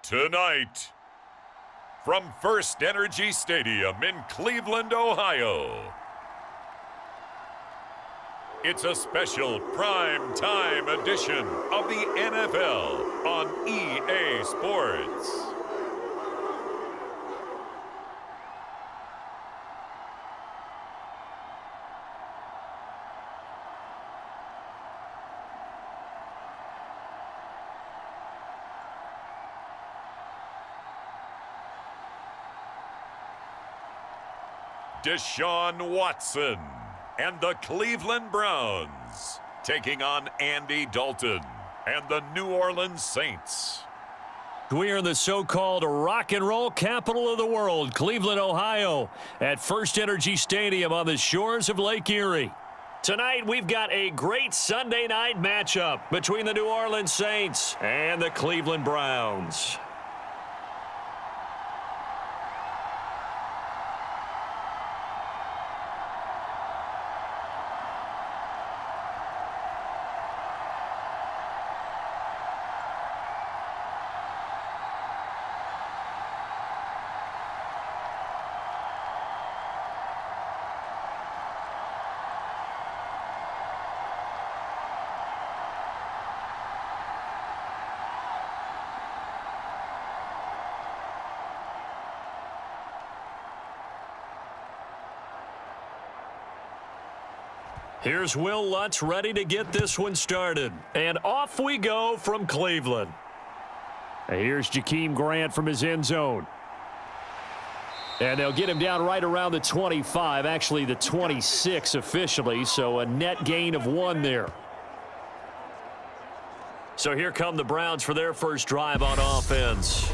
Tonight, from First Energy Stadium in Cleveland, Ohio, it's a special prime time edition of the NFL on EA Sports. Deshaun Watson and the Cleveland Browns taking on Andy Dalton and the New Orleans Saints. We are in the so-called rock and roll capital of the world, Cleveland, Ohio, at First Energy Stadium on the shores of Lake Erie. Tonight, we've got a great Sunday night matchup between the New Orleans Saints and the Cleveland Browns. Here's Will Lutz ready to get this one started. And off we go from Cleveland. Here's Jakeem Grant from his end zone. And they'll get him down right around the 25, actually the 26 officially, so a net gain of 1 there. So here come the Browns for their first drive on offense.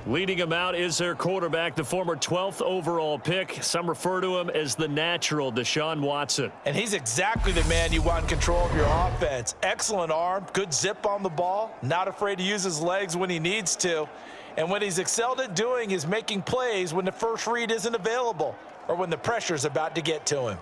Leading him out is their quarterback, the former 12th overall pick. Some refer to him as the natural, Deshaun Watson. And he's exactly the man you want in control of your offense. Excellent arm, good zip on the ball, not afraid to use his legs when he needs to. And what he's excelled at doing is making plays when the first read isn't available or when the pressure's about to get to him.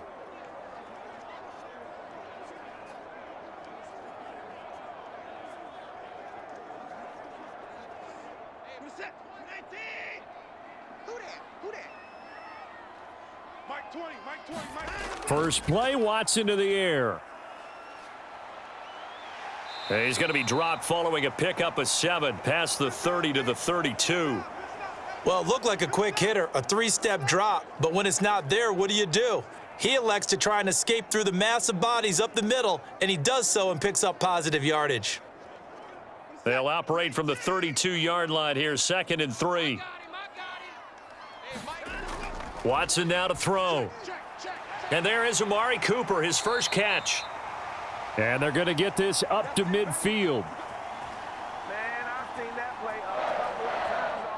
First play, Watson to the air. He's going to be dropped following a pickup of 7 past the 30 to the 32. Well, it looked like a quick hitter, a 3-step drop, but when it's not there, what do? He elects to try and escape through the massive bodies up the middle, and he does so and picks up positive yardage. They'll operate from the 32-yard line here, 2nd and 3. Watson now to throw. And there is Amari Cooper, his first catch. And they're going to get this up to midfield.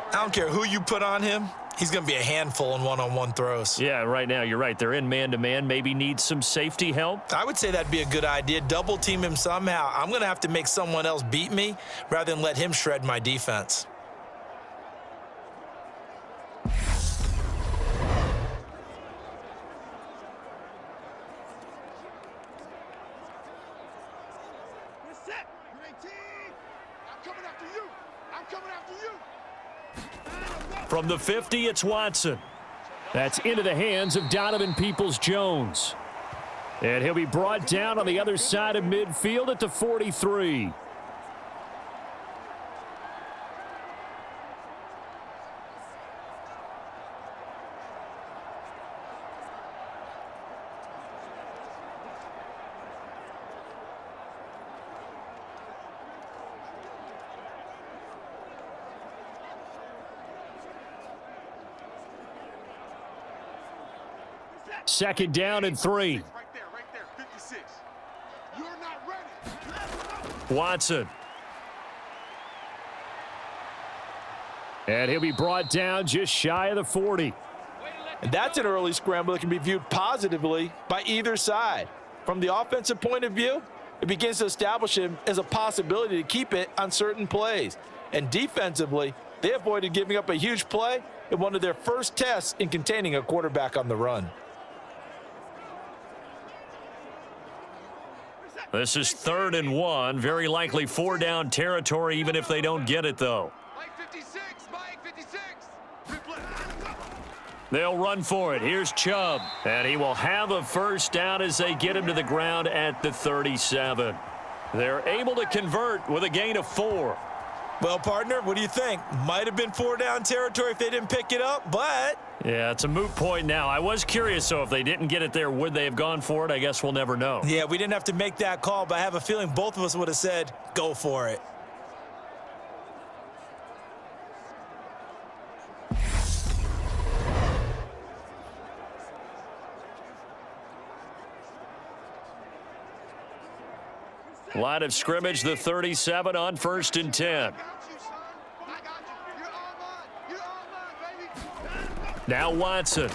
I don't care who you put on him. He's going to be a handful in one-on-one throws. Yeah, right now, you're right. They're in man-to-man. Maybe need some safety help. I would say that'd be a good idea. Double team him somehow. I'm going to have to make someone else beat me rather than let him shred my defense. From the 50, it's Watson. That's into the hands of Donovan Peoples-Jones. And he'll be brought down on the other side of midfield at the 43. Second down and 3. Right there, 56. You're not ready. Watson. And he'll be brought down just shy of the 40. And that's an early scramble that can be viewed positively by either side. From the offensive point of view, it begins to establish him as a possibility to keep it on certain plays. And defensively, they avoided giving up a huge play in one of their first tests in containing a quarterback on the run. This is 3rd and 1. Very likely 4-down territory, even if they don't get it, though. 56. Good play. They'll run for it. Here's Chubb. And he will have a first down as they get him to the ground at the 37. They're able to convert with a gain of 4. Well, partner, what do you think? Might have been 4-down territory if they didn't pick it up, but... Yeah, it's a moot point now. I was curious, so if they didn't get it there, would they have gone for it? I guess we'll never know. Yeah, we didn't have to make that call, but I have a feeling both of us would have said, go for it. Line of scrimmage, the 37 on 1st and 10. I got you, son. I got you. You're all mine. You're all mine, baby. Now Watson.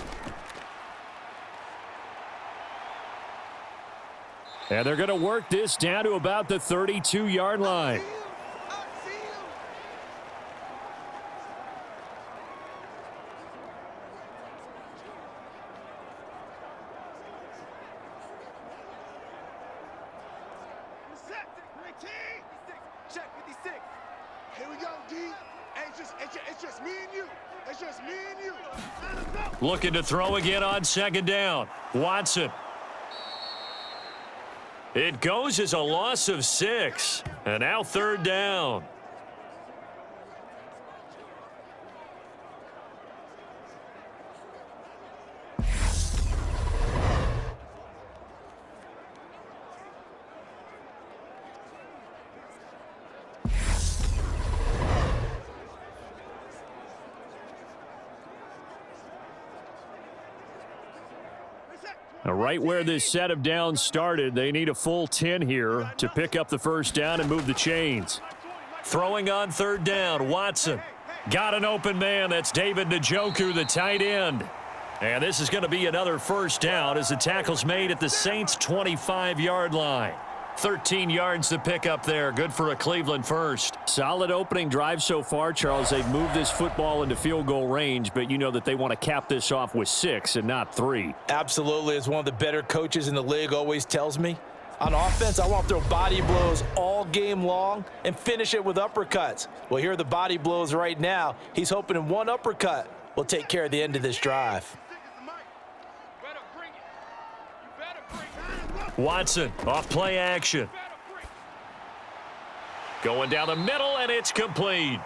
And they're going to work this down to about the 32-yard line. I see you. Check 56. Here we go, D. Hey, it's just me and you. It's just me and you. Looking to throw again on 2nd down. Watson. It goes as a loss of 6. And now 3rd down. Now, right where this set of downs started, they need a full 10 here to pick up the first down and move the chains. Throwing on 3rd down, Watson. Got an open man. That's David Njoku, the tight end. And this is going to be another first down as the tackle's made at the Saints' 25-yard line. 13 yards to pick up there. Good for a Cleveland first. Solid opening drive so far, Charles. They've moved this football into field goal range, but you know that they want to cap this off with 6 and not 3. Absolutely. As one of the better coaches in the league always tells me, on offense, I want to throw body blows all game long and finish it with uppercuts. Well, here are the body blows right now. He's hoping in one uppercut will take care of the end of this drive. Watson, off play action. Going down the middle, and it's complete.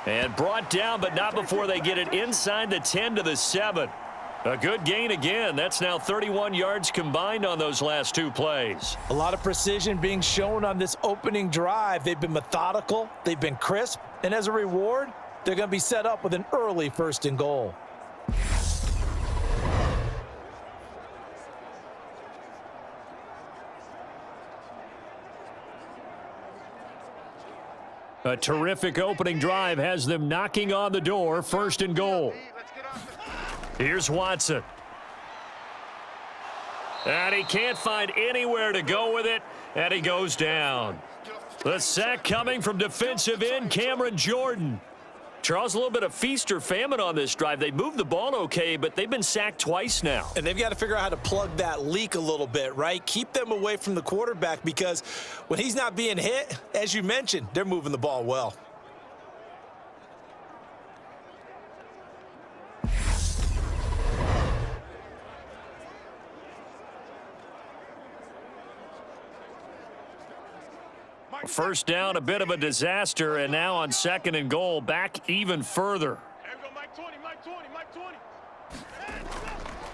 And brought down, but not before they get it inside the 10 to the 7. A good gain again. That's now 31 yards combined on those last 2 plays. A lot of precision being shown on this opening drive. They've been methodical, they've been crisp, and as a reward, they're going to be set up with an early 1st and goal. A terrific opening drive has them knocking on the door. 1st and goal. Here's Watson. And he can't find anywhere to go with it, and he goes down. The sack coming from defensive end Cameron Jordan. Charles, a little bit of feast or famine on this drive. They moved the ball okay, but they've been sacked twice now. And they've got to figure out how to plug that leak a little bit, right? Keep them away from the quarterback because when he's not being hit, as you mentioned, they're moving the ball well. First down, a bit of a disaster, and now on 2nd and goal, back even further.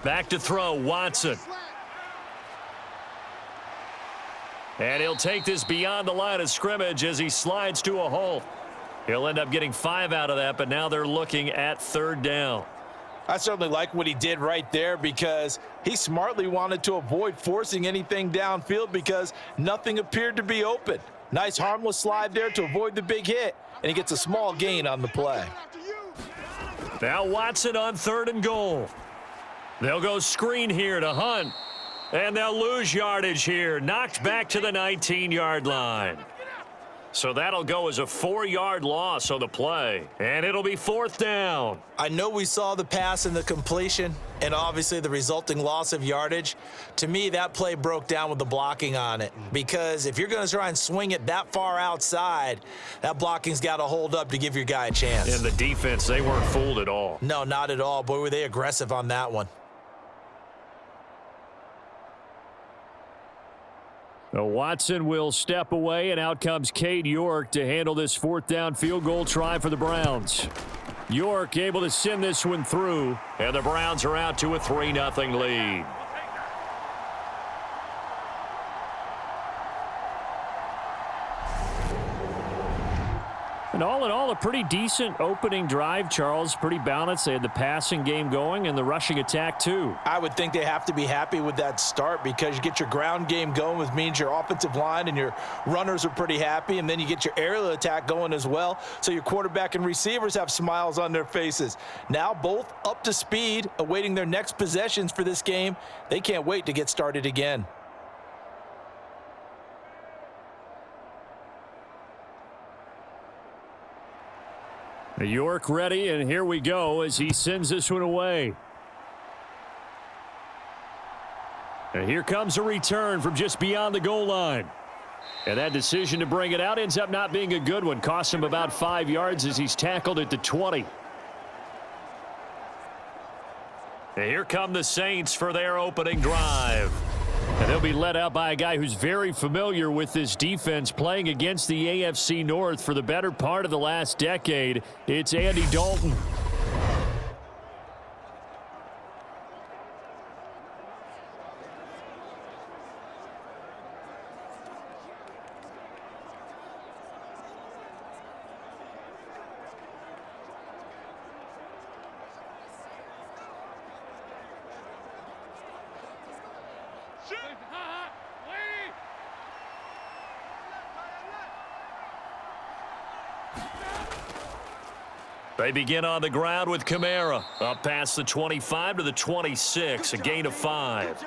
Back to throw, Watson. And he'll take this beyond the line of scrimmage as he slides to a halt. He'll end up getting 5 out of that, but now they're looking at 3rd down. I certainly like what he did right there because he smartly wanted to avoid forcing anything downfield because nothing appeared to be open. Nice harmless slide there to avoid the big hit, and he gets a small gain on the play. Now Watson on 3rd and goal. They'll go screen here to Hunt, and they'll lose yardage here. Knocked back to the 19-yard line. So that'll go as a 4-yard loss on the play, and it'll be 4th down. I know we saw the pass and the completion and obviously the resulting loss of yardage. To me, that play broke down with the blocking on it, because if you're going to try and swing it that far outside, that blocking's got to hold up to give your guy a chance. And the defense, they weren't fooled at all. No, not at all. Boy, were they aggressive on that one. Watson will step away, and out comes Cade York to handle this 4th down field goal try for the Browns. York able to send this one through, and the Browns are out to a 3-0 lead. And all in all, a pretty decent opening drive, Charles. Pretty balanced. They had the passing game going and the rushing attack, too. I would think they have to be happy with that start, because you get your ground game going, which means your offensive line and your runners are pretty happy, and then you get your aerial attack going as well, so your quarterback and receivers have smiles on their faces. Now both up to speed, awaiting their next possessions for this game. They can't wait to get started again. York ready, and here we go as he sends this one away. And here comes a return from just beyond the goal line. And that decision to bring it out ends up not being a good one. Costs him about 5 yards as he's tackled at the 20. And here come the Saints for their opening drive. And they'll be led out by a guy who's very familiar with this defense, playing against the AFC North for the better part of the last decade. It's Andy Dalton. They begin on the ground with Kamara. Up past the 25 to the 26, a gain of 5.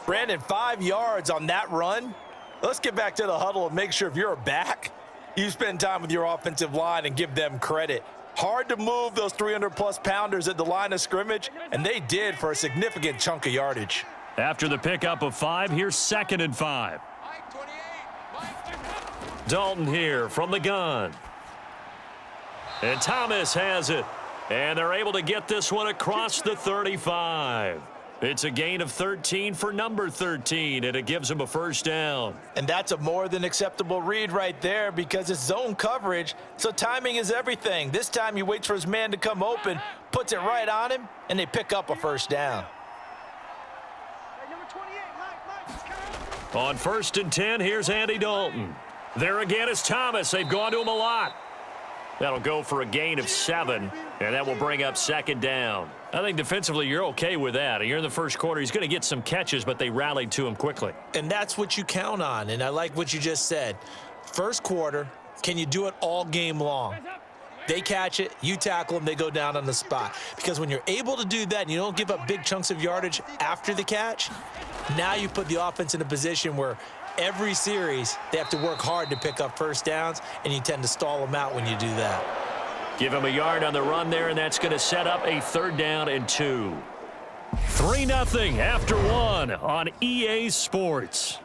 Brandon, 5 yards on that run. Let's get back to the huddle and make sure if you're a back, you spend time with your offensive line and give them credit. Hard to move those 300-plus pounders at the line of scrimmage, and they did for a significant chunk of yardage. After the pickup of 5, here's 2nd and 5. Dalton here from the gun. And Thomas has it. And they're able to get this one across the 35. It's a gain of 13 for number 13, and it gives him a 1st down. And that's a more than acceptable read right there, because it's zone coverage, so timing is everything. This time he waits for his man to come open, puts it right on him, and they pick up a 1st down. On 1st and 10, here's Andy Dalton. There again is Thomas. They've gone to him a lot. That'll go for a gain of 7, and that will bring up 2nd down. I think defensively you're okay with that. You're in the first quarter. He's going to get some catches, but they rallied to him quickly. And that's what you count on, and I like what you just said. First quarter, can you do it all game long? They catch it, you tackle them, they go down on the spot. Because when you're able to do that and you don't give up big chunks of yardage after the catch, now you put the offense in a position where every series they have to work hard to pick up 1st downs, and you tend to stall them out when you do that. Give him a yard on the run there, and that's going to set up a 3rd down and 2. 3-0 after 1 on EA Sports.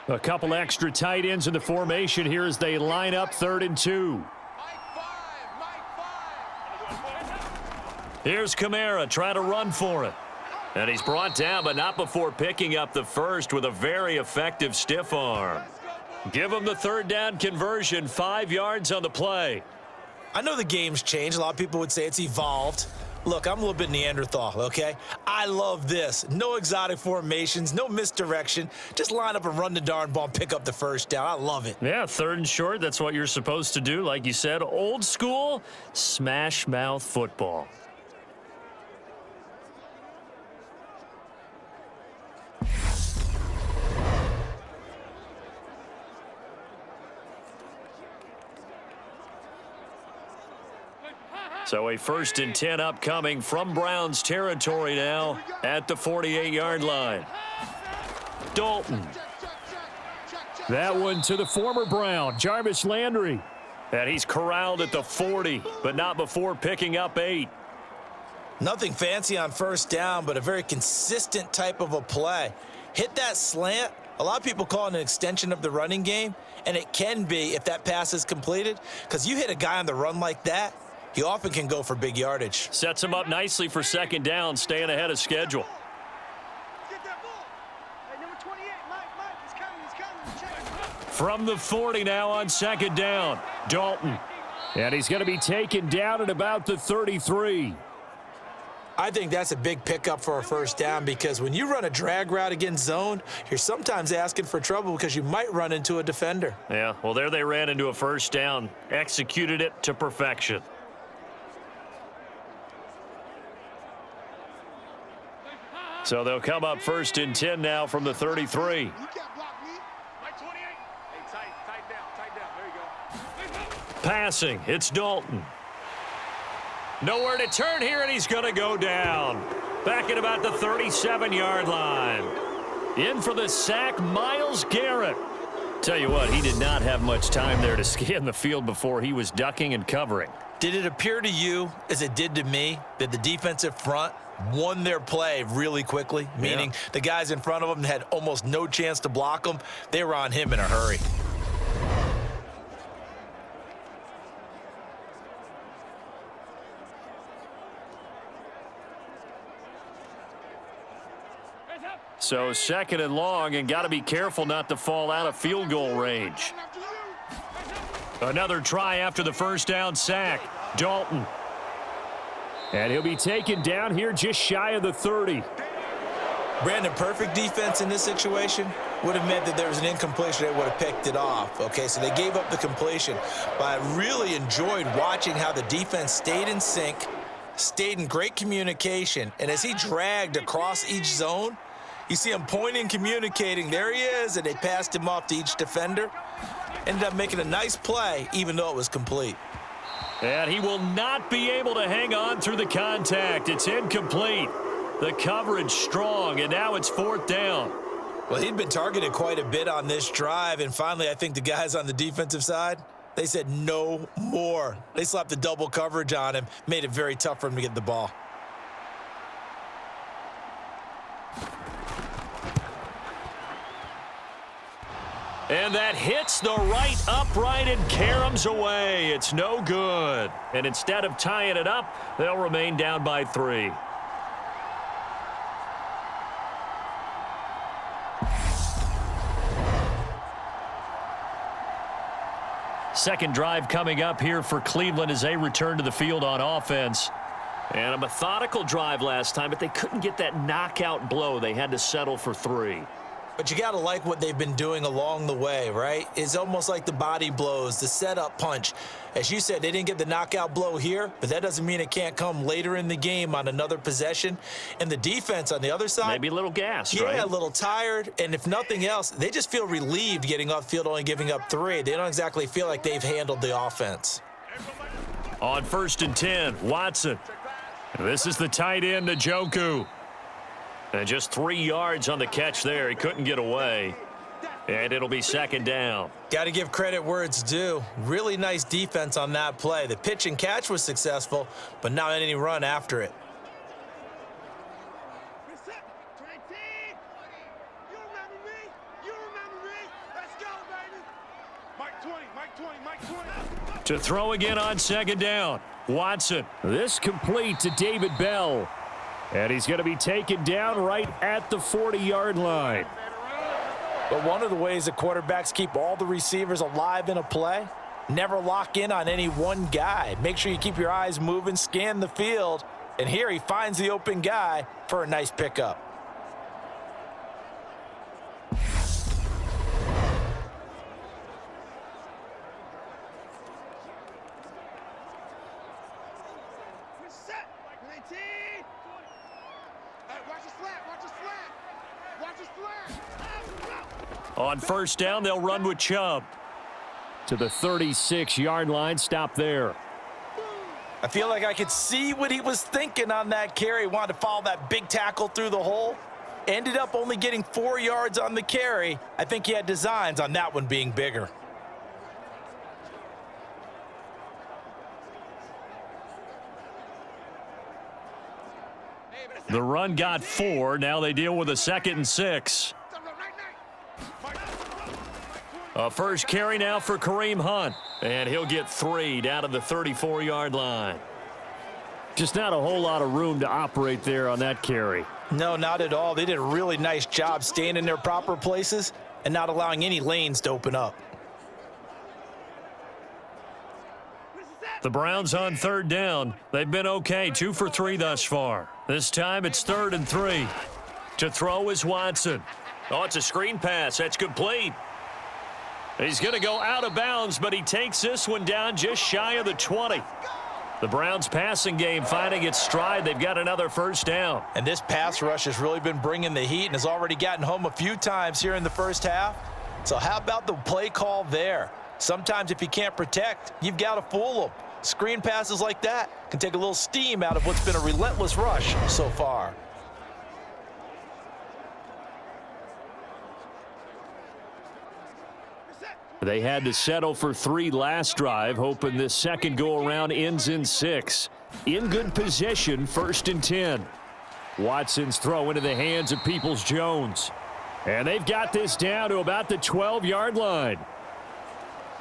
A couple extra tight ends in the formation here as they line up 3rd and 2. Here's Kamara trying to run for it. And he's brought down, but not before picking up the 1st with a very effective stiff arm. Give him the 3rd down conversion, 5 yards on the play. I know the game's changed. A lot of people would say it's evolved. Look, I'm a little bit Neanderthal, okay? I love this. No exotic formations, no misdirection. Just line up and run the darn ball and pick up the 1st down. I love it. Yeah, 3rd and short, that's what you're supposed to do. Like you said, old school, smash mouth football. So a 1st and 10 upcoming from Browns territory now at the 48-yard line. Dalton. That one to the former Brown, Jarvis Landry. And he's corralled at the 40, but not before picking up 8. Nothing fancy on 1st down, but a very consistent type of a play. Hit that slant. A lot of people call it an extension of the running game, and it can be if that pass is completed, because you hit a guy on the run like that, he often can go for big yardage. Sets him up nicely for 2nd down, staying ahead of schedule. From the 40 now on 2nd down, Dalton. And he's going to be taken down at about the 33. I think that's a big pickup for a 1st down, because when you run a drag route against zone, you're sometimes asking for trouble because you might run into a defender. Yeah, well, there they ran into a 1st down, executed it to perfection. So they'll come up 1st and 10 now from the 33. Passing, it's Dalton. Nowhere to turn here, and he's going to go down. Back at about the 37-yard line. In for the sack, Myles Garrett. Tell you what, he did not have much time there to scan the field before he was ducking and covering. Did it appear to you, as it did to me, that the defensive front won their play really quickly? Meaning the guys in front of them had almost no chance to block him. They were on him in a hurry. So 2nd and long, and got to be careful not to fall out of field goal range. Another try after the 1st down sack. Dalton. And he'll be taken down here just shy of the 30. Brandon, perfect defense in this situation would have meant that there was an incompletion. They would have picked it off. Okay, so they gave up the completion. But I really enjoyed watching how the defense stayed in sync, stayed in great communication. And as he dragged across each zone, you see him pointing, communicating. There he is, and they passed him off to each defender. Ended up making a nice play, even though it was complete. And he will not be able to hang on through the contact. It's incomplete. The coverage strong, and now it's 4th down. Well, he'd been targeted quite a bit on this drive, and finally I think the guys on the defensive side, they said no more. They slapped the double coverage on him, made it very tough for him to get the ball. And that hits the right upright and caroms away. It's no good. And instead of tying it up, they'll remain down by 3. Second drive coming up here for Cleveland as they return to the field on offense. And a methodical drive last time, but they couldn't get that knockout blow. They had to settle for 3. But you got to like what they've been doing along the way, right? It's almost like the body blows, the setup punch. As you said, they didn't get the knockout blow here, but that doesn't mean it can't come later in the game on another possession. And the defense on the other side, maybe a little gassed, right? Yeah, a little tired. And if nothing else, they just feel relieved getting off field, only giving up 3. They don't exactly feel like they've handled the offense. On 1st and 10, Watson. This is the tight end, Njoku. And just 3 yards on the catch there. He couldn't get away. And it'll be 2nd down. Got to give credit where it's due. Really nice defense on that play. The pitch and catch was successful, but not any run after it. You remember me? You remember me? Let's go, baby. Mike 20, Mike 20, Mike 20. To throw again on 2nd down. Watson. This complete to David Bell. And he's going to be taken down right at the 40-yard line. But one of the ways that quarterbacks keep all the receivers alive in a play, never lock in on any one guy. Make sure you keep your eyes moving, scan the field. And here he finds the open guy for a nice pickup. On 1st down, they'll run with Chubb. To the 36-yard line, stop there. I feel like I could see what he was thinking on that carry. He wanted to follow that big tackle through the hole. Ended up only getting 4 yards on the carry. I think he had designs on that one being bigger. The run got 4. Now they deal with a 2nd and 6. A first carry now for Kareem Hunt. And he'll get 3 down to the 34-yard line. Just not a whole lot of room to operate there on that carry. No, not at all. They did a really nice job staying in their proper places and not allowing any lanes to open up. The Browns on 3rd down. They've been okay, 2 for 3 thus far. This time it's 3rd and 3. To throw is Watson. Oh, it's a screen pass. That's complete. He's going to go out of bounds, but he takes this one down just shy of the 20. The Browns passing game finding its stride. They've got another first down. And this pass rush has really been bringing the heat and has already gotten home a few times here in the first half. So how about the play call there? Sometimes if you can't protect, you've got to fool them. Screen passes like that can take a little steam out of what's been a relentless rush so far. They had to settle for 3 last drive, hoping this second go-around ends in 6. In good position, 1st and 10. Watson's throw into the hands of Peoples-Jones. And they've got this down to about the 12-yard line.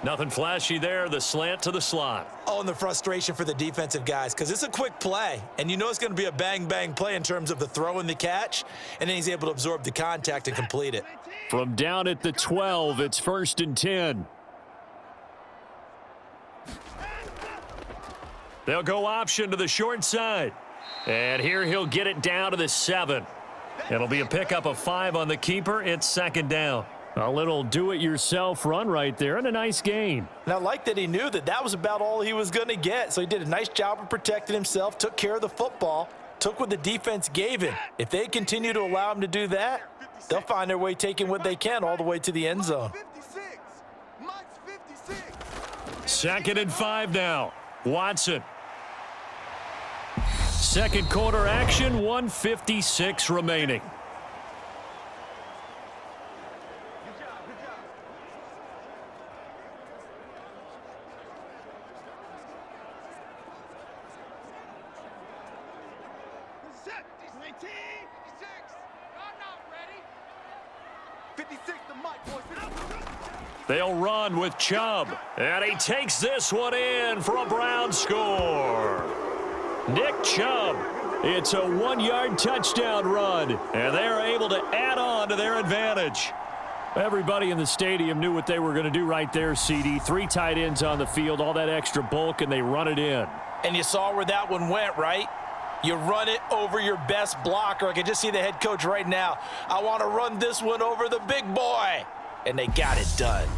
Nothing flashy there, the slant to the slot. Oh, and the frustration for the defensive guys, because it's a quick play, and you know it's going to be a bang-bang play in terms of the throw and the catch, and then he's able to absorb the contact and complete it. From down at the 12, it's 1st and 10. They'll go option to the short side. And here he'll get it down to the 7. It'll be a pickup of 5 on the keeper. It's 2nd down. A little do-it-yourself run right there and a nice gain. And I like that he knew that that was about all he was going to get. So he did a nice job of protecting himself, took care of the football, took what the defense gave him. If they continue to allow him to do that, they'll find their way taking what they can all the way to the end zone. 2nd and 5 now. Watson. Second quarter action, 1:56 remaining. They'll run with Chubb. And he takes this one in for a Brown score. Nick Chubb. It's a 1-yard touchdown run. And they're able to add on to their advantage. Everybody in the stadium knew what they were going to do right there, CD. 3 tight ends on the field, all that extra bulk, and they run it in. And you saw where that one went, right? You run it over your best blocker. I can just see the head coach right now. I want to run this one over the big boy. And they got it done.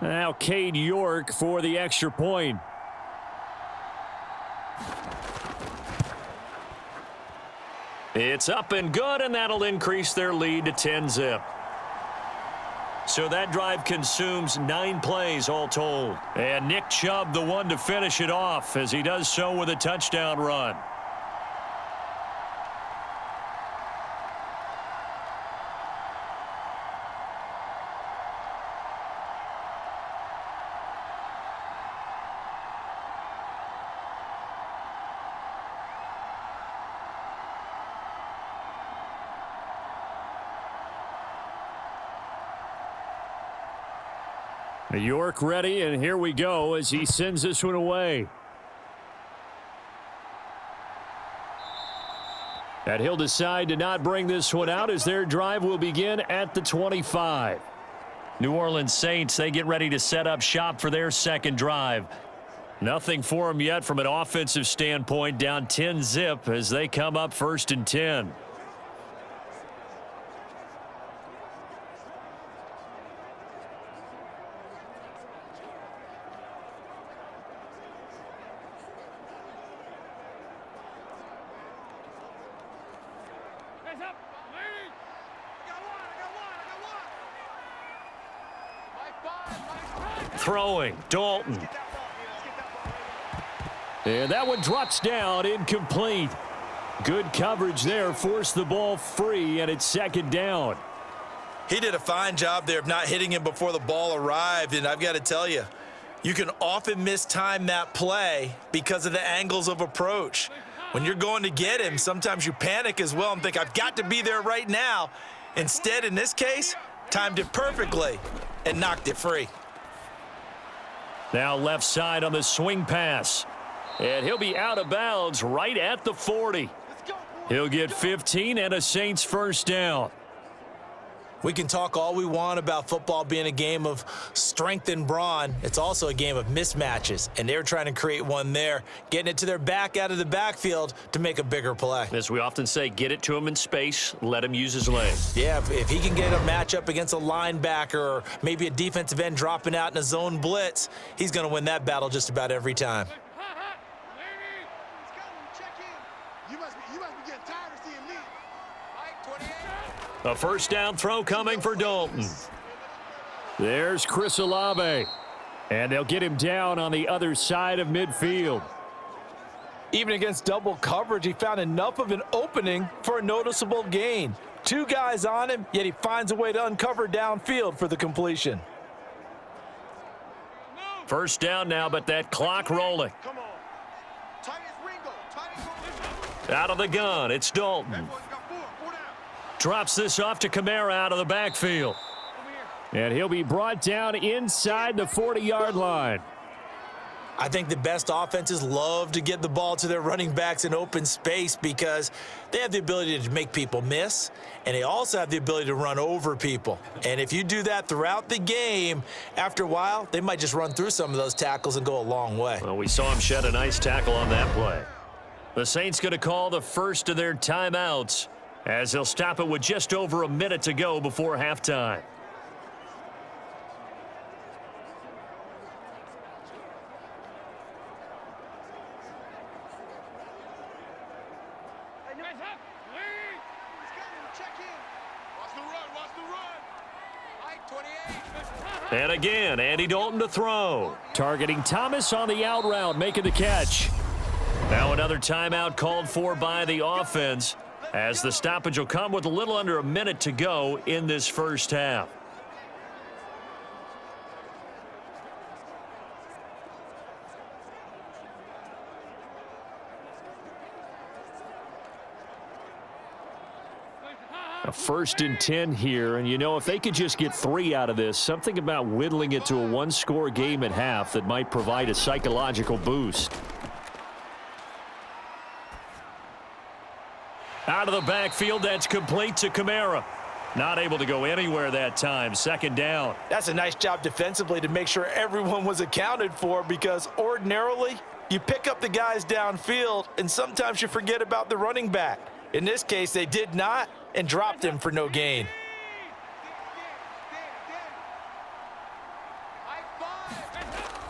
Now Cade York for the extra point. It's up and good, and that'll increase their lead to 10-zip. So that drive consumes 9 plays all told. And Nick Chubb the one to finish it off as he does so with a touchdown run. York ready, and here we go as he sends this one away. And he'll decide to not bring this one out as their drive will begin at the 25. New Orleans Saints, they get ready to set up shop for their second drive. Nothing for them yet from an offensive standpoint, down 10-zip as they come up 1st and 10. throwing. Dalton. And that one drops down, incomplete. Good coverage there, forced the ball free, and it's second down. He did a fine job there of not hitting him before the ball arrived, and I've got to tell you, you can often mistime that play because of the angles of approach. When you're going to get him, sometimes you panic as well and think, I've got to be there right now. Instead, in this case, timed it perfectly and knocked it free. Now left side on the swing pass. And he'll be out of bounds right at the 40. He'll get 15 and a Saints first down. We can talk all we want about football being a game of strength and brawn. It's also a game of mismatches, and they're trying to create one there, getting it to their back out of the backfield to make a bigger play. As we often say, get it to him in space, let him use his legs. Yeah, if he can get a matchup against a linebacker or maybe a defensive end dropping out in a zone blitz, he's going to win that battle just about every time. A first down throw coming for Dalton. There's Chris Olave. And they'll get him down on the other side of midfield. Even against double coverage, he found enough of an opening for a noticeable gain. Two guys on him, yet he finds a way to uncover downfield for the completion. First down now, but that clock rolling. Out of the gun, it's Dalton. Drops this off to Kamara out of the backfield. And he'll be brought down inside the 40-yard line. I think the best offenses love to get the ball to their running backs in open space because they have the ability to make people miss, and they also have the ability to run over people. And if you do that throughout the game, after a while, they might just run through some of those tackles and go a long way. Well, we saw him shed a nice tackle on that play. The Saints going to call the first of their timeouts, as they'll stop it with just over a minute to go before halftime. And again, Andy Dalton to throw. Targeting Thomas on the out route, making the catch. Now another timeout called for by the offense, as the stoppage will come with a little under a minute to go in this first half. A 1st and 10 here, and you know, if they could just get 3 out of this, something about whittling it to a one-score game at half that might provide a psychological boost. Out of the backfield, that's complete to Kamara. Not able to go anywhere that time. Second down. That's a nice job defensively to make sure everyone was accounted for, because ordinarily you pick up the guys downfield and sometimes you forget about the running back. In this case, they did not and dropped him for no gain.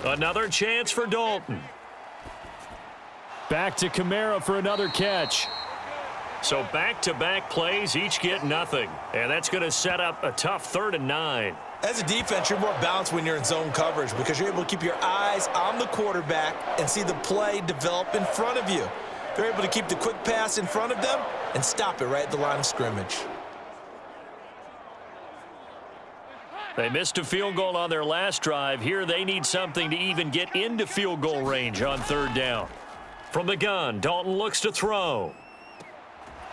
Another chance for Dalton. Back to Kamara for another catch. So back-to-back plays, each get nothing. And that's going to set up a tough 3rd and 9. As a defense, you're more balanced when you're in zone coverage because you're able to keep your eyes on the quarterback and see the play develop in front of you. They're able to keep the quick pass in front of them and stop it right at the line of scrimmage. They missed a field goal on their last drive. Here they need something to even get into field goal range on 3rd down. From the gun, Dalton looks to throw.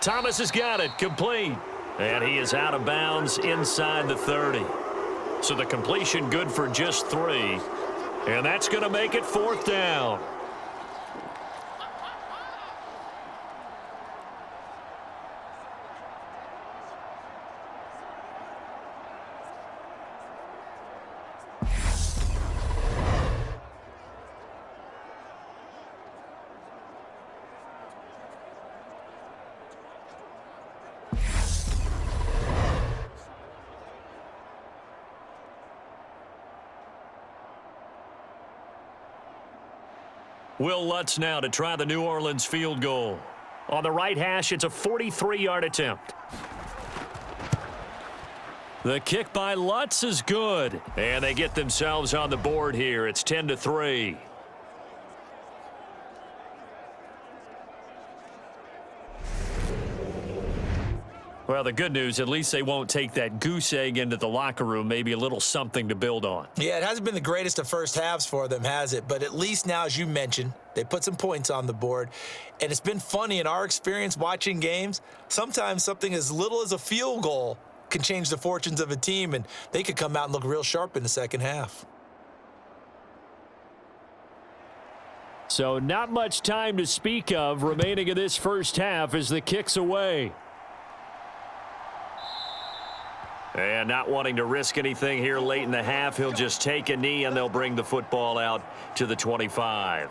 Thomas has got it, complete. And he is out of bounds inside the 30. So the completion good for just 3. And that's going to make it 4th down. Will Lutz now to try the New Orleans field goal. On the right hash, it's a 43-yard attempt. The kick by Lutz is good. And they get themselves on the board here. It's 10-3. Well, the good news, at least they won't take that goose egg into the locker room. Maybe a little something to build on. Yeah, it hasn't been the greatest of first halves for them, has it? But at least now, as you mentioned, they put some points on the board. And it's been funny in our experience watching games. Sometimes something as little as a field goal can change the fortunes of a team, and they could come out and look real sharp in the second half. So not much time to speak of remaining in this first half as the kick's away. And not wanting to risk anything here late in the half, he'll just take a knee and they'll bring the football out to the 25.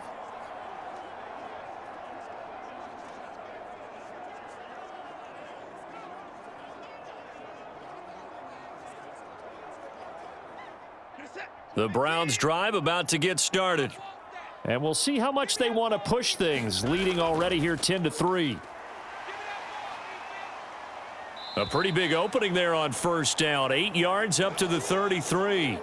The Browns drive about to get started. And we'll see how much they want to push things, leading already here 10-3. A pretty big opening there on first down. 8 yards up to the 33.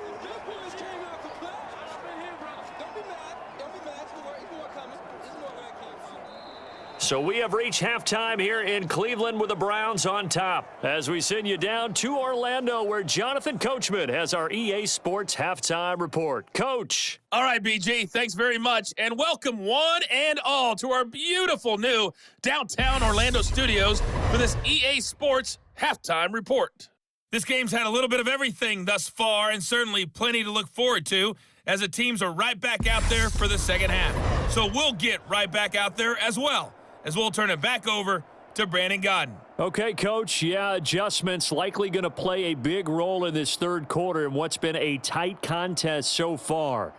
So we have reached halftime here in Cleveland with the Browns on top. As we send you down to Orlando, where Jonathan Coachman has our EA Sports Halftime Report. Coach. All right, BG, thanks very much. And welcome one and all to our beautiful new downtown Orlando studios for this EA Sports Halftime Report. This game's had a little bit of everything thus far, and certainly plenty to look forward to, as the teams are right back out there for the second half. So we'll get right back out there as well, as we'll turn it back over to Brandon Godden. Okay, Coach. Yeah, adjustments likely going to play a big role in this third quarter in what's been a tight contest so far.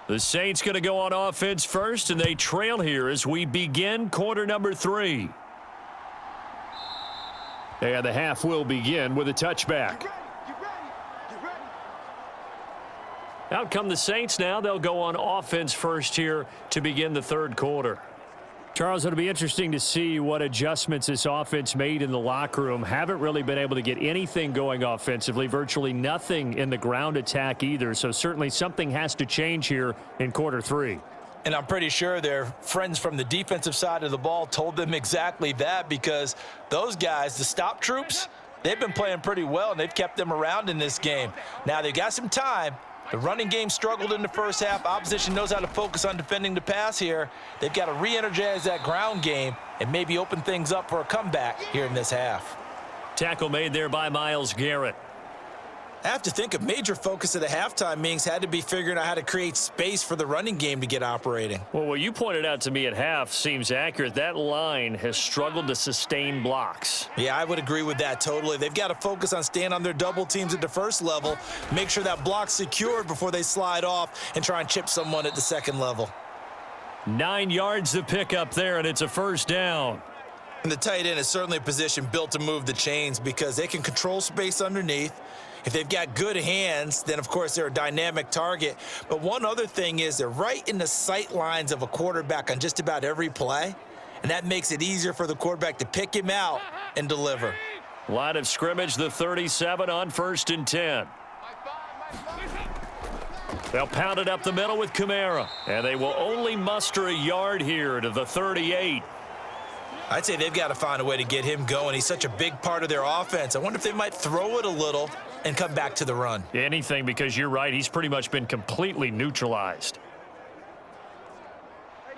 The Saints going to go on offense first, and they trail here as we begin quarter number 3. And the half will begin with a touchback. Out come the Saints now. They'll go on offense first here to begin the third quarter. Charles, it'll be interesting to see what adjustments this offense made in the locker room. Haven't really been able to get anything going offensively, virtually nothing in the ground attack either. So certainly something has to change here in quarter 3. And I'm pretty sure their friends from the defensive side of the ball told them exactly that, because those guys, the stop troops, they've been playing pretty well, and they've kept them around in this game. Now they've got some time. The running game struggled in the first half. Opposition knows how to focus on defending the pass here. They've got to re-energize that ground game and maybe open things up for a comeback here in this half. Tackle made there by Myles Garrett. I have to think a major focus of the halftime meetings had to be figuring out how to create space for the running game to get operating. Well, what you pointed out to me at half seems accurate. That line has struggled to sustain blocks. Yeah, I would agree with that totally. They've got to focus on staying on their double teams at the first level, make sure that block's secured before they slide off and try and chip someone at the second level. 9 yards to pick up there, and it's a first down. And the tight end is certainly a position built to move the chains because they can control space underneath. If they've got good hands, then, of course, they're a dynamic target. But one other thing is they're right in the sight lines of a quarterback on just about every play, and that makes it easier for the quarterback to pick him out and deliver. Line of scrimmage, the 37 on 1st and 10. They'll pound it up the middle with Kamara, and they will only muster a yard here to the 38. I'd say they've got to find a way to get him going. He's such a big part of their offense. I wonder if they might throw it a little and come back to the run. Anything, because you're right. He's pretty much been completely neutralized.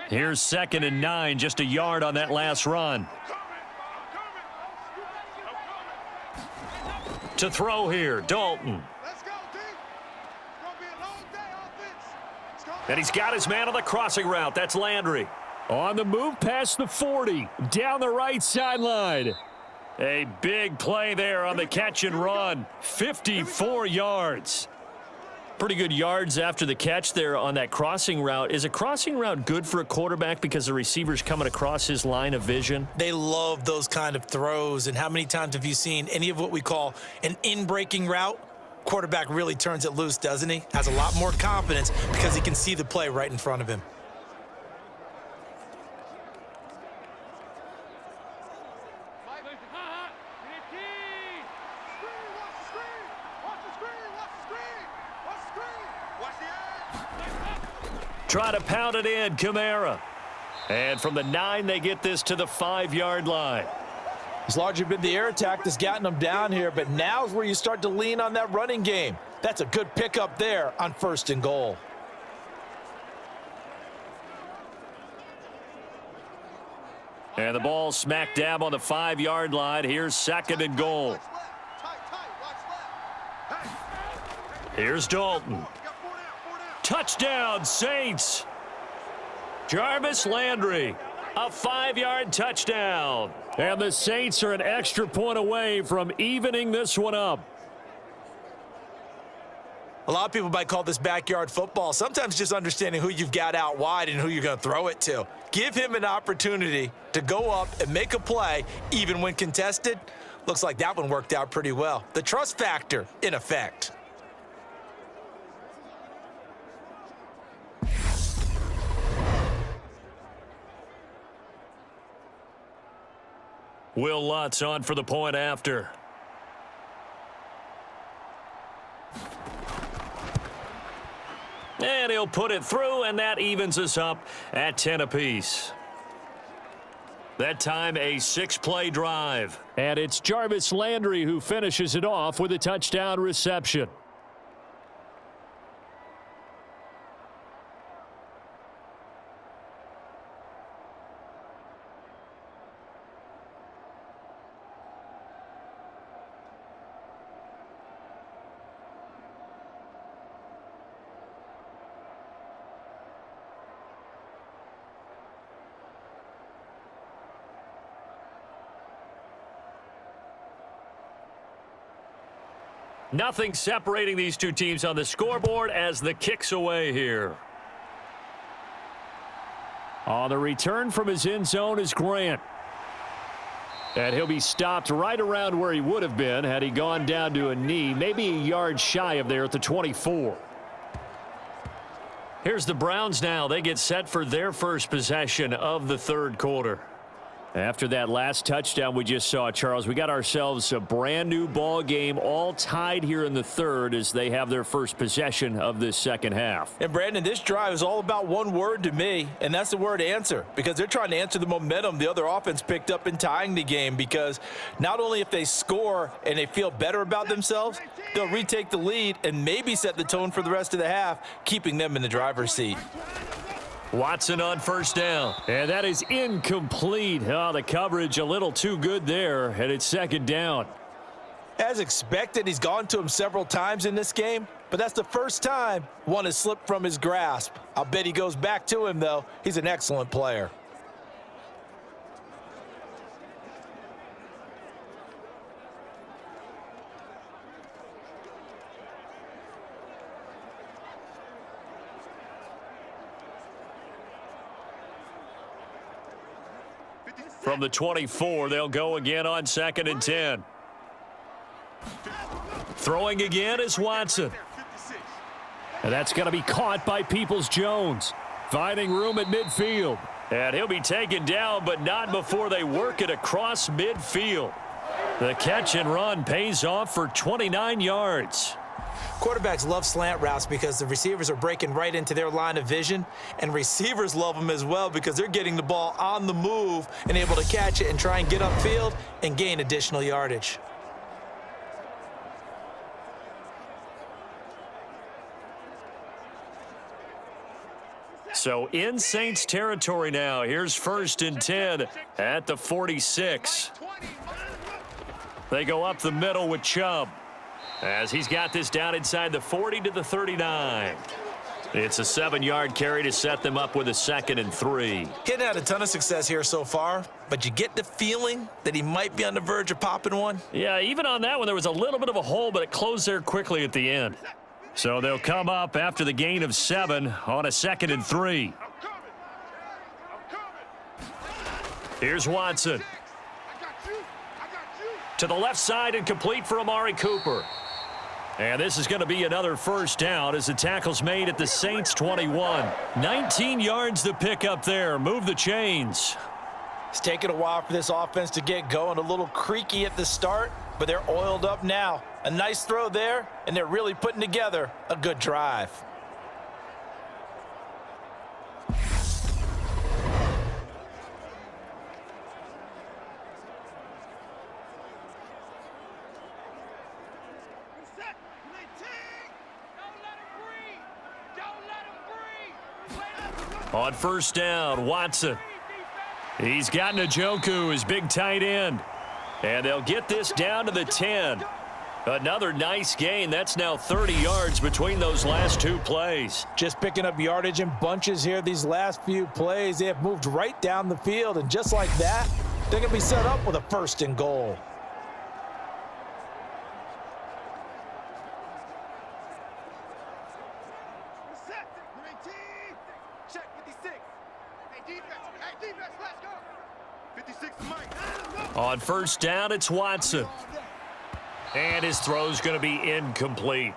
Here's 2nd and 9, just a yard on that last run. To throw here, Dalton. Let's go, D. It's gonna be a long day, offense. And he's got his man on the crossing route. That's Landry. On the move past the 40, down the right sideline. A big play there on the catch and run. 54 yards. Pretty good yards after the catch there on that crossing route. Is a crossing route good for a quarterback because the receiver's coming across his line of vision? They love those kind of throws. And how many times have you seen any of what we call an in-breaking route? Quarterback really turns it loose, doesn't he? Has a lot more confidence because he can see the play right in front of him. Try to pound it in, Kamara. And from the 9, they get this to the 5-yard line. It's largely been the air attack that's gotten them down here, but now's where you start to lean on that running game. That's a good pickup there on 1st and goal. And the ball smack dab on the 5-yard line. Here's 2nd and goal. Here's Dalton. Touchdown, Saints. Jarvis Landry, a 5-yard touchdown. And the Saints are an extra point away from evening this one up. A lot of people might call this backyard football. Sometimes just understanding who you've got out wide and who you're going to throw it to. Give him an opportunity to go up and make a play, even when contested. Looks like that one worked out pretty well. The trust factor in effect. Will Lutz on for the point after. And he'll put it through, and that evens us up at 10 apiece. That time a 6-play drive. And it's Jarvis Landry who finishes it off with a touchdown reception. Nothing separating these two teams on the scoreboard as the kick's away here. On the return from his end zone is Grant. And he'll be stopped right around where he would have been had he gone down to a knee, maybe a yard shy of there at the 24. Here's the Browns now. They get set for their first possession of the 3rd quarter. After that last touchdown we just saw, Charles, we got ourselves a brand new ball game, all tied here in the 3rd as they have their first possession of this 2nd half. And Brandon, this drive is all about one word to me, and that's the word answer, because they're trying to answer the momentum the other offense picked up in tying the game, because not only if they score and they feel better about themselves, they'll retake the lead and maybe set the tone for the rest of the half, keeping them in the driver's seat. Watson on 1st down, and that is incomplete. Oh, the coverage a little too good there, and it's 2nd down. As expected, he's gone to him several times in this game, but that's the first time one has slipped from his grasp. I'll bet he goes back to him, though. He's an excellent player. From the 24, they'll go again on 2nd and 10. Throwing again is Watson. And that's going to be caught by Peoples-Jones. Finding room at midfield. And he'll be taken down, but not before they work it across midfield. The catch and run pays off for 29 yards. Quarterbacks love slant routes because the receivers are breaking right into their line of vision, and receivers love them as well because they're getting the ball on the move and able to catch it and try and get upfield and gain additional yardage. So in Saints territory now. Here's 1st and 10 at the 46. They go up the middle with Chubb, as he's got this down inside the 40 to the 39. It's a 7-yard carry to set them up with a 2nd and 3. He hadn't had a ton of success here so far, but you get the feeling that he might be on the verge of popping one. Yeah, even on that one, there was a little bit of a hole, but it closed there quickly at the end. So they'll come up after the gain of 7 on a 2nd and 3. Here's Watson. To the left side and complete for Amari Cooper. And this is going to be another first down as the tackle's made at the Saints 21. 19 yards to pick up there. Move the chains. It's taken a while for this offense to get going. A little creaky at the start, but they're oiled up now. A nice throw there, and they're really putting together a good drive. On first down, Watson. He's got Njoku, his big tight end. And they'll get this down to the 10. Another nice gain. That's now 30 yards between those last 2 plays. Just picking up yardage in bunches here these last few plays. They have moved right down the field, and just like that, they're going to be set up with a 1st and goal. Check 56. Hey, defense, let's go. 56 to Mike. On first down, it's Watson. And his throw's going to be incomplete.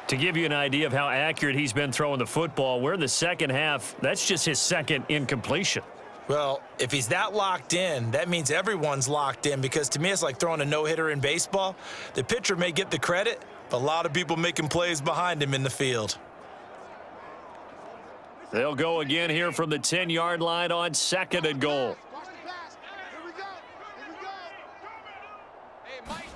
To give you an idea of how accurate he's been throwing the football, we're in the second half. That's just his 2nd incompletion. Well, if he's that locked in, that means everyone's locked in, because to me it's like throwing a no-hitter in baseball. The pitcher may get the credit, but a lot of people making plays behind him in the field. They'll go again here from the 10-yard line on 2nd and goal. Watch the pass. Here we go. Here we go. Hey, Mike.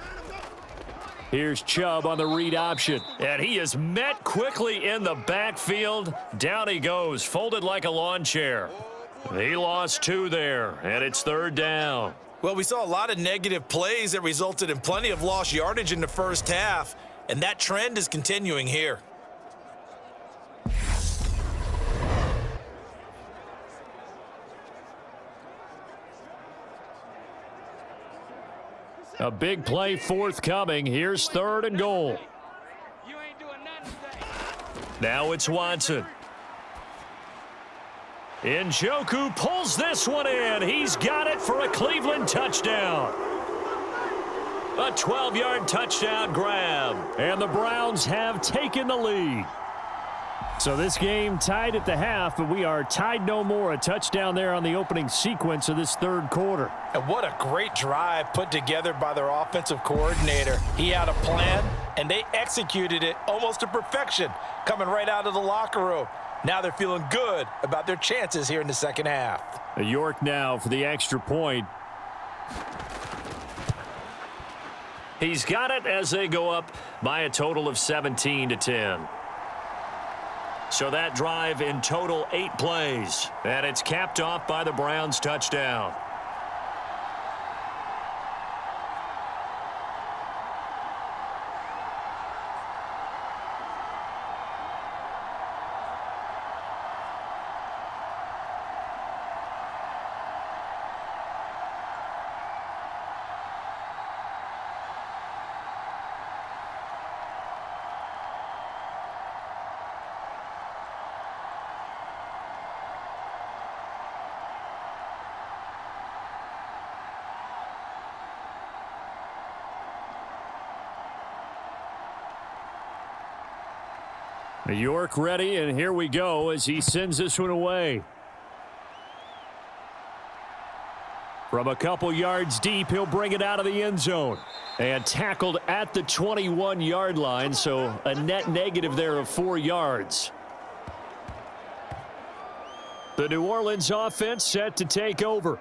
Here's Chubb on the read option. And he is met quickly in the backfield. Down he goes, folded like a lawn chair. He lost 2 there, and it's 3rd down. Well, we saw a lot of negative plays that resulted in plenty of lost yardage in the first half, and that trend is continuing here. A big play forthcoming. Here's 3rd and goal. Now it's Watson. Njoku pulls this one in. He's got it for a Cleveland touchdown. A 12-yard touchdown grab. And the Browns have taken the lead. So this game tied at the half, but we are tied no more. A touchdown there on the opening sequence of this 3rd quarter. And what a great drive put together by their offensive coordinator. He had a plan, and they executed it almost to perfection, coming right out of the locker room. Now they're feeling good about their chances here in the second half. York now for the extra point. He's got it as they go up by a total of 17-10. So that drive in total 8 plays. And it's capped off by the Browns touchdown. York ready, and here we go as he sends this one away. From a couple yards deep, he'll bring it out of the end zone. And tackled at the 21-yard line, so a net negative there of 4 yards. The New Orleans offense set to take over.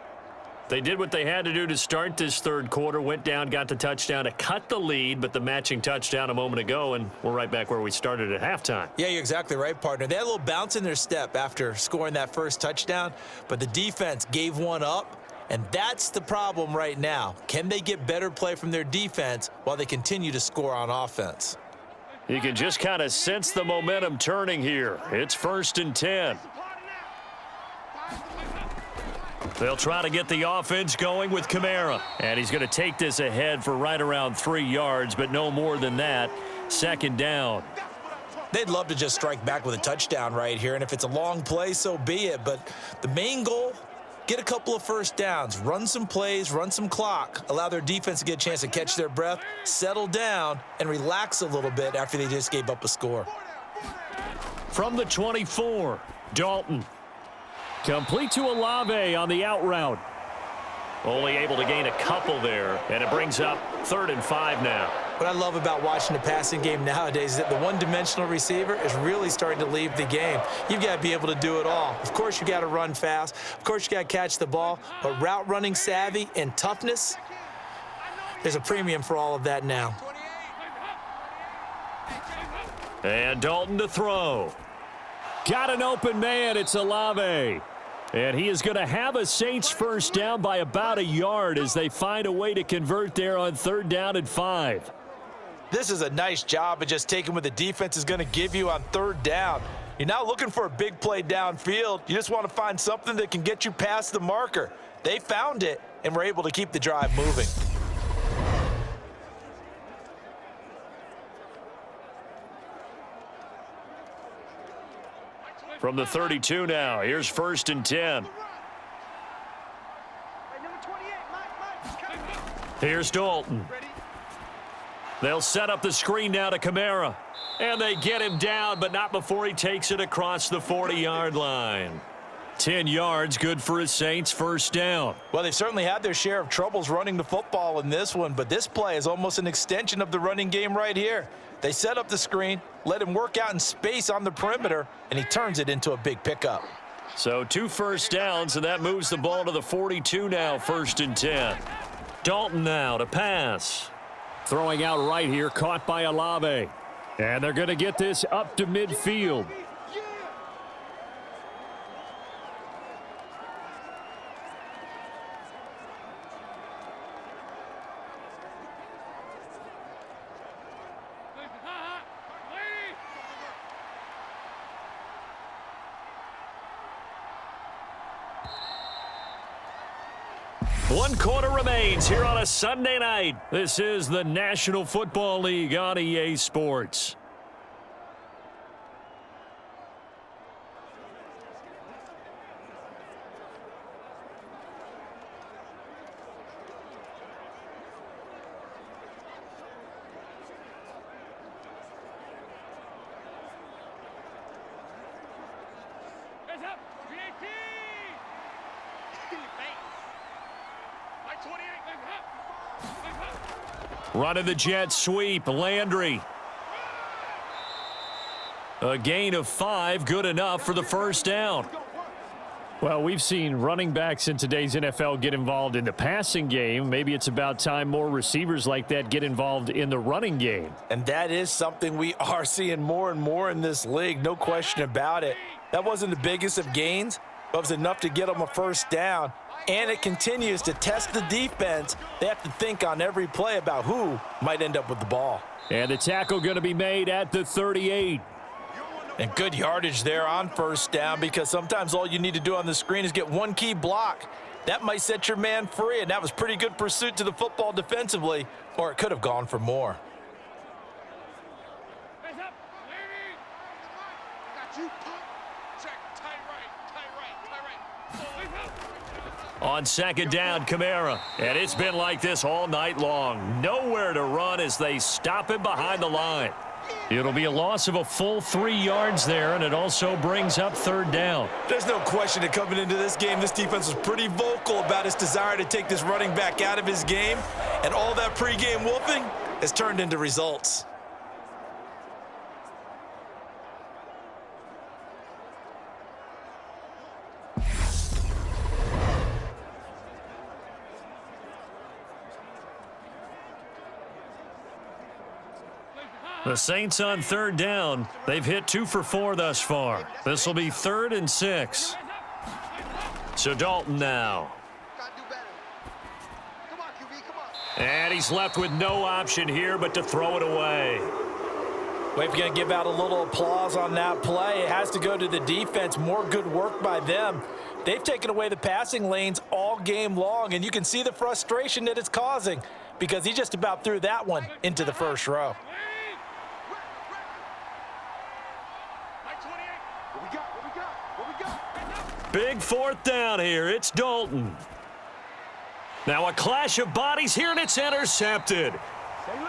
They did what they had to do to start this 3rd quarter, went down, got the touchdown to cut the lead, but the matching touchdown a moment ago, and we're right back where we started at halftime. Yeah, you're exactly right, partner. They had a little bounce in their step after scoring that first touchdown, but the defense gave one up, and that's the problem right now. Can they get better play from their defense while they continue to score on offense? You can just kind of sense the momentum turning here. It's 1st and 10. They'll try to get the offense going with Kamara. And he's going to take this ahead for right around 3 yards, but no more than that. 2nd down. They'd love to just strike back with a touchdown right here, and if it's a long play, so be it. But the main goal, get a couple of first downs, run some plays, run some clock, allow their defense to get a chance to catch their breath, settle down, and relax a little bit after they just gave up a score. From the 24, Dalton. Complete to Olave on the out route. Only able to gain a couple there, and it brings up 3rd and 5 now. What I love about watching the passing game nowadays is that the one-dimensional receiver is really starting to leave the game. You've got to be able to do it all. Of course, you got to run fast. Of course, you got to catch the ball. But route running savvy and toughness, there's a premium for all of that now. And Dalton to throw. Got an open man. It's Olave. And he is going to have a Saints first down by about a yard as they find a way to convert there on 3rd down and 5. This is a nice job of just taking what the defense is going to give you on 3rd down. You're not looking for a big play downfield. You just want to find something that can get you past the marker. They found it and were able to keep the drive moving. From the 32 now, here's 1st and 10. Here's Dalton. They'll set up the screen now to Kamara. And they get him down, but not before he takes it across the 40-yard line. 10 yards, good for his Saints, first down. Well, they've certainly had their share of troubles running the football in this one, but this play is almost an extension of the running game right here. They set up the screen, let him work out in space on the perimeter, and he turns it into a big pickup. So 2 first downs, and that moves the ball to the 42 now, 1st and 10. Dalton now to pass. Throwing out right here, caught by Olave. And they're going to get this up to midfield. One quarter remains here on a Sunday night. This is the National Football League on EA Sports. Running the jet sweep, Landry. A gain of 5, good enough for the first down. Well, we've seen running backs in today's NFL get involved in the passing game. Maybe it's about time more receivers like that get involved in the running game. And that is something we are seeing more and more in this league, no question about it. That wasn't the biggest of gains, but it was enough to get them a first down. And it continues to test the defense. They have to think on every play about who might end up with the ball. And the tackle going to be made at the 38. And good yardage there on first down, because sometimes all you need to do on the screen is get one key block. That might set your man free, and that was pretty good pursuit to the football defensively, or it could have gone for more. On second down, Kamara. And it's been like this all night long. Nowhere to run as they stop him behind the line. It'll be a loss of a full 3 yards there, and it also brings up third down. There's no question that coming into this game, this defense was pretty vocal about its desire to take this running back out of his game, and all that pregame wolfing has turned into results. The Saints on third down. They've hit 2 for 4 thus far. This will be 3rd and 6. So Dalton now. And he's left with no option here but to throw it away. Well, if you're going to give out a little applause on that play, it has to go to the defense. More good work by them. They've taken away the passing lanes all game long, and you can see the frustration that it's causing because he just about threw that one into the first row. Big fourth down here. It's Dalton. Now a clash of bodies here, and it's intercepted.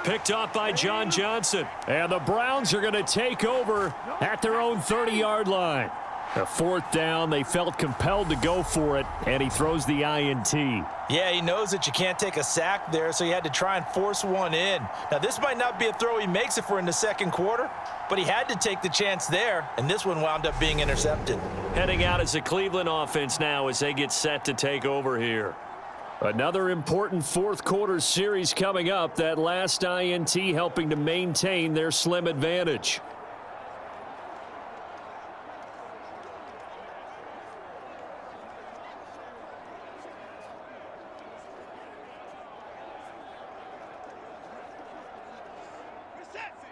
Picked off by John Johnson. And the Browns are going to take over at their own 30-yard line. A fourth down, they felt compelled to go for it, and he throws the INT. Yeah, he knows that you can't take a sack there, so he had to try and force one in. Now, this might not be a throw he makes if we're in the second quarter, but he had to take the chance there, and this one wound up being intercepted. Heading out as a Cleveland offense now as they get set to take over here. Another important fourth quarter series coming up. That last INT helping to maintain their slim advantage.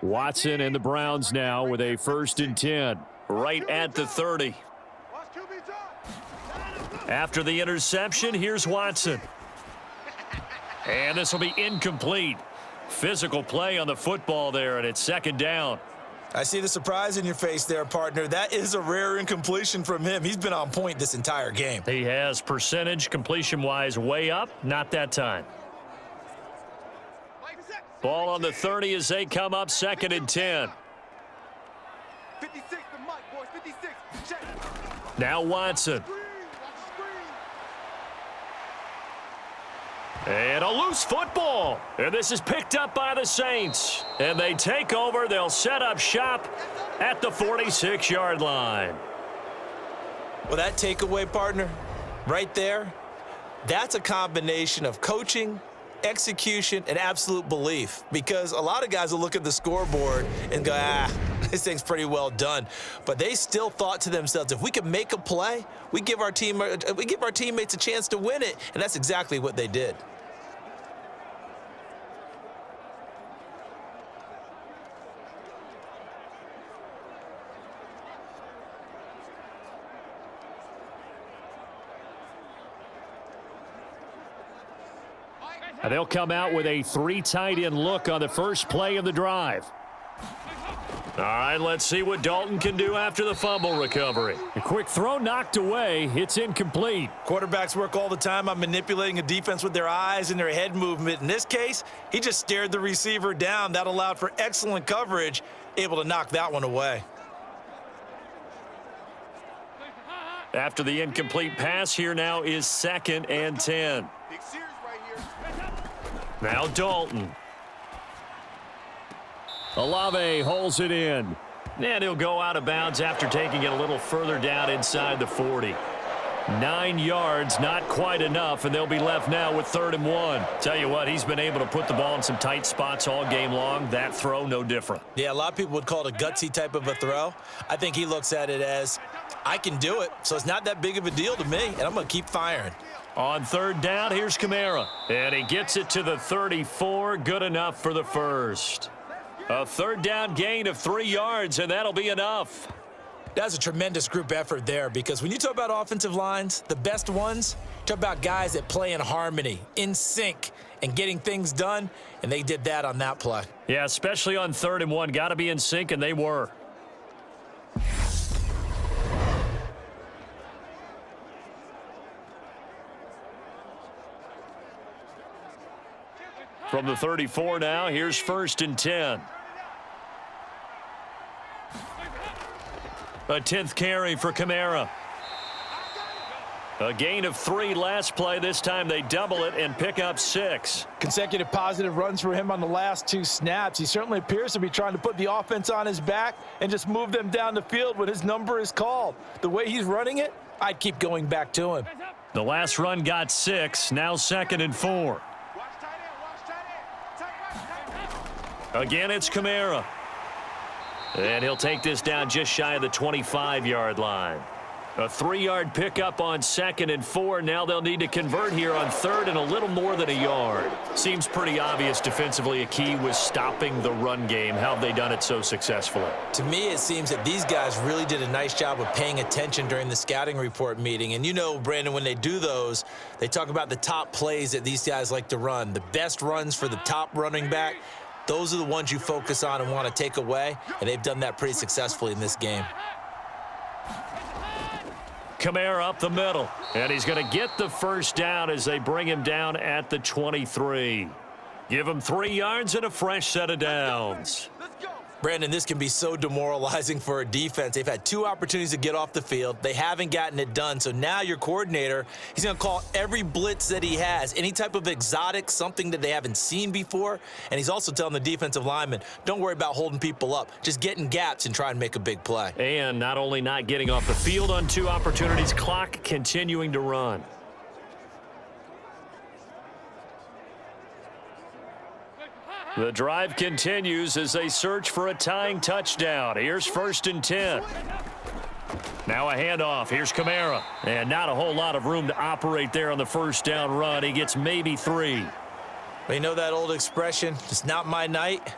Watson and the Browns now with a 1st and 10, right at the 30. After the interception, here's Watson. And this will be incomplete. Physical play on the football there, and it's 2nd down. I see the surprise in your face there, partner. That is a rare incompletion from him. He's been on point this entire game. He has percentage completion-wise way up, not that time. Ball on the 30 as they come up, 2nd and 10. 56, the mic, boys, 56. Check. Now Watson. And a loose football. And this is picked up by the Saints. And they take over. They'll set up shop at the 46-yard line. Well, that takeaway, partner, right there, that's a combination of coaching, execution, and absolute belief, because a lot of guys will look at the scoreboard and go, this thing's pretty well done. But they still thought to themselves, if we can make a play, we give our teammates a chance to win it, and that's exactly what they did. And they'll come out with a 3 tight end look on the first play of the drive. All right, let's see what Dalton can do after the fumble recovery. A quick throw knocked away. It's incomplete. Quarterbacks work all the time on manipulating a defense with their eyes and their head movement. In this case, he just stared the receiver down. That allowed for excellent coverage, able to knock that one away. After the incomplete pass, here now is 2nd and 10. Now Dalton. Olave holds it in. And he'll go out of bounds after taking it a little further down inside the 40. 9 yards, not quite enough, and they'll be left now with 3rd and 1. Tell you what, he's been able to put the ball in some tight spots all game long. That throw, no different. Yeah, a lot of people would call it a gutsy type of a throw. I think he looks at it as, I can do it, so it's not that big of a deal to me, and I'm going to keep firing. On 3rd down, here's Kamara. And he gets it to the 34. Good enough for the first. A 3rd down gain of 3 yards, and that'll be enough. That's a tremendous group effort there, because when you talk about offensive lines, the best ones, talk about guys that play in harmony, in sync, and getting things done, and they did that on that play. Yeah, especially on 3rd and 1. Got to be in sync, and they were. From the 34 now, here's 1st and 10. A 10th carry for Kamara. A gain of 3 last play. This time they double it and pick up 6. Consecutive positive runs for him on the last 2 snaps. He certainly appears to be trying to put the offense on his back and just move them down the field when his number is called. The way he's running it, I'd keep going back to him. The last run got 6. Now 2nd and 4. Again, it's Kamara. And he'll take this down just shy of the 25-yard line. A 3-yard pickup on 2nd and 4. Now they'll need to convert here on 3rd and a little more than a yard. Seems pretty obvious defensively a key was stopping the run game. How have they done it so successfully? To me, it seems that these guys really did a nice job of paying attention during the scouting report meeting. And you know, Brandon, when they do those, they talk about the top plays that these guys like to run. The best runs for the top running back, those are the ones you focus on and want to take away. And they've done that pretty successfully in this game. Kamara up the middle, and he's going to get the first down as they bring him down at the 23. Give him 3 yards and a fresh set of downs. Brandon, this can be so demoralizing for a defense. They've had 2 opportunities to get off the field. They haven't gotten it done. So now your coordinator, he's going to call every blitz that he has, any type of exotic, something that they haven't seen before. And he's also telling the defensive lineman, don't worry about holding people up. Just get in gaps and try and make a big play. And not only not getting off the field on 2 opportunities, clock continuing to run. The drive continues as they search for a tying touchdown. Here's 1st and 10. Now a handoff. Here's Kamara. And not a whole lot of room to operate there on the first down run. He gets maybe 3. Well, you know that old expression, it's not my night?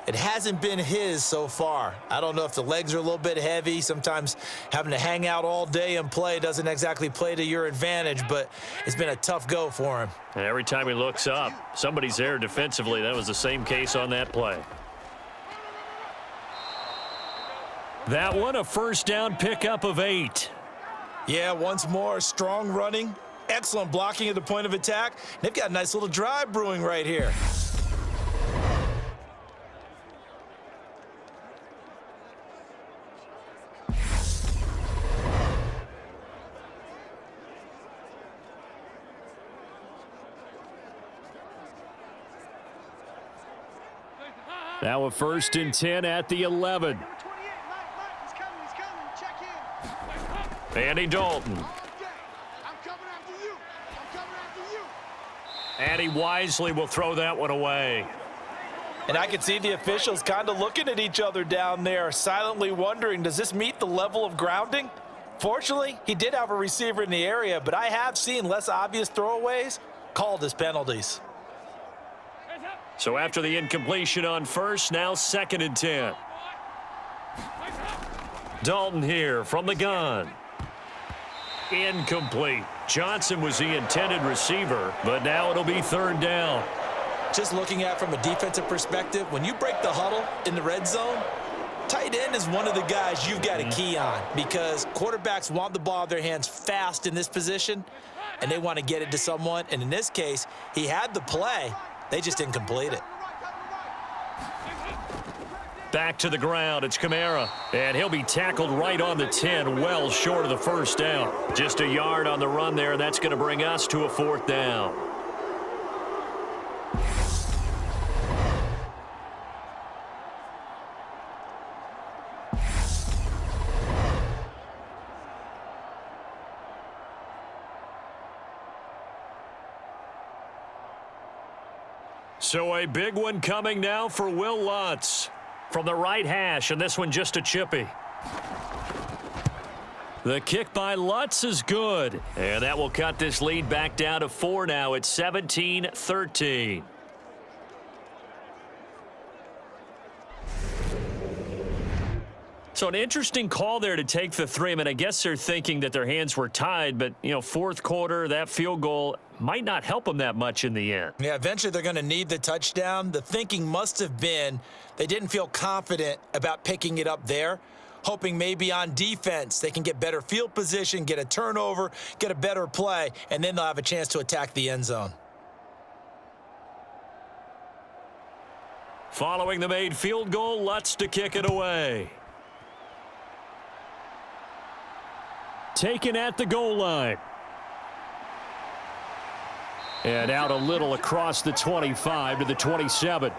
It hasn't been his so far. I don't know if the legs are a little bit heavy. Sometimes having to hang out all day and play doesn't exactly play to your advantage, but it's been a tough go for him. And every time he looks up, somebody's there defensively. That was the same case on that play. That one, a first down pickup of 8. Yeah, once more, strong running, excellent blocking at the point of attack. They've got a nice little drive brewing right here. Now a 1st and 10 at the 11. Andy Dalton. And he wisely will throw that one away. And I can see the officials kind of looking at each other down there, silently wondering, does this meet the level of grounding? Fortunately, he did have a receiver in the area, but I have seen less obvious throwaways called as penalties. So after the incompletion on 1st, now 2nd and 10. Dalton here from the gun. Incomplete. Johnson was the intended receiver, but now it'll be 3rd down. Just looking at it from a defensive perspective, when you break the huddle in the red zone, tight end is one of the guys you've got a key on because quarterbacks want the ball in their hands fast in this position, and they want to get it to someone. And in this case, he had the play. They just didn't complete it. Back to the ground, it's Kamara. And he'll be tackled right on the 10, well short of the first down. Just a yard on the run there, and that's going to bring us to a 4th down. So a big one coming now for Will Lutz from the right hash, and this one just a chippy. The kick by Lutz is good, and that will cut this lead back down to 4 now. It's 17-13. So an interesting call there to take the 3. I mean, I guess they're thinking that their hands were tied, but, you know, 4th quarter, that field goal might not help them that much in the end. Yeah, eventually they're going to need the touchdown. The thinking must have been they didn't feel confident about picking it up there, hoping maybe on defense they can get better field position, get a turnover, get a better play, and then they'll have a chance to attack the end zone. Following the made field goal, Lutz to kick it away. Taken at the goal line. And out a little across the 25 to the 27.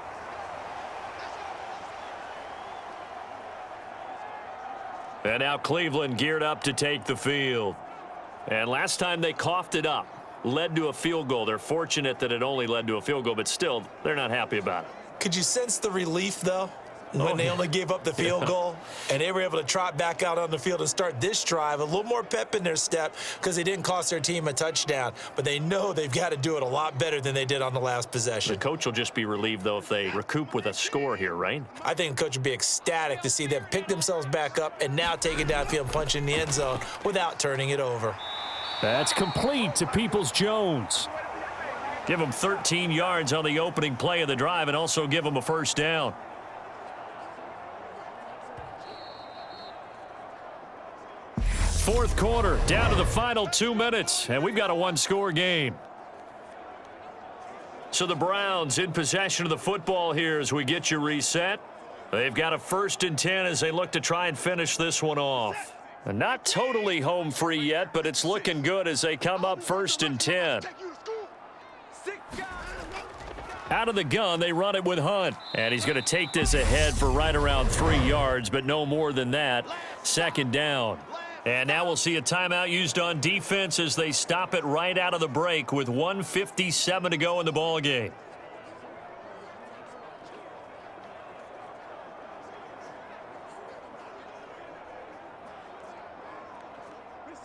And now Cleveland geared up to take the field. And last time they coughed it up, led to a field goal. They're fortunate that it only led to a field goal, but still, they're not happy about it. Could you sense the relief, though? when they only gave up the field goal, and they were able to trot back out on the field and start this drive, a little more pep in their step because they didn't cost their team a touchdown, but they know they've got to do it a lot better than they did on the last possession. The coach will just be relieved, though, if they recoup with a score here, right? I think the coach would be ecstatic to see them pick themselves back up and now take it downfield and punch in the end zone without turning it over. That's complete to Peoples-Jones. Give him 13 yards on the opening play of the drive and also give him a first down. Fourth quarter, down to the final 2 minutes, and we've got a one-score game. So the Browns in possession of the football here as we get you reset. They've got a 1st and 10 as they look to try and finish this one off. And not totally home free yet, but it's looking good as they come up 1st and 10. Out of the gun, they run it with Hunt. And he's going to take this ahead for right around 3 yards, but no more than that. 2nd down. And now we'll see a timeout used on defense as they stop it right out of the break with 1:57 to go in the ballgame.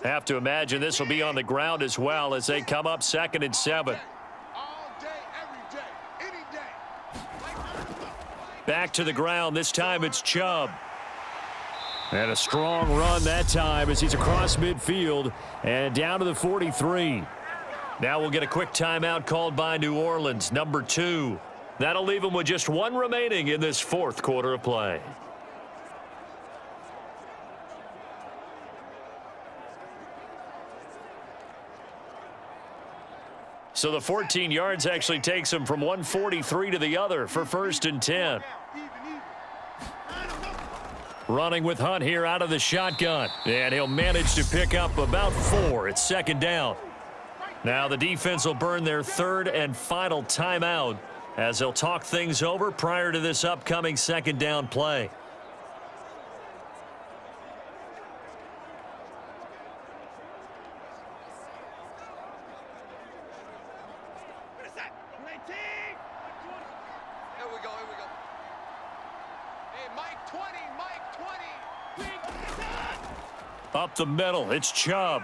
Have to imagine this will be on the ground as well as they come up 2nd and 7. Back to the ground. This time it's Chubb. And a strong run that time as he's across midfield and down to the 43. Now we'll get a quick timeout called by New Orleans, number 2. That'll leave them with just 1 remaining in this 4th quarter of play. So the 14 yards actually takes him from 143 to the other for 1st and 10. Running with Hunt here out of the shotgun. And he'll manage to pick up about 4. It's 2nd down. Now the defense will burn their 3rd and final timeout as they'll talk things over prior to this upcoming 2nd down play. Up the middle, it's Chubb.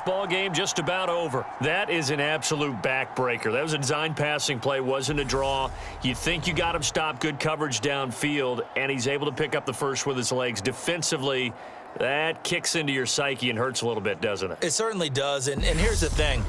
Ball game just about over. That is an absolute backbreaker. That was a design passing play, wasn't a draw. You think you got him stopped, good coverage downfield, and he's able to pick up the first with his legs. Defensively, that kicks into your psyche and hurts a little bit, doesn't it? It certainly does, and here's the thing.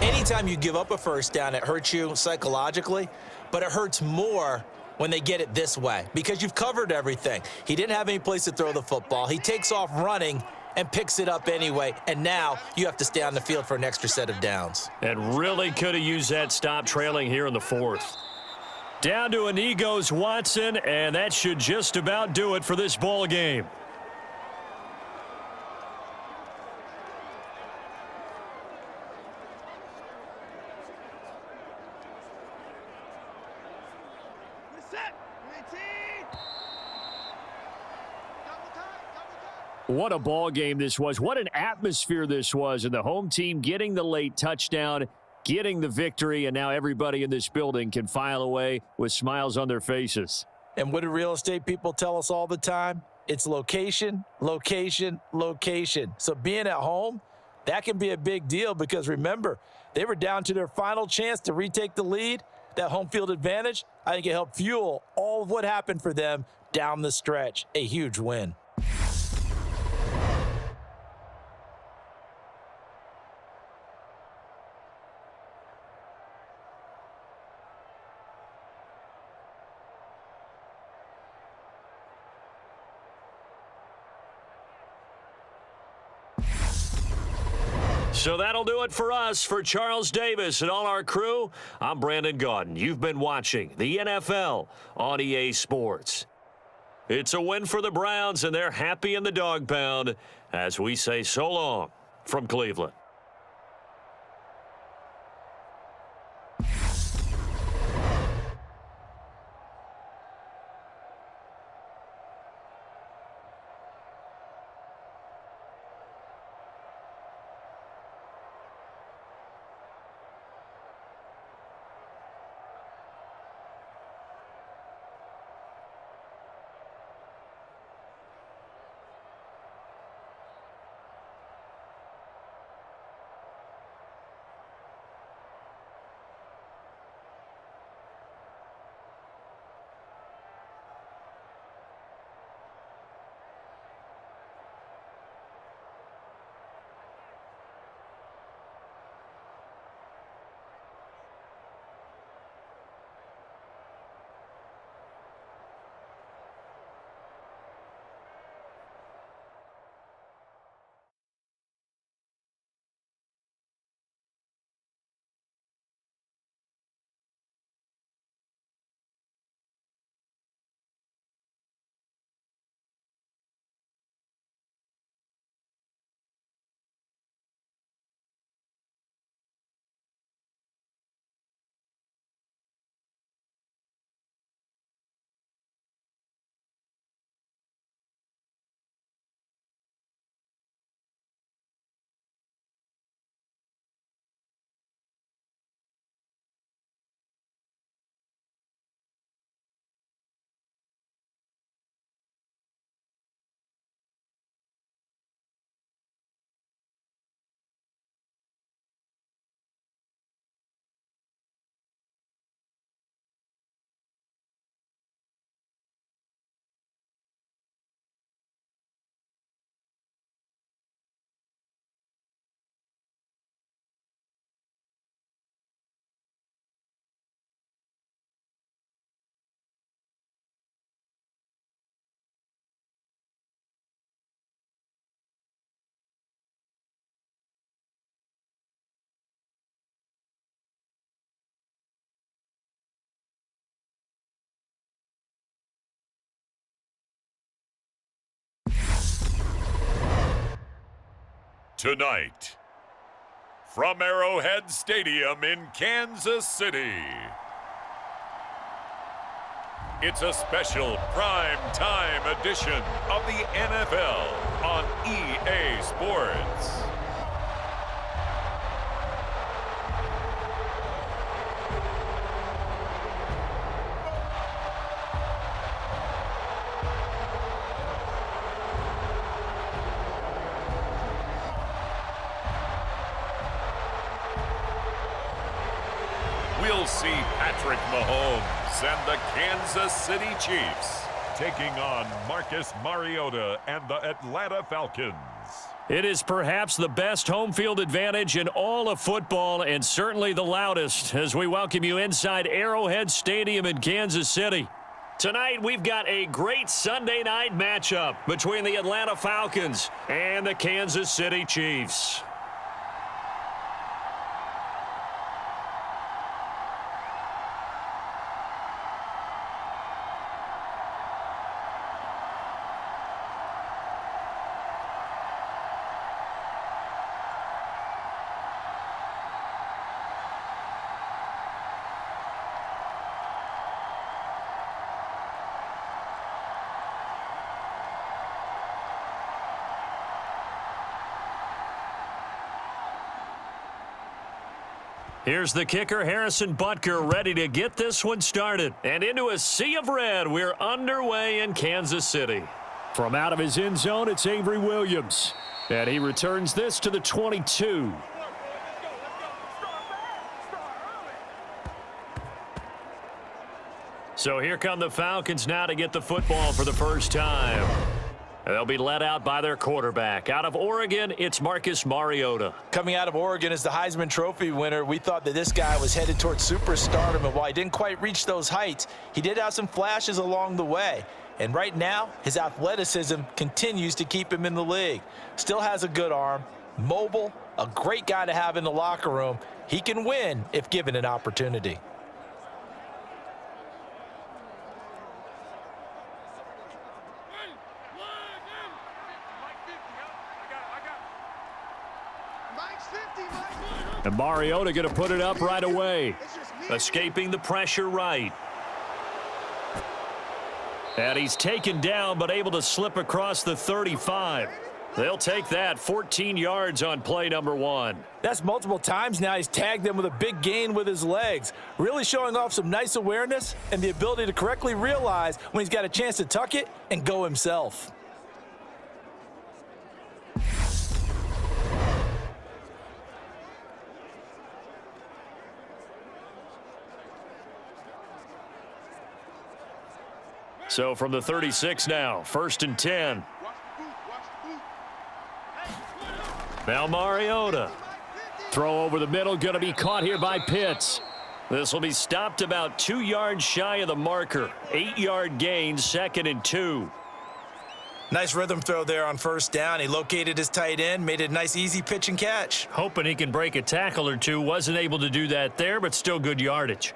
Anytime you give up a first down, it hurts you psychologically, but it hurts more when they get it this way because you've covered everything. He didn't have any place to throw the football. He takes off running and picks it up anyway, and now you have to stay on the field for an extra set of downs. And really could have used that stop trailing here in the 4th. Down to a knee goes Watson, and that should just about do it for this ball game. What a ball game this was. What an atmosphere this was. And the home team getting the late touchdown, getting the victory, and now everybody in this building can file away with smiles on their faces. And what do real estate people tell us all the time? It's location, location, location. So being at home, that can be a big deal because remember, they were down to their final chance to retake the lead. That home field advantage, I think it helped fuel all of what happened for them down the stretch. A huge win. So that'll do it for us. For Charles Davis and all our crew, I'm Brandon Gaudin. You've been watching the NFL on EA Sports. It's a win for the Browns, and they're happy in the dog pound as we say so long from Cleveland. Tonight, from Arrowhead Stadium in Kansas City, it's a special prime time edition of the NFL on EA Sports. We'll see Patrick Mahomes and the Kansas City Chiefs taking on Marcus Mariota and the Atlanta Falcons. It is perhaps the best home field advantage in all of football, and certainly the loudest, as we welcome you inside Arrowhead Stadium in Kansas City. Tonight, we've got a great Sunday night matchup between the Atlanta Falcons and the Kansas City Chiefs. Here's the kicker, Harrison Butker, ready to get this one started. And into a sea of red, we're underway in Kansas City. From out of his end zone, it's Avery Williams. And he returns this to the 22. So here come the Falcons now to get the football for the first time. They'll be led out by their quarterback. Out of Oregon, it's Marcus Mariota. Coming out of Oregon as the Heisman Trophy winner, we thought that this guy was headed towards superstardom, and while he didn't quite reach those heights, he did have some flashes along the way. And right now, his athleticism continues to keep him in the league. Still has a good arm, mobile, a great guy to have in the locker room. He can win if given an opportunity. And Mariota going to put it up right away. Escaping the pressure right. And he's taken down but able to slip across the 35. They'll take that. 14 yards on play number 1. That's multiple times now he's tagged them with a big gain with his legs. Really showing off some nice awareness and the ability to correctly realize when he's got a chance to tuck it and go himself. So from the 36 now, 1st and 10. Now Mariota. Throw over the middle, going to be caught here by Pitts. This will be stopped about 2 yards shy of the marker. 8-yard gain, 2nd and 2. Nice rhythm throw there on 1st down. He located his tight end, made it a nice easy pitch and catch. Hoping he can break a tackle or two. Wasn't able to do that there, but still good yardage.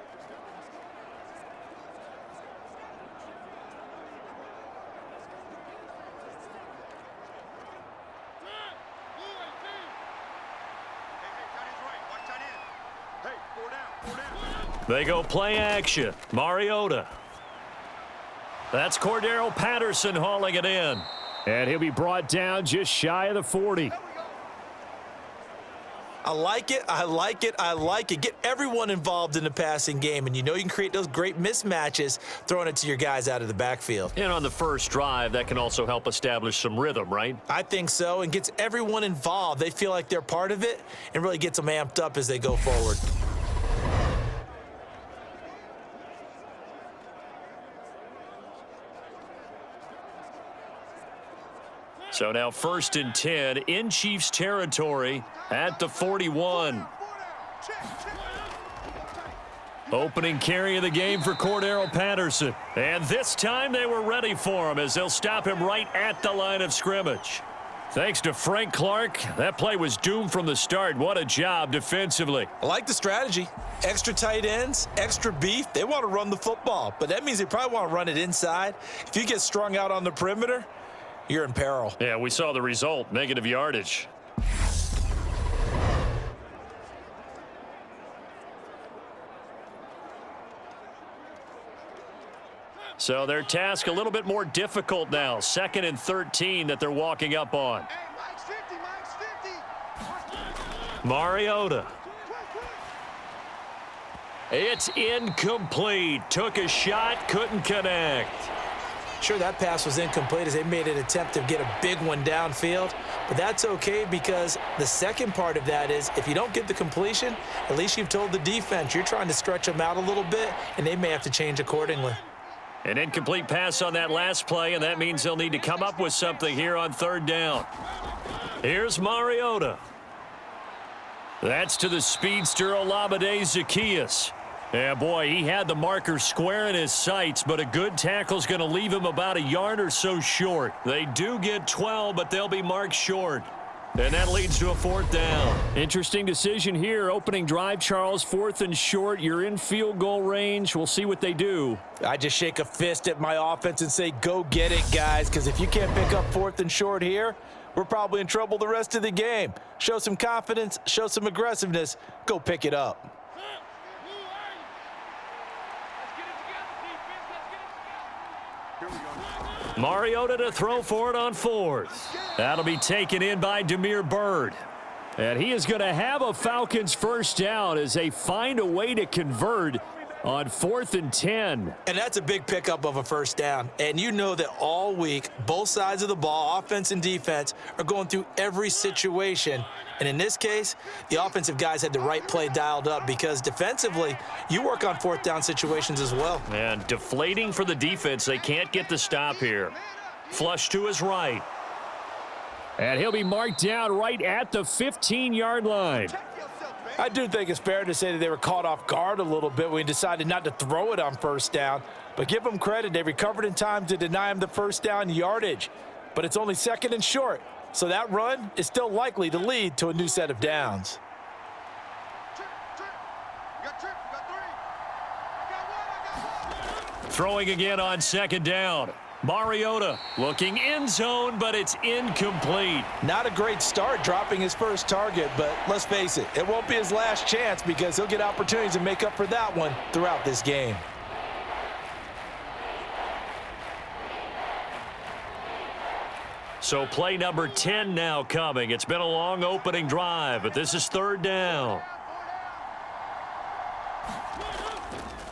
They go play action. Mariota. That's Cordero Patterson hauling it in. And he'll be brought down just shy of the 40. I like it, I like it, I like it. Get everyone involved in the passing game, and you know you can create those great mismatches throwing it to your guys out of the backfield. And on the first drive, that can also help establish some rhythm, right? I think so, and gets everyone involved. They feel like they're part of it and really gets them amped up as they go forward. So now 1st and 10 in Chiefs territory at the 41. Opening carry of the game for Cordero Patterson. And this time they were ready for him as they'll stop him right at the line of scrimmage. Thanks to Frank Clark, that play was doomed from the start. What a job defensively. I like the strategy. Extra tight ends, extra beef. They want to run the football, but that means they probably want to run it inside. If you get strung out on the perimeter, you're in peril. Yeah, we saw the result, negative yardage. So their task a little bit more difficult now. 2nd and 13 that they're walking up on. Mariota. It's incomplete. Took a shot, couldn't connect. Sure, that pass was incomplete as they made an attempt to get a big one downfield, but that's okay because the second part of that is if you don't get the completion, at least you've told the defense you're trying to stretch them out a little bit, and they may have to change accordingly. An incomplete pass on that last play, and that means they'll need to come up with something here on 3rd down. Here's Mariota. That's to the speedster Olamide Zaccheaus. Yeah, boy, he had the marker square in his sights, but a good tackle's going to leave him about a yard or so short. They do get 12, but they'll be marked short. And that leads to a 4th down. Interesting decision here. Opening drive, Charles, 4th and short. You're in field goal range. We'll see what they do. I just shake a fist at my offense and say, go get it, guys, because if you can't pick up 4th and short here, we're probably in trouble the rest of the game. Show some confidence, show some aggressiveness, go pick it up. Mariota to throw for it on 4th. That'll be taken in by Damiere Byrd. And he is going to have a Falcons 1st down as they find a way to convert on 4th and 10. And that's a big pickup of a 1st down. And you know that all week, both sides of the ball, offense and defense, are going through every situation. And in this case, the offensive guys had the right play dialed up because defensively, you work on 4th down situations as well. And deflating for the defense. They can't get the stop here. Flush to his right. And he'll be marked down right at the 15-yard line. I do think it's fair to say that they were caught off guard a little bit when he decided not to throw it on 1st down. But give them credit. They recovered in time to deny him the 1st down yardage. But it's only 2nd and short. So that run is still likely to lead to a new set of downs. Trip. You got trip. You got 3. I got 1. Throwing again on second down. Mariota looking end zone, but it's incomplete. Not a great start dropping his first target, but let's face it, it won't be his last chance because he'll get opportunities to make up for that one throughout this game. So play number 10 now coming. It's been a long opening drive, but this is third down.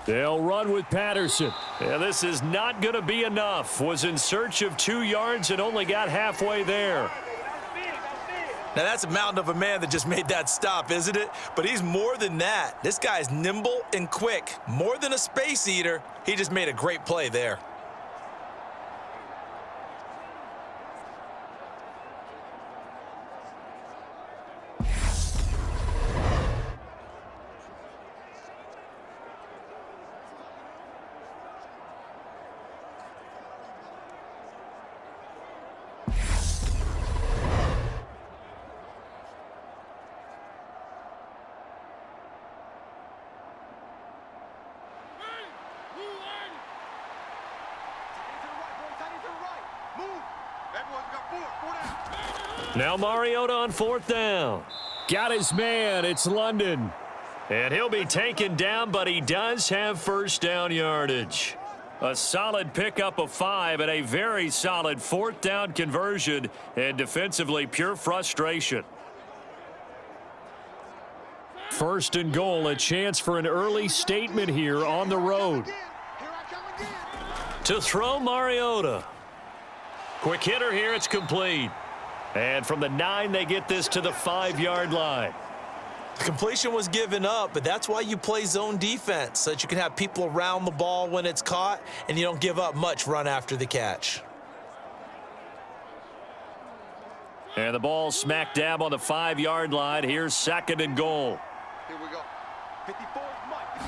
They'll run with Patterson. Yeah, this is not going to be enough. Was in search of 2 yards and only got halfway there. Now, that's a mountain of a man that just made that stop, isn't it? But he's more than that. This guy's nimble and quick. More than a space eater. He just made a great play there. Now Mariota on fourth down. Got his man. It's London. And he'll be taken down, but he does have first down yardage. A solid pickup of 5 and a very solid fourth down conversion, and defensively pure frustration. First and goal, a chance for an early statement here on the road. To throw Mariota. Quick hitter here, it's complete. And from the 9, they get this to the 5-yard line. The completion was given up, but that's why you play zone defense, so that you can have people around the ball when it's caught, and you don't give up much run after the catch. And the ball smack dab on the 5-yard line. Here's second and goal. Here we go. 54, Mike.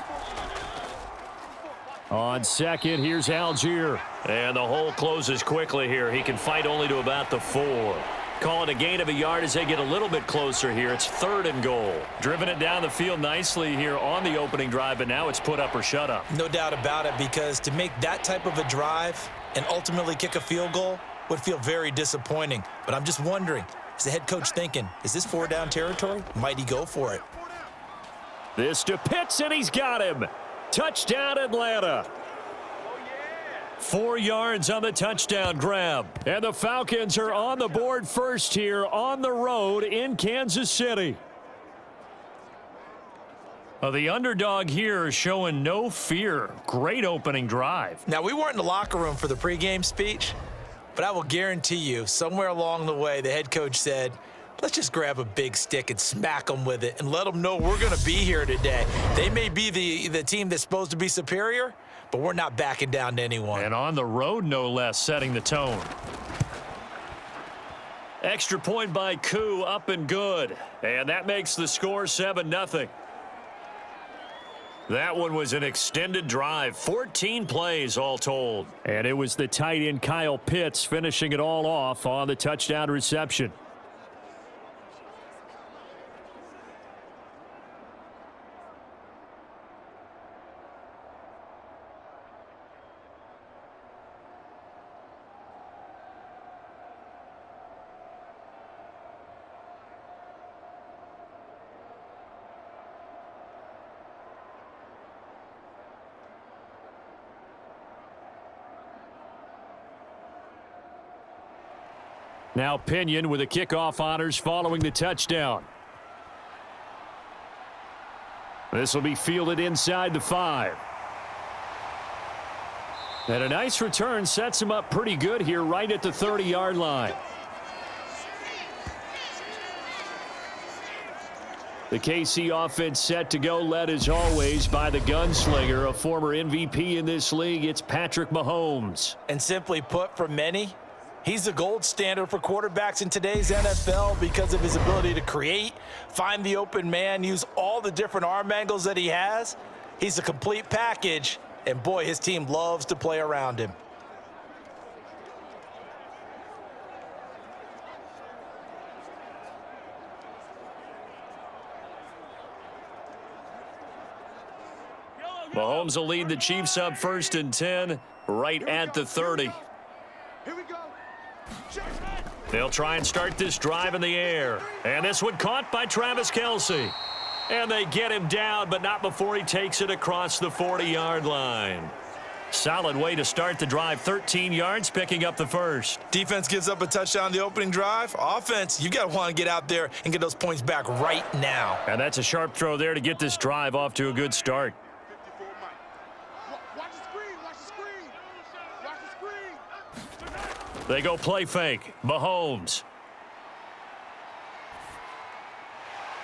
54. On second, here's Algier. And the hole closes quickly here. He can fight only to about the 4. Call it a gain of a yard as they get a little bit closer here. It's third and goal. Driven it down the field nicely here on the opening drive, but now it's put up or shut up. No doubt about it, because to make that type of a drive and ultimately kick a field goal would feel very disappointing. But I'm just wondering, is the head coach thinking, is this 4-down territory? Might he go for it? This to Pitts, and he's got him. Touchdown, Atlanta. 4 yards on the touchdown grab. And the Falcons are on the board first here on the road in Kansas City. The underdog here showing no fear. Great opening drive. Now, we weren't in the locker room for the pregame speech, but I will guarantee you somewhere along the way the head coach said, let's just grab a big stick and smack them with it and let them know we're going to be here today. They may be the team that's supposed to be superior, but we're not backing down to anyone. And on the road, no less, setting the tone. Extra point by Koo, up and good. And that makes the score 7-0. That one was an extended drive, 14 plays all told. And it was the tight end Kyle Pitts finishing it all off on the touchdown reception. Now Pinion with the kickoff honors following the touchdown. This will be fielded inside the 5. And a nice return sets him up pretty good here right at the 30-yard line. The KC offense set to go, led as always by the gunslinger, a former MVP in this league. It's Patrick Mahomes. And simply put, for many, he's the gold standard for quarterbacks in today's NFL because of his ability to create, find the open man, use all the different arm angles that he has. He's a complete package, and boy, his team loves to play around him. Mahomes will lead the Chiefs up 1st and 10, right at the 30. Here we go. Check. They'll try and start this drive in the air. And this one caught by Travis Kelce. And they get him down, but not before he takes it across the 40-yard line. Solid way to start the drive. 13 yards, picking up the first. Defense gives up a touchdown the opening drive. Offense, you got to want to get out there and get those points back right now. And that's a sharp throw there to get this drive off to a good start. 54 Mike. Watch the screen. Watch the screen. Watch the screen. They go play fake. Mahomes.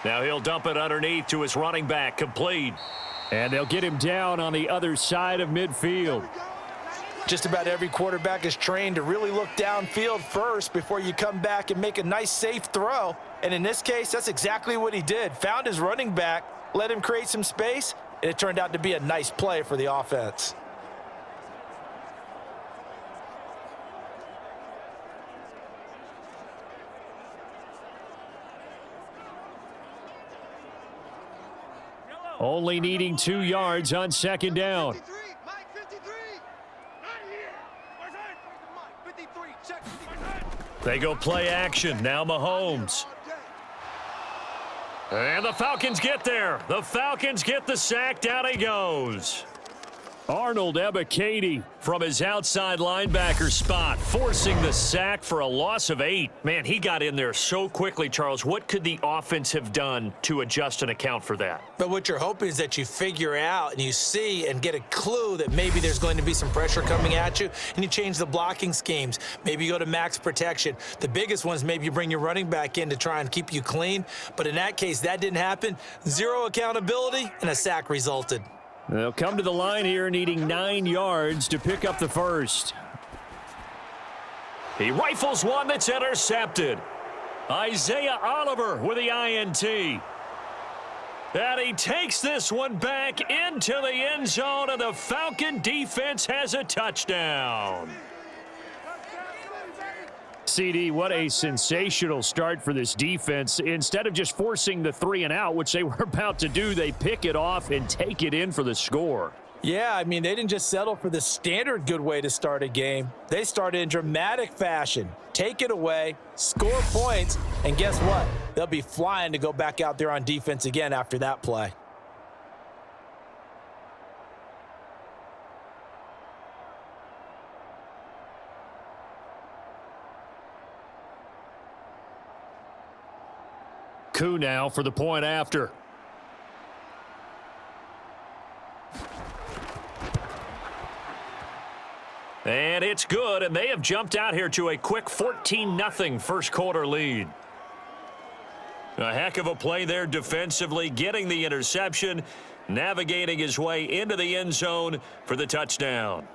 Now he'll dump it underneath to his running back. Complete. And they'll get him down on the other side of midfield. Just about every quarterback is trained to really look downfield first before you come back and make a nice, safe throw. And in this case, that's exactly what he did. Found his running back, let him create some space, and it turned out to be a nice play for the offense. Only needing 2 yards on 2nd down. 53. Mike, 53. Right here. Mike, 53. Check 53. They go play action. Now Mahomes. And the Falcons get there. The Falcons get the sack. Down he goes. Arnold Ybtv from his outside linebacker spot, forcing the sack for a loss of 8. Man, he got in there so quickly, Charles. What could the offense have done to adjust and account for that? But what you're hoping is that you figure out and you see and get a clue that maybe there's going to be some pressure coming at you, and you change the blocking schemes. Maybe you go to max protection. The biggest ones, maybe you bring your running back in to try and keep you clean. But in that case, that didn't happen. 0 accountability, and a sack resulted. They'll come to the line here needing 9 yards to pick up the first. He rifles one that's intercepted. Isaiah Oliver with the INT. And he takes this one back into the end zone, and the Falcon defense has a touchdown. CD, what a sensational start for this defense. Instead of just forcing the 3 and out, which they were about to do, they pick it off and take it in for the score. Yeah, I mean, they didn't just settle for the standard good way to start a game. They started in dramatic fashion. Take it away, score points, and guess what? They'll be flying to go back out there on defense again after that play. Coup now for the point after. And it's good, and they have jumped out here to a quick 14-0 first quarter lead. A heck of a play there defensively, getting the interception, navigating his way into the end zone for the touchdown.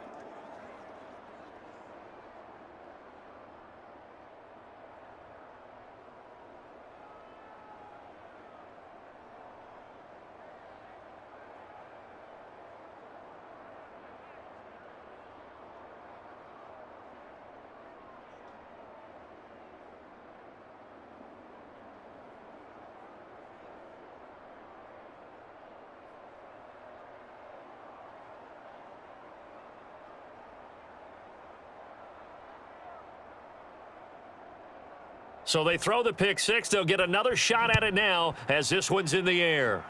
So they throw the pick six. They'll get another shot at it now as this one's in the air.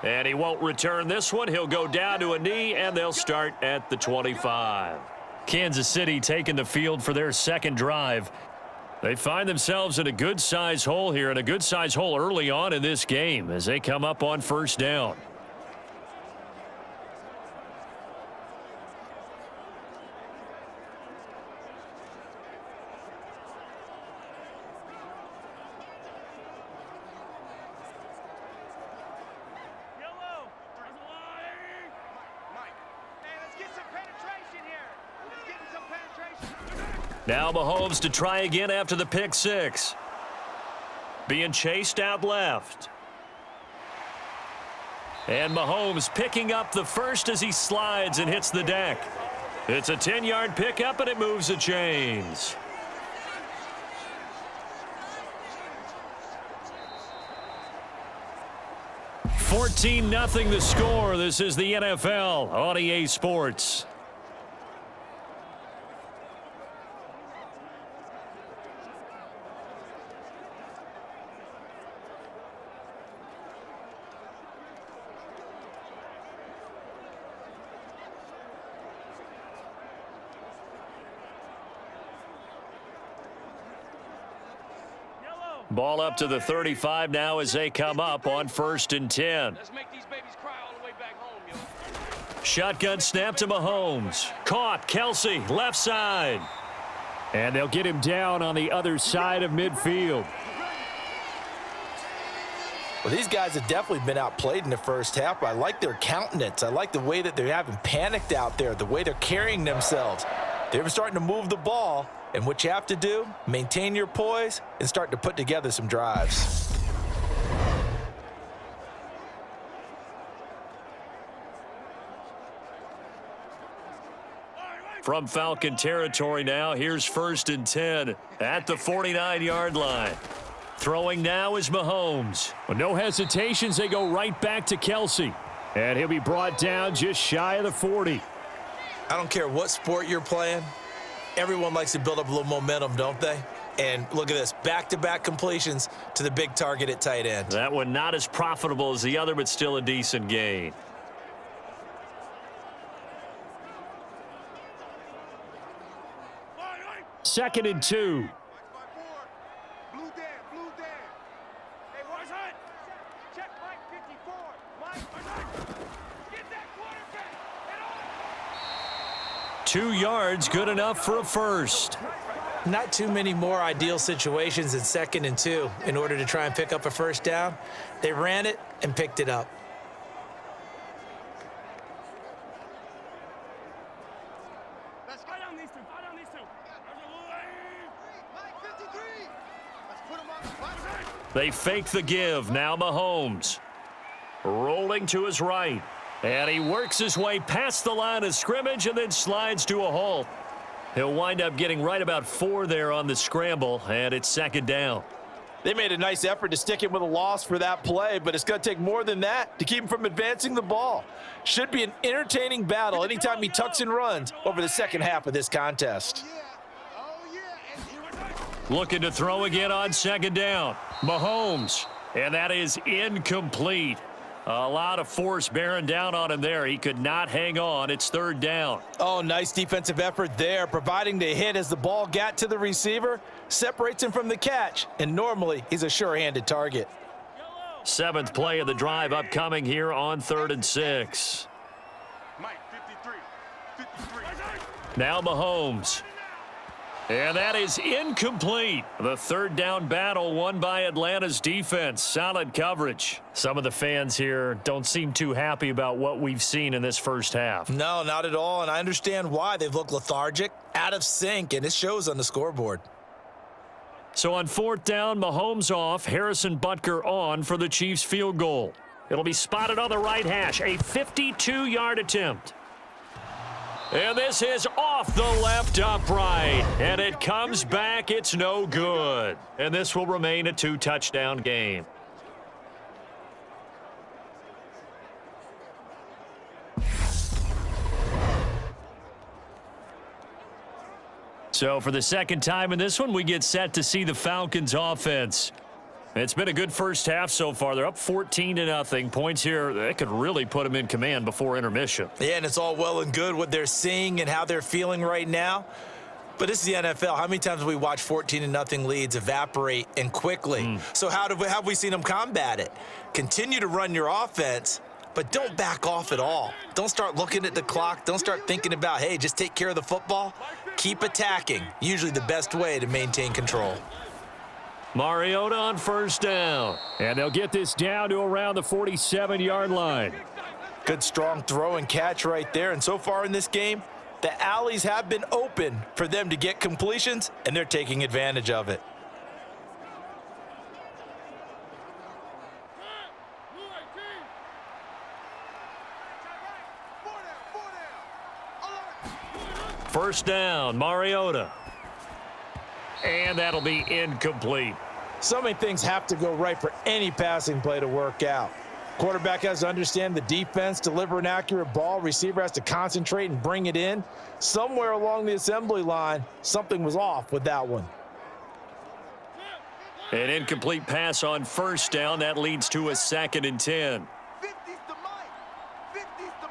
And he won't return this one. He'll go down to a knee, and they'll start at the 25. Kansas City taking the field for their second drive. They find themselves in a good-size hole here, and a good-size hole early on in this game as they come up on first down. Now Mahomes to try again after the pick six. Being chased out left. And Mahomes picking up the first as he slides and hits the deck. It's a 10-yard pickup, and it moves the chains. 14-0 the score. This is the NFL on EA Sports. Ball up to the 35 now as they come up on 1st and 10. Let's make these babies cry all the way back home, yo. Shotgun snap to Mahomes. Caught. Kelsey, left side. And they'll get him down on the other side of midfield. Well, these guys have definitely been outplayed in the first half, but I like their countenance. I like the way that they haven't panicked out there, the way they're carrying themselves. They're starting to move the ball, and what you have to do, maintain your poise and start to put together some drives. From Falcon territory now, here's 1st and 10 at the 49-yard line. Throwing now is Mahomes. With no hesitations, they go right back to Kelsey. And he'll be brought down just shy of the 40. I don't care what sport you're playing. Everyone likes to build up a little momentum, don't they? And look at this, back-to-back completions to the big target at tight end. That one not as profitable as the other, but still a decent gain. Second and 2. Blue Dan, blue Dan. Hey, where's Hunt? Check Mike 54. Mike, where's Hunt? Get that quarterback. 2 yards, good enough for a first. Not too many more ideal situations in 2nd and 2 in order to try and pick up a first down. They ran it and picked it up. Let's fight on these two. Fight on these two. Mike 53. Let's put him on the spot. They fake the give. Now Mahomes. Rolling to his right. And he works his way past the line of scrimmage and then slides to a halt. He'll wind up getting right about 4 there on the scramble, and it's 2nd down. They made a nice effort to stick him with a loss for that play, but it's going to take more than that to keep him from advancing the ball. Should be an entertaining battle anytime he tucks and runs over the second half of this contest. Looking to throw again on 2nd down. Mahomes, and that is incomplete. A lot of force bearing down on him there. He could not hang on. It's 3rd down. Oh, nice defensive effort there, providing the hit as the ball got to the receiver, separates him from the catch, and normally he's a sure-handed target. 7th play of the drive upcoming here on 3rd and 6. Mike 53. Now Mahomes. And that is incomplete. The 3rd down battle won by Atlanta's defense. Solid coverage. Some of the fans here don't seem too happy about what we've seen in this first half. No, not at all, and I understand why. They've looked lethargic, out of sync, and it shows on the scoreboard. So on 4th down, Mahomes off, Harrison Butker on for the Chiefs field goal. It'll be spotted on the right hash, a 52-yard attempt. And this is off the left upright, and it comes back. It's no good. And this will remain a 2-touchdown game. So for the 2nd time in this one, we get set to see the Falcons offense. It's been a good first half so far. They're up 14-0. Points here, that could really put them in command before intermission. Yeah, and it's all well and good what they're seeing and how they're feeling right now. But this is the NFL. How many times have we watched 14-0 leads evaporate and quickly? So how have we seen them combat it? Continue to run your offense, but don't back off at all. Don't start looking at the clock. Don't start thinking about, hey, just take care of the football. Keep attacking. Usually the best way to maintain control. Mariota on 1st down. And they'll get this down to around the 47-yard line. Good strong throw and catch right there. And so far in this game, the alleys have been open for them to get completions, and they're taking advantage of it. First down, Mariota. And that'll be incomplete. So many things have to go right for any passing play to work out. Quarterback has to understand the defense, deliver an accurate ball. Receiver has to concentrate and bring it in. Somewhere along the assembly line, something was off with that one. An incomplete pass on first down. That leads to a 2nd and 10. 50's the mic. 50's the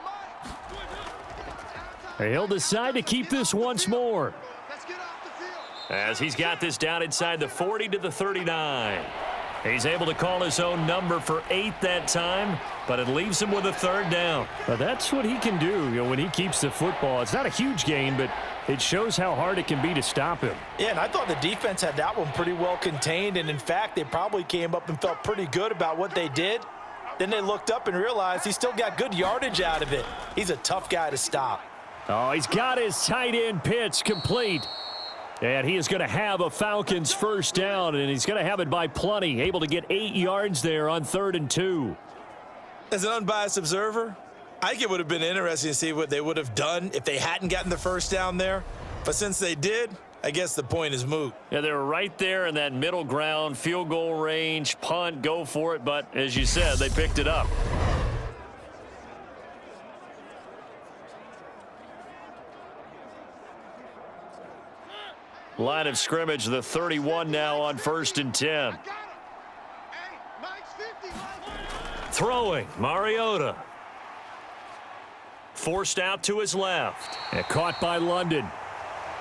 mic. He'll decide to keep this once more, Let's get off the field. as he's got this down inside the 40 to the 39. He's able to call his own number for 8 that time, but it leaves him with a 3rd down. But that's what he can do, when he keeps the football. It's not a huge gain, but it shows how hard it can be to stop him. Yeah, and I thought the defense had that one pretty well contained, and in fact, they probably came up and felt pretty good about what they did. Then they looked up and realized he still got good yardage out of it. He's a tough guy to stop. Oh, he's got his tight end pitch complete. And he is going to have a Falcons 1st down, and he's going to have it by plenty. Able to get 8 yards there on 3rd and 2. As an unbiased observer, I think it would have been interesting to see what they would have done if they hadn't gotten the 1st down there. But since they did, I guess the point is moot. Yeah, they were right there in that middle ground, field goal range, punt, go for it. But as you said, they picked it up. Line of scrimmage, the 31 now on 1st and 10. Got him. Hey, Mike's 50. Throwing, Mariota. Forced out to his left. And caught by London.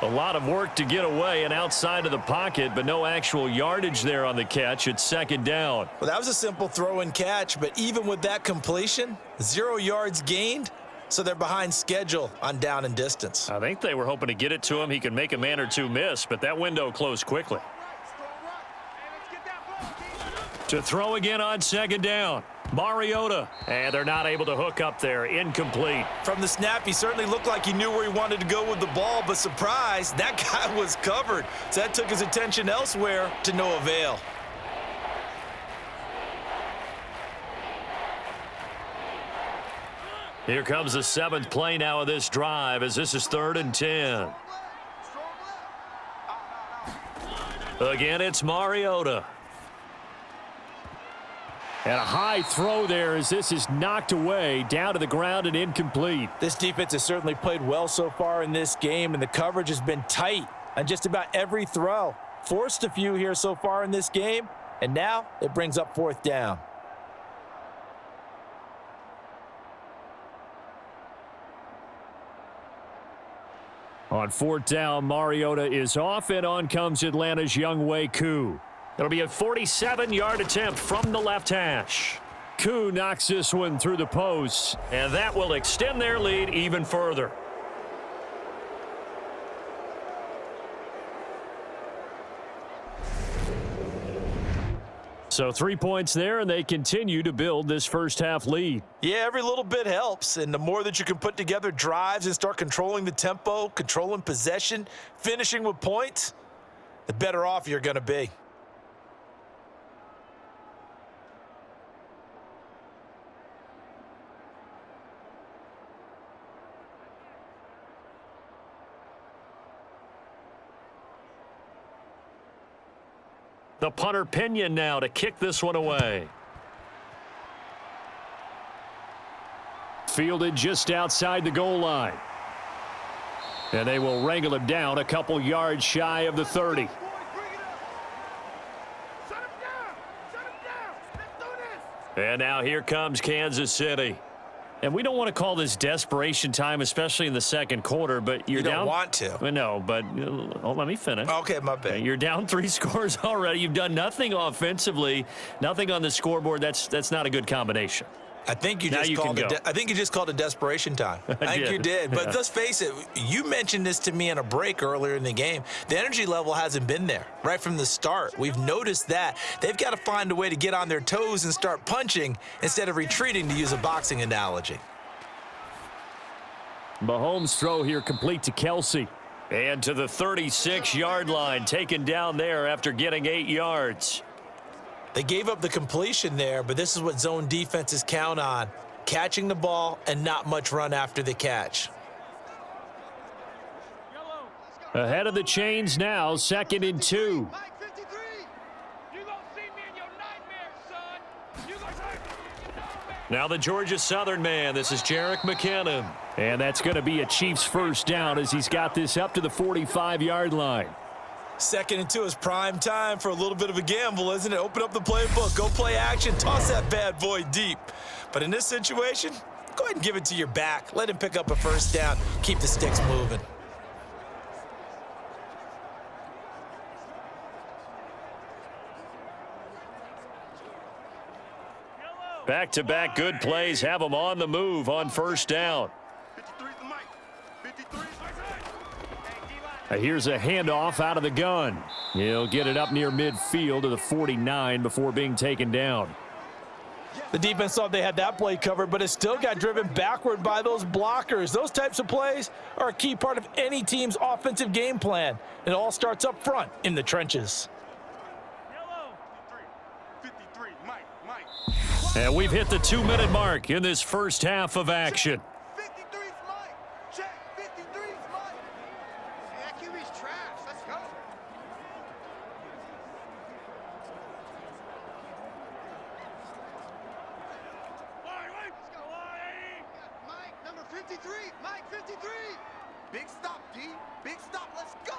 A lot of work to get away and outside of the pocket, but no actual yardage there on the catch. It's 2nd down. Well, that was a simple throw and catch, but even with that completion, 0 yards gained, so they're behind schedule on down and distance. I think they were hoping to get it to him. He could make a man or two miss, but that window closed quickly. To throw again on 2nd down. Mariota. And they're not able to hook up there. Incomplete. From the snap, he certainly looked like he knew where he wanted to go with the ball, but surprise, that guy was covered. So that took his attention elsewhere to no avail. Here comes the 7th play now of this drive, as this is 3rd and 10. Again, it's Mariota. And a high throw there as this is knocked away, down to the ground and incomplete. This defense has certainly played well so far in this game, and the coverage has been tight on just about every throw. Forced a few here so far in this game, and now it brings up 4th down. On 4th down, Mariota is off, and on comes Atlanta's Younghoe Koo. It'll be a 47-yard attempt from the left hash. Koo knocks this one through the posts, and that will extend their lead even further. So 3 points there, and they continue to build this first half lead. Yeah, every little bit helps, and the more that you can put together drives and start controlling the tempo, controlling possession, finishing with points, the better off you're going to be. The punter Pinion now to kick this one away. Fielded just outside the goal line. And they will wrangle him down a couple yards shy of the 30. And now here comes Kansas City. And we don't want to call this desperation time, especially in the second quarter, but you're down. You don't want to. No, but let me finish. Okay, my bad. You're down 3 scores already. You've done nothing offensively, nothing on the scoreboard. That's not a good combination. I think you just called it. I think you just called it desperation time. I think you did. But let's face it, you mentioned this to me in a break earlier in the game. The energy level hasn't been there right from the start. We've noticed that. They've got to find a way to get on their toes and start punching instead of retreating, to use a boxing analogy. Mahomes' throw here complete to Kelsey. And to the 36-yard line, taken down there after getting 8 yards. They gave up the completion there, but this is what zone defenses count on. Catching the ball and not much run after the catch. Ahead of the chains now, 2nd and 2. Mike 53. You gonna see me in your nightmares, son. You gonna see me in your nightmares. Now the Georgia Southern man, this is Jerick McKinnon. And that's going to be a Chiefs first down as he's got this up to the 45-yard line. 2nd and 2 is prime time for a little bit of a gamble, isn't it? Open up the playbook, go play action, toss that bad boy deep. But in this situation, go ahead and give it to your back. Let him pick up a first down. Keep the sticks moving. Back-to-back good plays have them on the move on first down. 53's the mic. 53's Here's a handoff out of the gun. He'll get it up near midfield to the 49 before being taken down. The defense thought they had that play covered, but it still got driven backward by those blockers. Those types of plays are a key part of any team's offensive game plan. It all starts up front in the trenches. yellow. 53, Mike. And we've hit the 2-minute mark in this first half of action. 53's Mike. Check. 53's Mike. That QB's trash. Let's go. Let's go. Mike, number 53. Mike, 53. Big stop, D. Big stop. Let's go.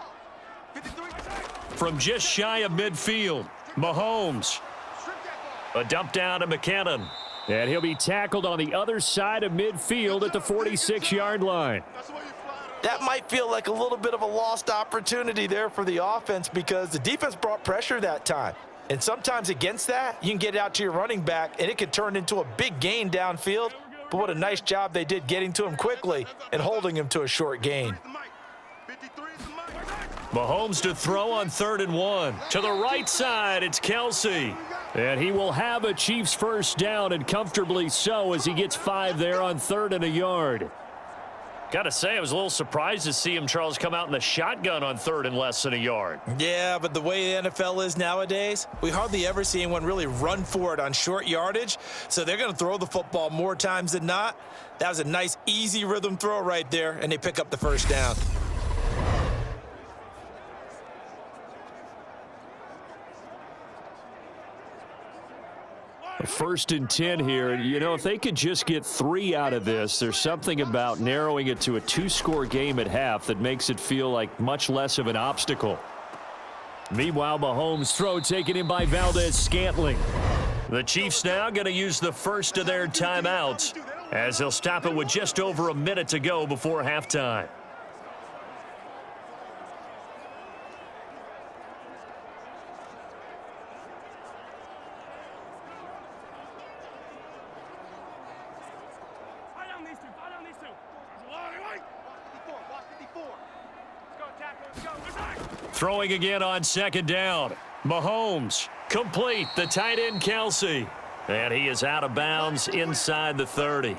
53. From just shy of midfield, Mahomes. A dump down to McKinnon. And he'll be tackled on the other side of midfield at the 46-yard line. That might feel like a little bit of a lost opportunity there for the offense because the defense brought pressure that time. And sometimes against that, you can get it out to your running back, and it can turn into a big gain downfield. But what a nice job they did getting to him quickly and holding him to a short gain. Mahomes to throw on 3rd and 1. To the right side, it's Kelsey. And he will have a Chiefs first down, and comfortably so, as he gets 5 there on 3rd and a yard. Got to say, I was a little surprised to see him, Charles, come out in the shotgun on 3rd and less than a yard. Yeah, but the way the NFL is nowadays, we hardly ever see anyone really run for it on short yardage. So they're going to throw the football more times than not. That was a nice, easy rhythm throw right there, and they pick up the first down. First and 10 here. You know, if they could just get 3 out of this, there's something about narrowing it to a 2-score game at half that makes it feel like much less of an obstacle. Meanwhile, Mahomes' throw taken in by Valdez-Scantling. The Chiefs now going to use the first of their timeouts as they'll stop it with just over a minute to go before halftime. Throwing again on 2nd down. Mahomes complete. The tight end Kelsey. And he is out of bounds inside the 30.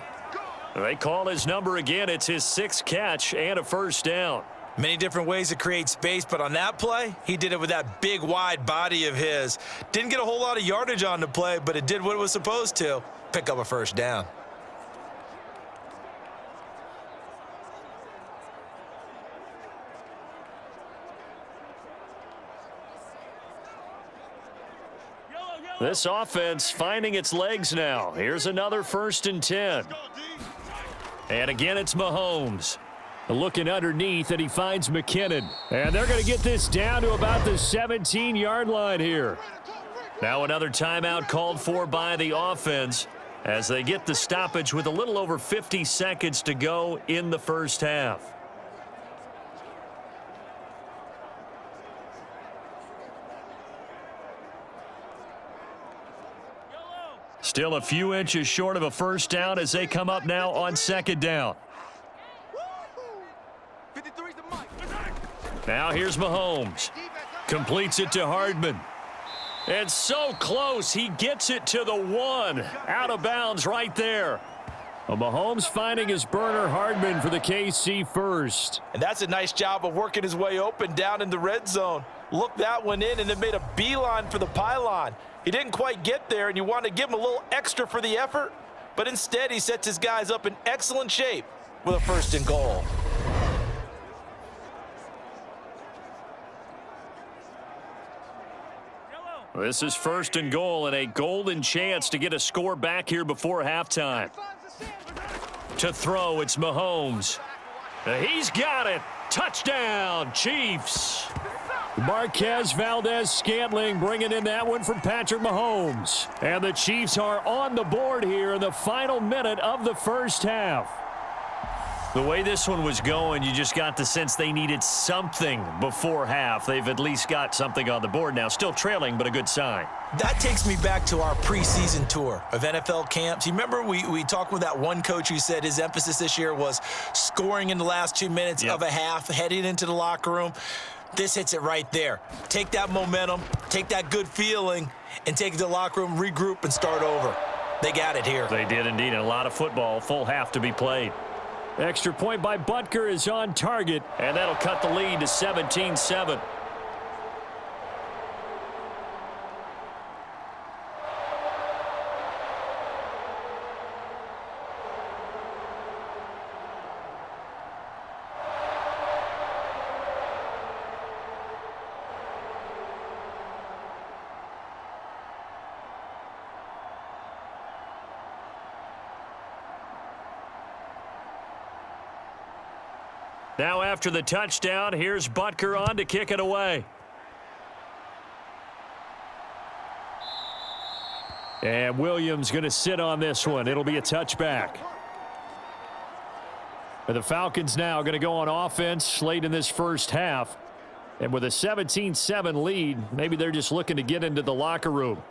They call his number again. It's his 6th catch and a first down. Many different ways to create space, but on that play, he did it with that big, wide body of his. Didn't get a whole lot of yardage on the play, but it did what it was supposed to. Pick up a first down. This offense finding its legs now. Here's another 1st and 10. And again, it's Mahomes. Looking underneath, and he finds McKinnon. And they're going to get this down to about the 17-yard line here. Now another timeout called for by the offense as they get the stoppage with a little over 50 seconds to go in the first half. Still a few inches short of a first down as they come up now on 2nd down. Now here's Mahomes. Completes it to Hardman. And so close, he gets it to the 1. Out of bounds right there. Well, Mahomes finding his burner Hardman for the KC first. And that's a nice job of working his way open down in the red zone. Looked that one in and then made a beeline for the pylon. He didn't quite get there, and you want to give him a little extra for the effort, but instead he sets his guys up in excellent shape with a 1st and goal. This is 1st and goal and a golden chance to get a score back here before halftime. To throw, it's Mahomes. He's got it. Touchdown, Chiefs. Marquez Valdez-Scantling bringing in that one from Patrick Mahomes. And the Chiefs are on the board here in the final minute of the first half. The way this one was going, you just got the sense they needed something before half. They've at least got something on the board now. Still trailing, but a good sign. That takes me back to our preseason tour of NFL camps. You remember we talked with that one coach who said his emphasis this year was scoring in the last 2 minutes of a half, heading into the locker room. This hits it right there. Take that momentum, take that good feeling, and take it to the locker room, regroup, and start over. They got it here. They did indeed, and a lot of football, full half to be played. Extra point by Butker is on target, and that'll cut the lead to 17-7. Now after the touchdown, here's Butker on to kick it away. And Williams going to sit on this one. It'll be a touchback. And the Falcons now going to go on offense late in this first half. And with a 17-7 lead, maybe they're just looking to get into the locker room.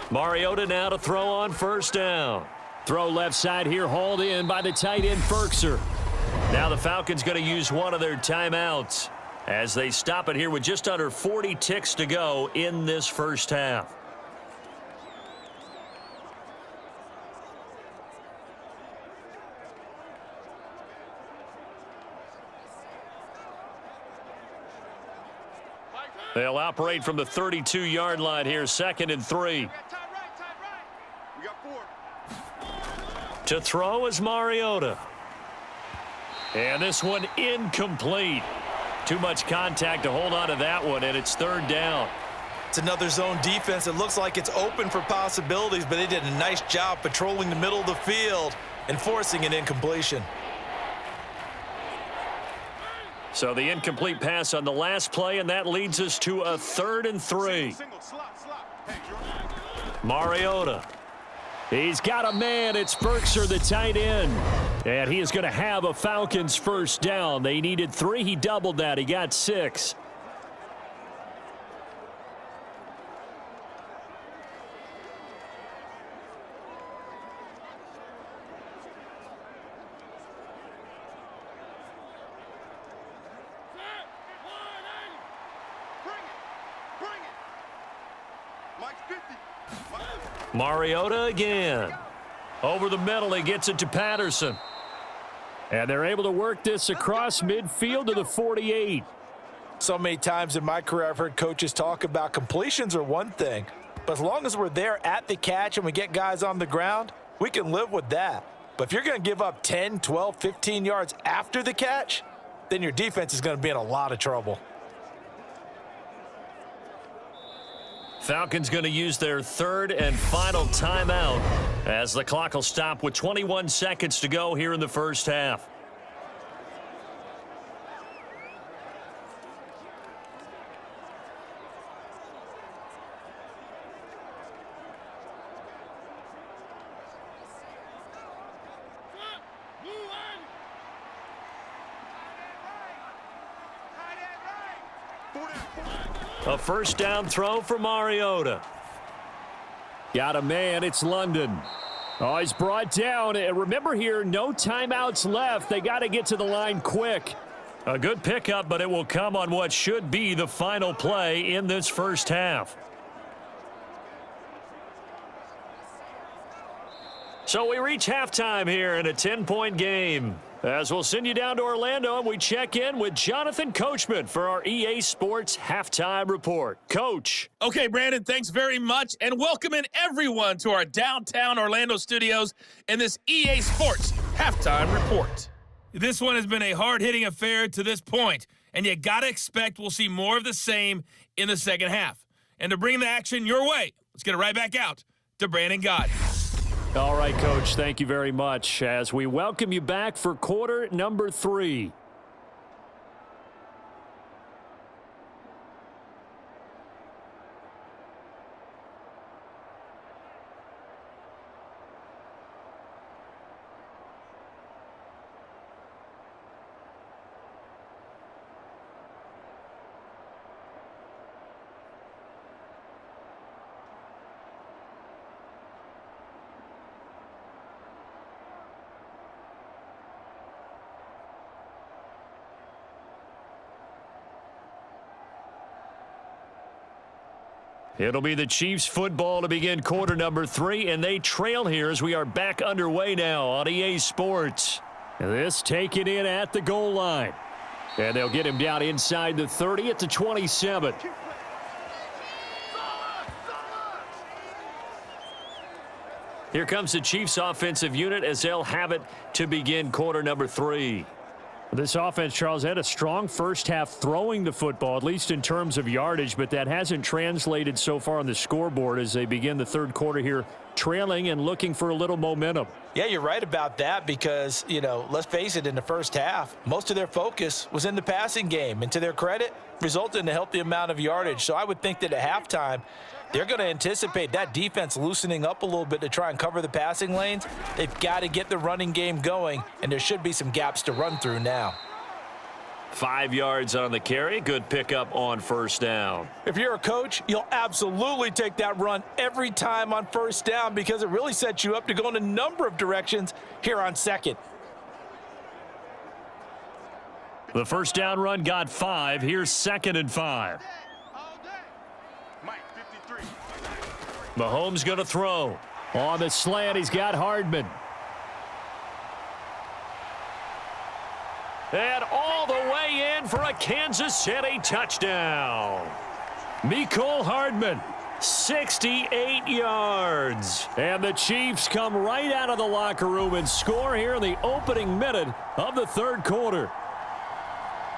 Mariota now to throw on first down. Throw left side here, hauled in by the tight end Ferkser. Now the Falcons going to use one of their timeouts as they stop it here with just under 40 ticks to go in this first half. They'll operate from the 32-yard line here, 2nd and 3. To throw is Mariota. And this one incomplete. Too much contact to hold on to that one, and it's 3rd down. It's another zone defense. It looks like it's open for possibilities, but they did a nice job patrolling the middle of the field and forcing an incompletion. So the incomplete pass on the last play, and that leads us to a 3rd and 3. Mariota. He's got a man. It's Ferkser, the tight end. And he is going to have a Falcons first down. They needed 3. He doubled that. He got 6. Mariota again. Over the middle, he gets it to Patterson. And they're able to work this across midfield to the 48. So many times in my career, I've heard coaches talk about completions are one thing, but as long as we're there at the catch and we get guys on the ground, we can live with that. But if you're going to give up 10, 12, 15 yards after the catch, then your defense is going to be in a lot of trouble. Falcons going to use their 3rd and final timeout as the clock will stop with 21 seconds to go here in the first half. A first down throw for Mariota. Got a man. It's London. Oh, he's brought down. And remember here, no timeouts left. They got to get to the line quick. A good pickup, but it will come on what should be the final play in this first half. So we reach halftime here in a 10-point game. As we'll send you down to Orlando, and we check in with Jonathan Coachman for our EA Sports Halftime Report. Coach. Okay, Brandon, thanks very much, and welcome in everyone to our downtown Orlando studios in this EA Sports Halftime Report. This one has been a hard-hitting affair to this point, and you got to expect we'll see more of the same in the second half. And to bring the action your way, let's get it right back out to Brandon Gott. All right, Coach, thank you very much as we welcome you back for quarter number 3. It'll be the Chiefs football to begin quarter number 3, and they trail here as we are back underway now on EA Sports. This taken in at the goal line. And they'll get him down inside the 30 at the 27. Here comes the Chiefs offensive unit as they'll have it to begin quarter number 3. This offense, Charles, had a strong first half throwing the football, at least in terms of yardage, but that hasn't translated so far on the scoreboard as they begin the third quarter here, trailing and looking for a little momentum. Yeah, you're right about that because, let's face it, in the first half, most of their focus was in the passing game, and to their credit, resulted in a healthy amount of yardage. So I would think that at halftime, they're going to anticipate that defense loosening up a little bit to try and cover the passing lanes. They've got to get the running game going, and there should be some gaps to run through now. 5 yards on the carry. Good pickup on first down. If you're a coach, you'll absolutely take that run every time on first down because it really sets you up to go in a number of directions here on second. The first down run got 5. Here's 2nd and 5. Mahomes going to throw. On the slant, he's got Hardman. And all the way in for a Kansas City touchdown. Mecole Hardman, 68 yards. And the Chiefs come right out of the locker room and score here in the opening minute of the third quarter.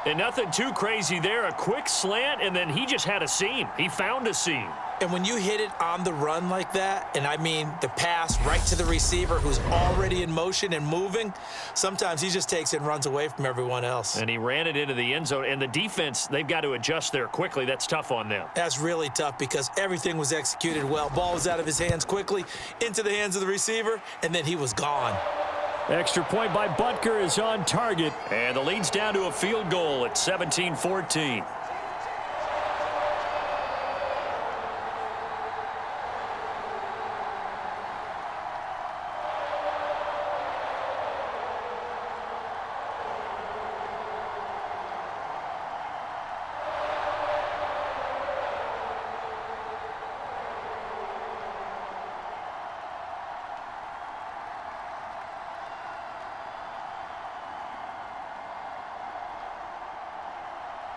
And nothing too crazy there. A quick slant, and then he just had a seam. He found a seam. And when you hit it on the run like that, and I mean the pass right to the receiver who's already in motion and moving, sometimes he just takes it and runs away from everyone else. And he ran it into the end zone. And the defense, they've got to adjust there quickly. That's tough on them. That's really tough because everything was executed well. Ball was out of his hands quickly, into the hands of the receiver, and then he was gone. Extra point by Butker is on target. And the lead's down to a field goal at 17-14.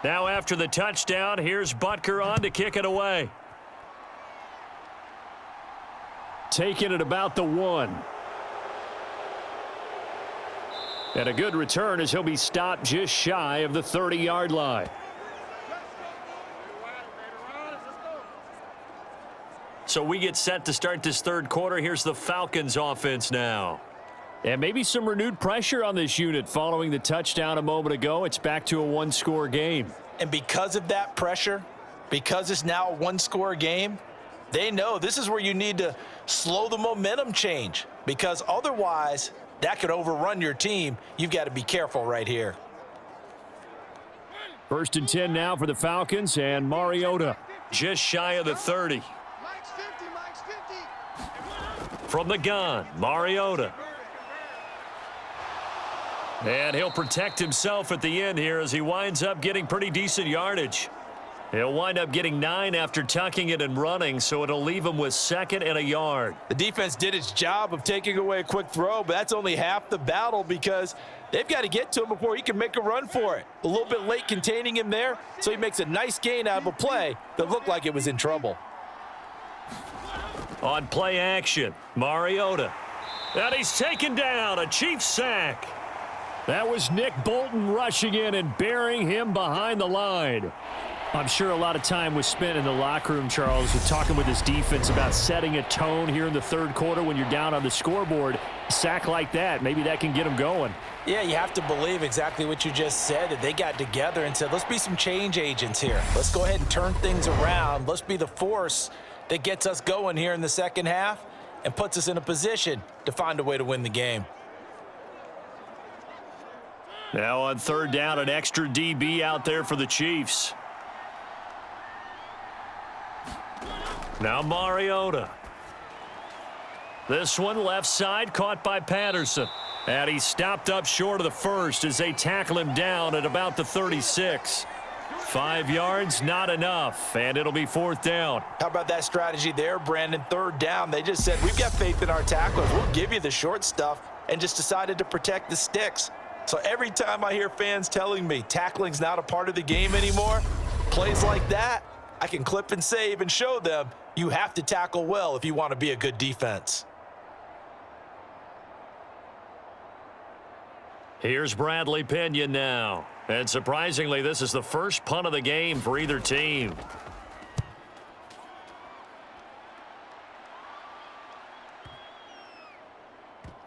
Now after the touchdown, here's Butker on to kick it away. Taking it about the 1. And a good return as he'll be stopped just shy of the 30-yard line. So we get set to start this third quarter. Here's the Falcons offense now. And maybe some renewed pressure on this unit following the touchdown a moment ago. It's back to a one-score game. And because of that pressure, because it's now a one-score game, they know this is where you need to slow the momentum change because otherwise that could overrun your team. You've got to be careful right here. 1st and 10 now for the Falcons, and Mariota just shy of the 30. Mike's 50, Mike's 50. From the gun, Mariota. And he'll protect himself at the end here as he winds up getting pretty decent yardage. He'll wind up getting 9 after tucking it and running, so it'll leave him with 2nd and a yard. The defense did its job of taking away a quick throw, but that's only half the battle because they've got to get to him before he can make a run for it. A little bit late containing him there, so he makes a nice gain out of a play that looked like it was in trouble. On play action, Mariota. And he's taken down, a Chiefs sack. That was Nick Bolton rushing in and burying him behind the line. I'm sure a lot of time was spent in the locker room, Charles, with talking with his defense about setting a tone here in the third quarter when you're down on the scoreboard. A sack like that, maybe that can get them going. Yeah, you have to believe exactly what you just said, that they got together and said, let's be some change agents here. Let's go ahead and turn things around. Let's be the force that gets us going here in the second half and puts us in a position to find a way to win the game. Now on third down, an extra DB out there for the Chiefs. Now Mariota. This one left side caught by Patterson. And he stopped up short of the first as they tackle him down at about the 36. 5 yards, not enough, and it'll be 4th down. How about that strategy there, Brandon? Third down, they just said, we've got faith in our tacklers. We'll give you the short stuff, and just decided to protect the sticks. So every time I hear fans telling me tackling's not a part of the game anymore, plays like that, I can clip and save and show them you have to tackle well if you want to be a good defense. Here's Bradley Pinion now. And surprisingly, this is the first punt of the game for either team.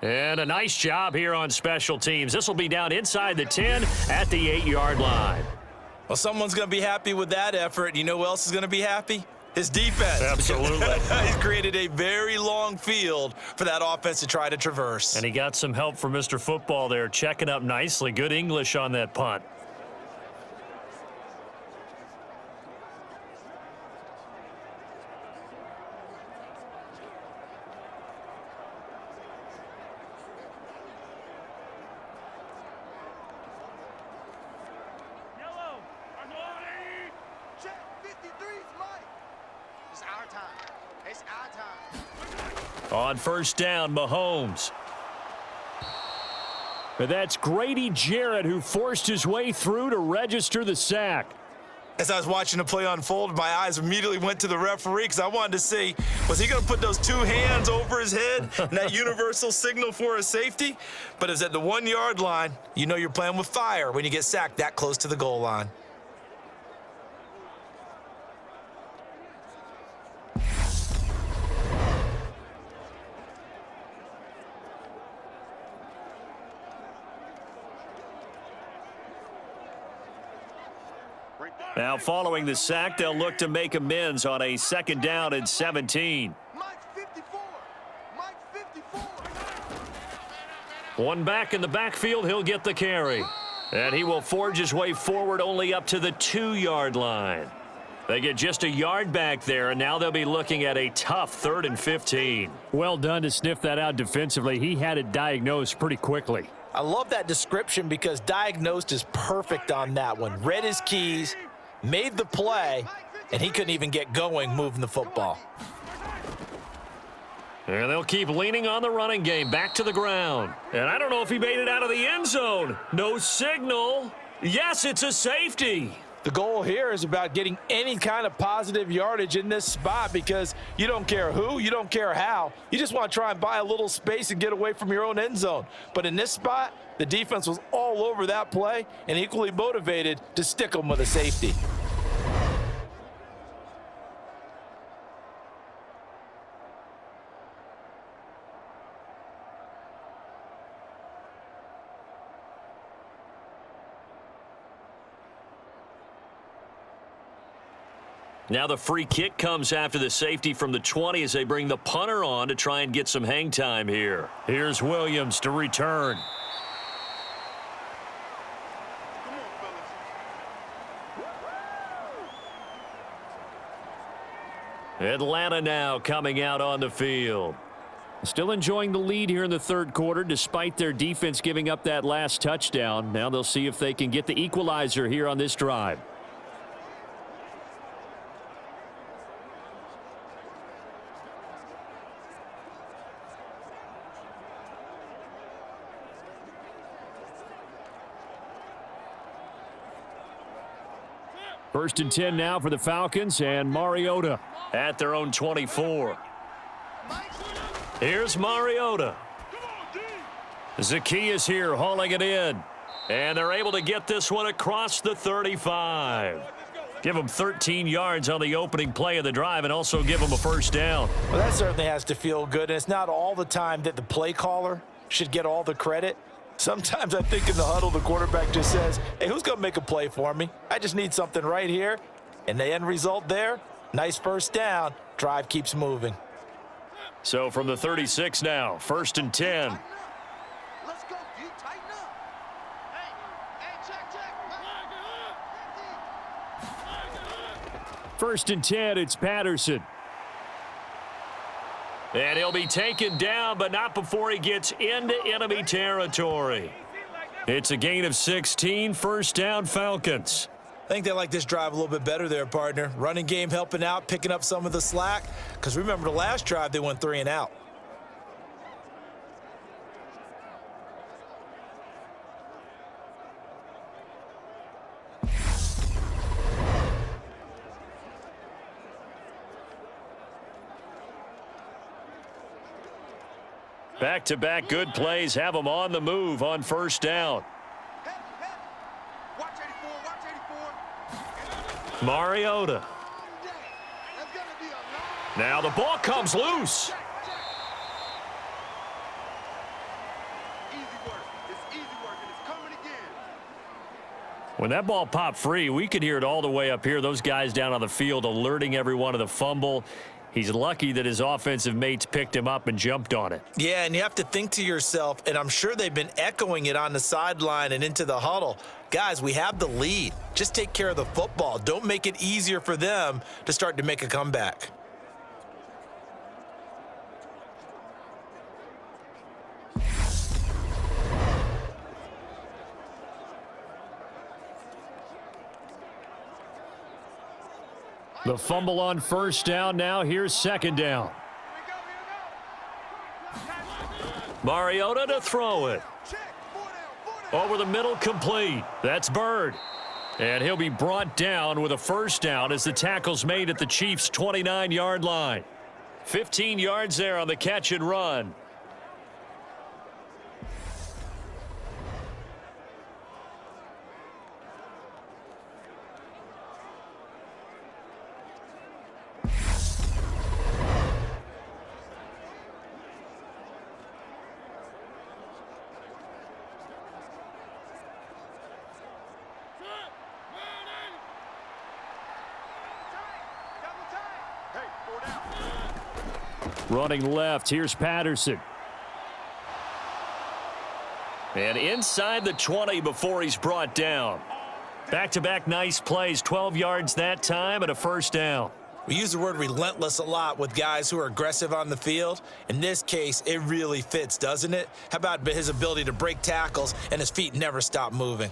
And a nice job here on special teams. This will be down inside the 10 at the 8-yard line. Well, someone's going to be happy with that effort. You know who else is going to be happy? His defense. Absolutely. He's created a very long field for that offense to try to traverse. And he got some help from Mr. Football there, checking up nicely. Good English on that punt. Check 53's Mike. It's our time. It's our time. On first down, Mahomes. And that's Grady Jarrett who forced his way through to register the sack. As I was watching the play unfold, my eyes immediately went to the referee because I wanted to see, was he going to put those 2 hands over his head and that universal signal for a safety? But it's at the 1-yard line. You know you're playing with fire when you get sacked that close to the goal line. Now following the sack, they'll look to make amends on a 2nd down and 17. Mike's 54. Mike's 54. One back in the backfield, he'll get the carry. And he will forge his way forward only up to the 2-yard line. They get just a yard back there, and now they'll be looking at a tough 3rd and 15. Well done to sniff that out defensively. He had it diagnosed pretty quickly. I love that description because diagnosed is perfect on that one. Read his keys, made the play, and he couldn't even get going moving the football. And they'll keep leaning on the running game back to the ground. And I don't know if he made it out of the end zone. No signal. Yes, it's a safety. The goal here is about getting any kind of positive yardage in this spot because you don't care who, you don't care how. You just want to try and buy a little space and get away from your own end zone. But in this spot, the defense was all over that play and equally motivated to stick them with a safety. Now the free kick comes after the safety from the 20 as they bring the punter on to try and get some hang time here. Here's Williams to return. Atlanta now coming out on the field. Still enjoying the lead here in the third quarter despite their defense giving up that last touchdown. Now they'll see if they can get the equalizer here on this drive. First and 10 now for the Falcons, and Mariota at their own 24. Here's Mariota. Zacchaeus here hauling it in. And they're able to get this one across the 35. Give them 13 yards on the opening play of the drive and also give them a first down. Well, that certainly has to feel good, and it's not all the time that the play caller should get all the credit. Sometimes I think in the huddle, the quarterback just says, hey, who's going to make a play for me? I just need something right here. And the end result there, nice first down. Drive keeps moving. So from the 36 now, first and 10. Let's go, D. Tighten up. Hey, check. First and 10, it's Patterson. And he'll be taken down, but not before he gets into enemy territory. It's a gain of 16, first down Falcons. I think they like this drive a little bit better there, partner. Running game helping out, picking up some of the slack. Because remember, the last drive, they went 3 and out. Back-to-back good plays have them on the move on first down. Watch 84, watch 84. Mariota. That's gonna be a long Now the ball comes loose. easy work. It's easy work, and it's coming again. When that ball popped free, we could hear it all the way up here. Those guys down on the field alerting everyone of the fumble. He's lucky that his offensive mates picked him up and jumped on it. Yeah, and you have to think to yourself, and I'm sure they've been echoing it on the sideline and into the huddle. Guys, we have the lead. Just take care of the football. Don't make it easier for them to start to make a comeback. The fumble on first down. Now here's second down. Mariota to throw it. Over the middle, complete. That's Bird. And he'll be brought down with a first down as the tackle's made at the Chiefs' 29-yard line. 15 yards there on the catch and run. Running left, here's Patterson. And inside the 20 before he's brought down. Back-to-back nice plays, 12 yards that time and a first down. We use the word relentless a lot with guys who are aggressive on the field. In this case, it really fits, doesn't it? How about his ability to break tackles and his feet never stop moving?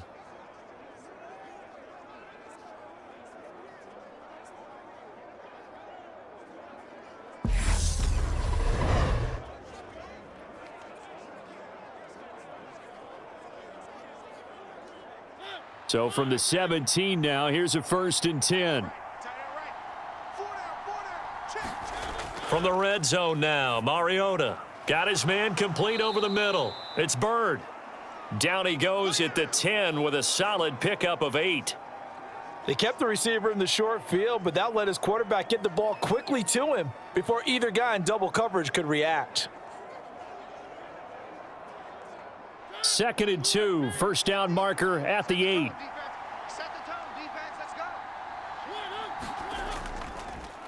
So from the 17 now, here's a first and 10. From the red zone now, Mariota got his man complete over the middle. It's Bird. Down he goes at the 10 with a solid pickup of 8. They kept the receiver in the short field, but that let his quarterback get the ball quickly to him before either guy in double coverage could react. Second and 2, first down marker at the 8. Set the tone, defense. Let's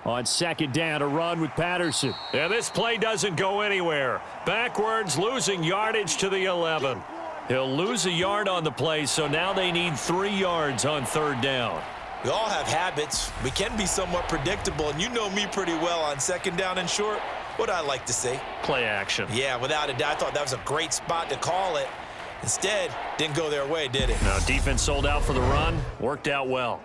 go. On second down, a run with Patterson. And this play doesn't go anywhere. Backwards, losing yardage to the 11. He'll lose a yard on the play, so now they need 3 yards on third down. We all have habits. We can be somewhat predictable, and you know me pretty well on second down and short. What I like to see. Play action. Yeah, without a doubt, I thought that was a great spot to call it. Instead, didn't go their way, did it? Now, defense sold out for the run. Worked out well.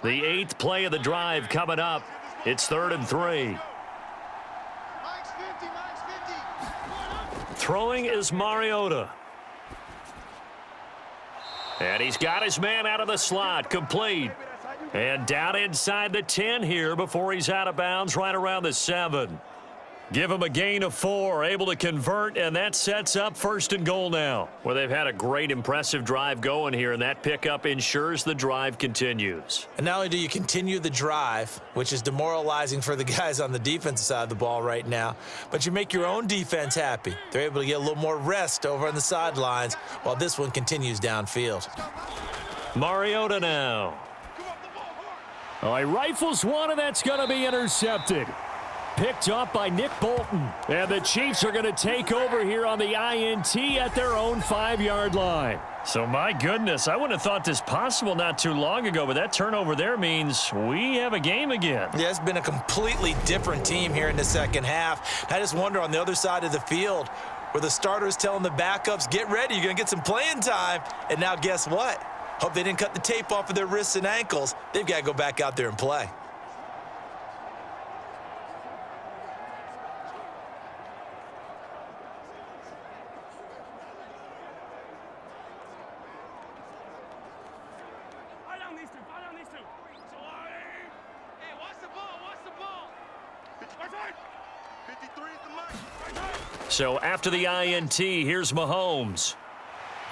The 8th play of the drive coming up. It's 3rd and 3. Mike's 50, Mike's 50. Throwing is Mariota. And he's got his man out of the slot, complete. And down inside the 10 here before he's out of bounds right around the 7. Give him a gain of 4, able to convert, and that sets up 1st and goal now. Well, they've had a great, impressive drive going here, and that pickup ensures the drive continues. And not only do you continue the drive, which is demoralizing for the guys on the defensive side of the ball right now, but you make your own defense happy. They're able to get a little more rest over on the sidelines while this one continues downfield. Mariota now. Oh, he rifles one, and that's going to be intercepted. Picked up by Nick Bolton. And the Chiefs are going to take over here on the INT at their own 5-yard line. So, my goodness, I wouldn't have thought this possible not too long ago, but that turnover there means we have a game again. Yeah, it's been a completely different team here in the second half. I just wonder on the other side of the field where the starters telling the backups, get ready, you're going to get some playing time. And now guess what? Hope they didn't cut the tape off of their wrists and ankles. They've got to go back out there and play. So after the INT, here's Mahomes.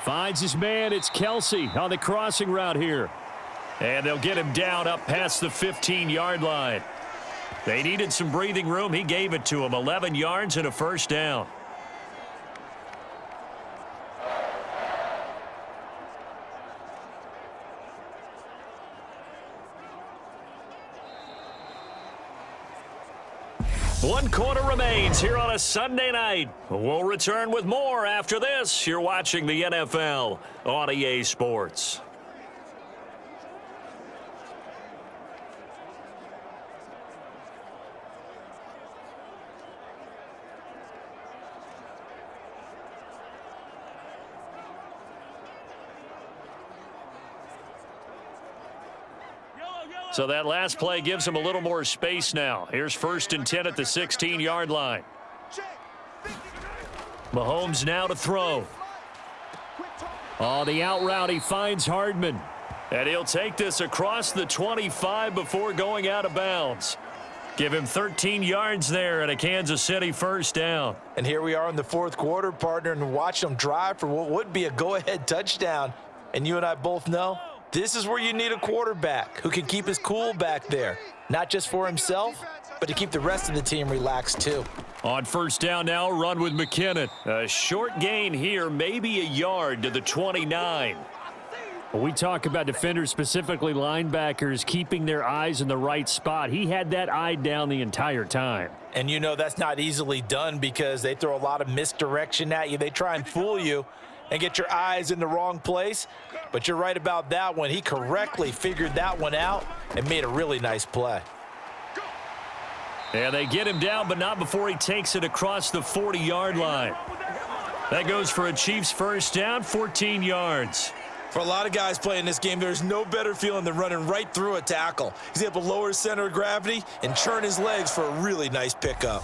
Finds his man. It's Kelsey on the crossing route here. And they'll get him down up past the 15-yard line. They needed some breathing room. He gave it to him. 11 yards and a 1st down. One quarter remains here on a Sunday night. We'll return with more after this. You're watching the NFL on EA Sports. So that last play gives him a little more space now. Here's 1st and 10 at the 16-yard line. Mahomes now to throw. Oh, the out route, he finds Hardman. And he'll take this across the 25 before going out of bounds. Give him 13 yards there and a Kansas City 1st down. And here we are in the 4th quarter, partner, and watch them drive for what would be a go-ahead touchdown. And you and I both know this is where you need a quarterback who can keep his cool back there, not just for himself, but to keep the rest of the team relaxed too. On 1st down now, run with McKinnon. A short gain here, maybe a yard to the 29. When we talk about defenders, specifically linebackers, keeping their eyes in the right spot. He had that eye down the entire time. And you know that's not easily done because they throw a lot of misdirection at you. They try and fool you and get your eyes in the wrong place. But you're right about that one. He correctly figured that one out and made a really nice play. And they get him down, but not before he takes it across the 40-yard line. That goes for a Chiefs 1st down, 14 yards. For a lot of guys playing this game, there's no better feeling than running right through a tackle. He's able to lower his center of gravity and churn his legs for a really nice pickup.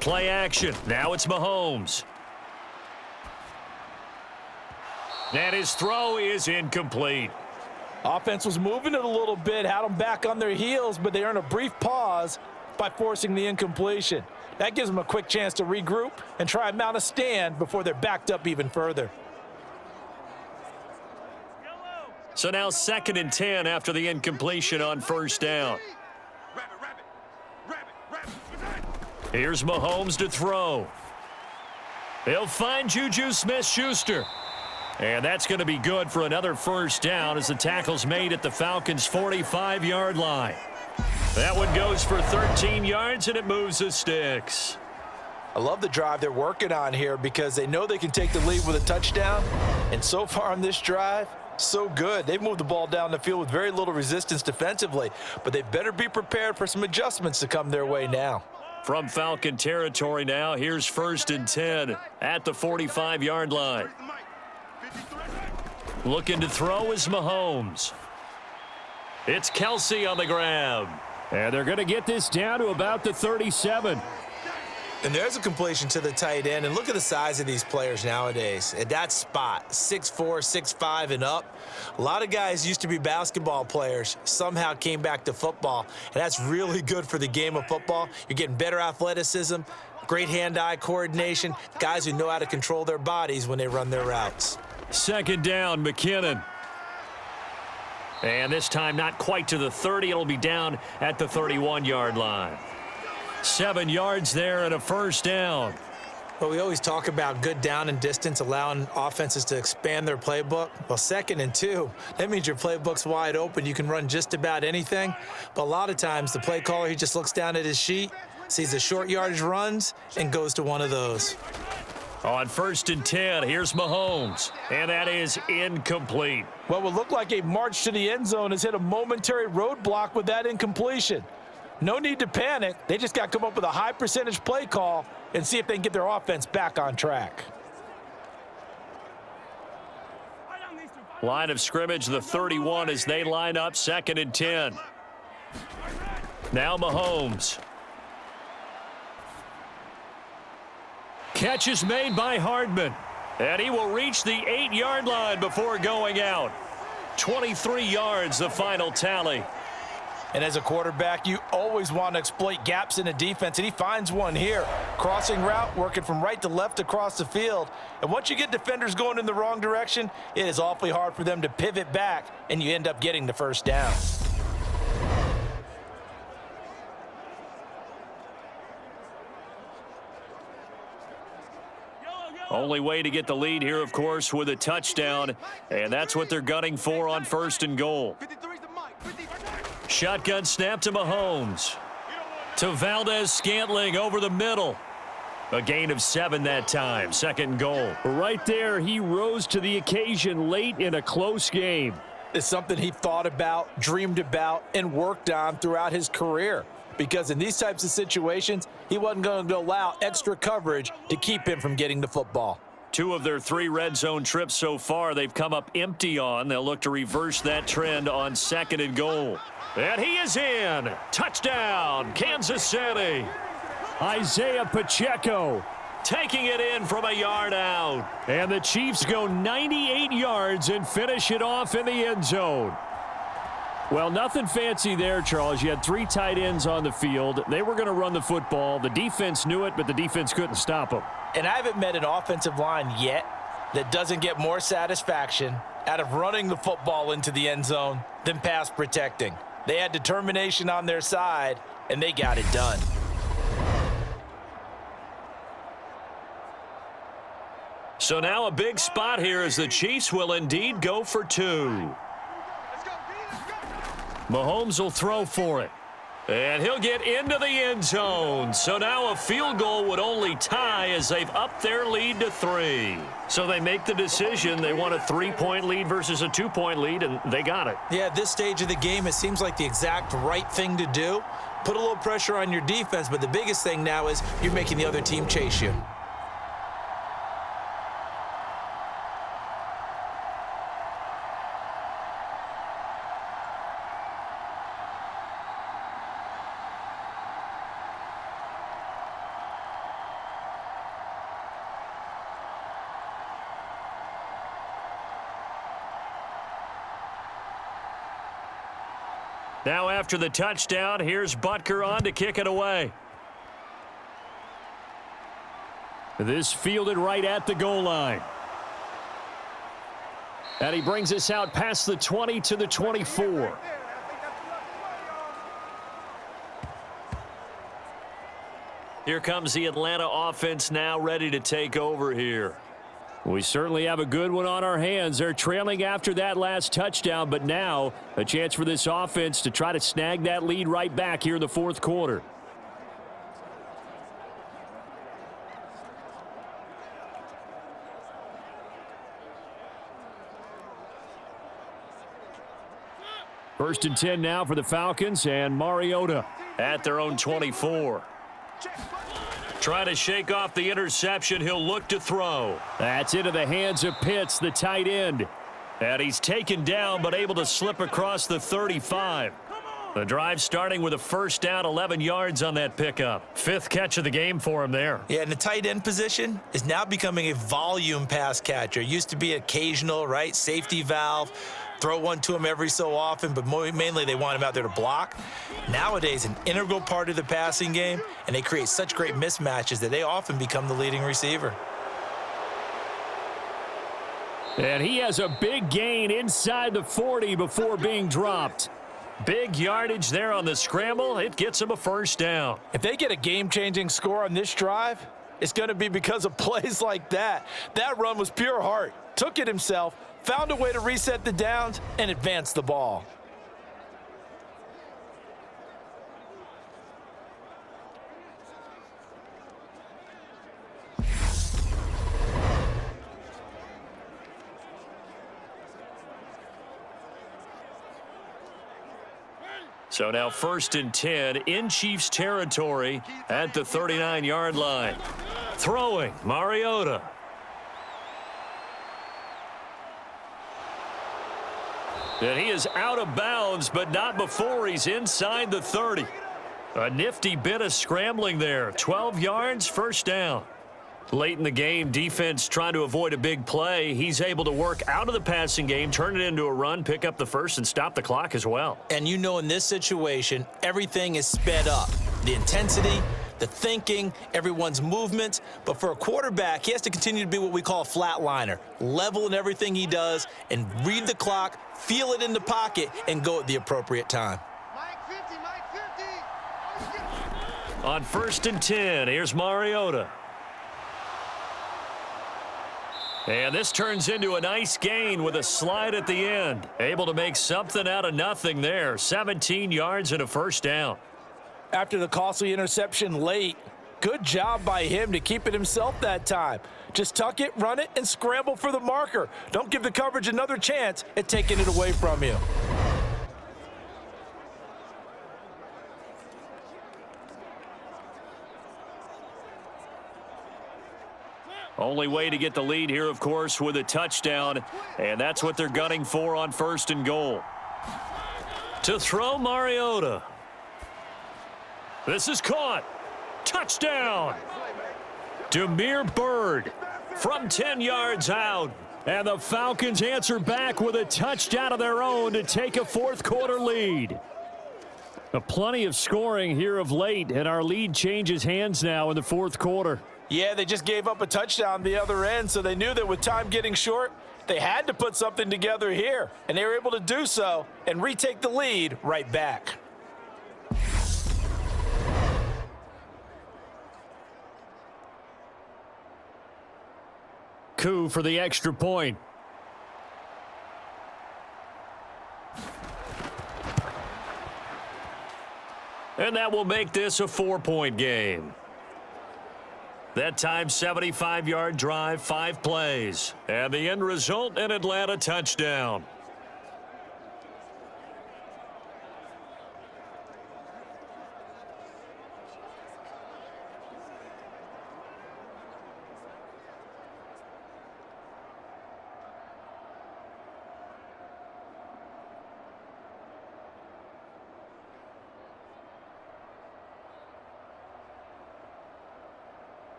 Play action. Now it's Mahomes. And his throw is incomplete. Offense was moving it a little bit, had them back on their heels, but they earned a brief pause by forcing the incompletion. That gives them a quick chance to regroup and try and mount a stand before they're backed up even further. So now 2nd and 10 after the incompletion on 1st down. Here's Mahomes to throw. He'll find Juju Smith-Schuster. And that's going to be good for another 1st down as the tackle's made at the Falcons' 45-yard line. That one goes for 13 yards, and it moves the sticks. I love the drive they're working on here because they know they can take the lead with a touchdown. And so far on this drive, so good. They've moved the ball down the field with very little resistance defensively, but they better be prepared for some adjustments to come their way now. From Falcon territory now, here's 1st and 10 at the 45-yard line. Looking to throw is Mahomes. It's Kelsey on the grab. And they're going to get this down to about the 37. And there's a completion to the tight end. And look at the size of these players nowadays. At that spot, 6'4", 6'5", and up. A lot of guys used to be basketball players, somehow came back to football. And that's really good for the game of football. You're getting better athleticism, great hand-eye coordination, guys who know how to control their bodies when they run their routes. 2nd down, McKinnon. And this time not quite to the 30. It'll be down at the 31-yard line. 7 yards there and a 1st down. Well, we always talk about good down and distance, allowing offenses to expand their playbook. Well, 2nd and 2, that means your playbook's wide open. You can run just about anything. But a lot of times the play caller, he just looks down at his sheet, sees the short yardage runs, and goes to one of those. On 1st and 10, here's Mahomes. And that is incomplete. What would look like a march to the end zone has hit a momentary roadblock with that incompletion. No need to panic. They just got to come up with a high percentage play call and see if they can get their offense back on track. Line of scrimmage, the 31 as they line up 2nd and 10. Now Mahomes. Catch is made by Hardman. And he will reach the 8-yard line before going out. 23 yards, the final tally. And as a quarterback, you always want to exploit gaps in the defense, and he finds one here. Crossing route, working from right to left across the field. And once you get defenders going in the wrong direction, it is awfully hard for them to pivot back, and you end up getting the 1st down. Only way to get the lead here, of course, with a touchdown, and that's what they're gunning for on 1st and goal. Shotgun snap to Mahomes. To Valdez-Scantling over the middle. A gain of 7 that time. 2nd and goal. Right there, he rose to the occasion late in a close game. It's something he thought about, dreamed about, and worked on throughout his career. Because in these types of situations, he wasn't going to allow extra coverage to keep him from getting the football. 2 of their 3 red zone trips so far they've come up empty on. They'll look to reverse that trend on 2nd and goal. And he is in. Touchdown, Kansas City. Isaiah Pacheco taking it in from a yard out. And the Chiefs go 98 yards and finish it off in the end zone. Well, nothing fancy there, Charles. You had 3 tight ends on the field. They were going to run the football. The defense knew it, but the defense couldn't stop them. And I haven't met an offensive line yet that doesn't get more satisfaction out of running the football into the end zone than pass protecting. They had determination on their side, and they got it done. So now a big spot here as the Chiefs will indeed go for 2. Mahomes will throw for it. And he'll get into the end zone. So now a field goal would only tie as they've upped their lead to 3. So they make the decision. They want a 3-point lead versus a 2-point lead, and they got it. Yeah, at this stage of the game, it seems like the exact right thing to do. Put a little pressure on your defense, but the biggest thing now is you're making the other team chase you. Now after the touchdown, here's Butker on to kick it away. This fielded right at the goal line. And he brings us out past the 20 to the 24. Here comes the Atlanta offense now ready to take over here. We certainly have a good one on our hands. They're trailing after that last touchdown, but now a chance for this offense to try to snag that lead right back here in the 4th quarter. First and 10 now for the Falcons, and Mariota at their own 24. Trying to shake off the interception. He'll look to throw. That's into the hands of Pitts, the tight end. And he's taken down, but able to slip across the 35. The drive starting with a first down, 11 yards on that pickup. 5th catch of the game for him there. Yeah, and the tight end position is now becoming a volume pass catcher. Used to be occasional, right? Safety valve. Throw one to him every so often, but mainly they want him out there to block. Nowadays, an integral part of the passing game, and they create such great mismatches that they often become the leading receiver. And he has a big gain inside the 40 before being dropped. Big yardage there on the scramble. It gets him a first down. If they get a game-changing score on this drive, it's going to be because of plays like that. That run was pure heart. Took it himself, found a way to reset the downs, and advance the ball. So now first and 10 in Chiefs territory at the 39-yard line. Throwing, Mariota. And he is out of bounds, but not before he's inside the 30. A nifty bit of scrambling there. 12 yards, first down. Late in the game, defense trying to avoid a big play. He's able to work out of the passing game, turn it into a run, pick up the first, and stop the clock as well. And you know in this situation, everything is sped up. The intensity, the thinking, everyone's movement. But for a quarterback, he has to continue to be what we call a flatliner. Level in everything he does and read the clock, feel it in the pocket, and go at the appropriate time. Mike 50, Mike 50. On first and 10, here's Mariota. And this turns into a nice gain with a slide at the end. Able to make something out of nothing there. 17 yards and a first down. After the costly interception late, good job by him to keep it himself that time. Just tuck it, run it, and scramble for the marker. Don't give the coverage another chance at taking it away from you. Only way to get the lead here, of course, with a touchdown, and that's what they're gunning for on first and goal. To throw, Mariota. This is caught. Touchdown. Damiere Byrd from 10 yards out. And the Falcons answer back with a touchdown of their own to take a fourth-quarter lead. Plenty of scoring here of late, and our lead changes hands now in the fourth quarter. Yeah, they just gave up a touchdown the other end, so they knew that with time getting short, they had to put something together here, and they were able to do so and retake the lead right back. Coup for the extra point. And that will make this a 4-point game. That time, 75-yard drive, 5 plays. And the end result, an Atlanta touchdown.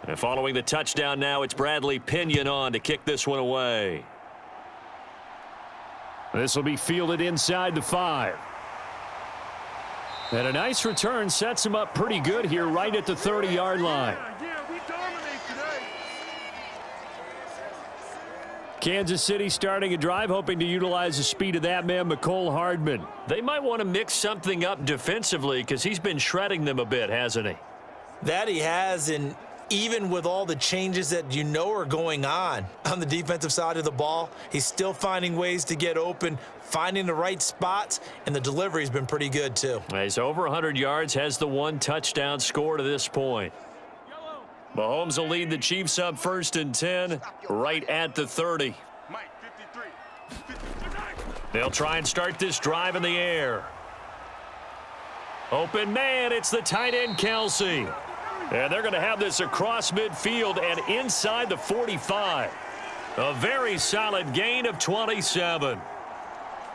And following the touchdown now, it's Bradley Pinion on to kick this one away. This will be fielded inside the 5. And a nice return sets him up pretty good here right at the 30-yard line. Kansas City starting a drive, hoping to utilize the speed of that man, Mecole Hardman. They might want to mix something up defensively because he's been shredding them a bit, hasn't he? That he has, and even with all the changes that you know are going on the defensive side of the ball, he's still finding ways to get open, finding the right spots, and the delivery's been pretty good too. He's over 100 yards, has the 1 touchdown score to this point. Mahomes will lead the Chiefs up 1st and 10, right at the 30. Mike, 53. They'll try and start this drive in the air. Open man, it's the tight end Kelsey. And they're going to have this across midfield and inside the 45. A very solid gain of 27.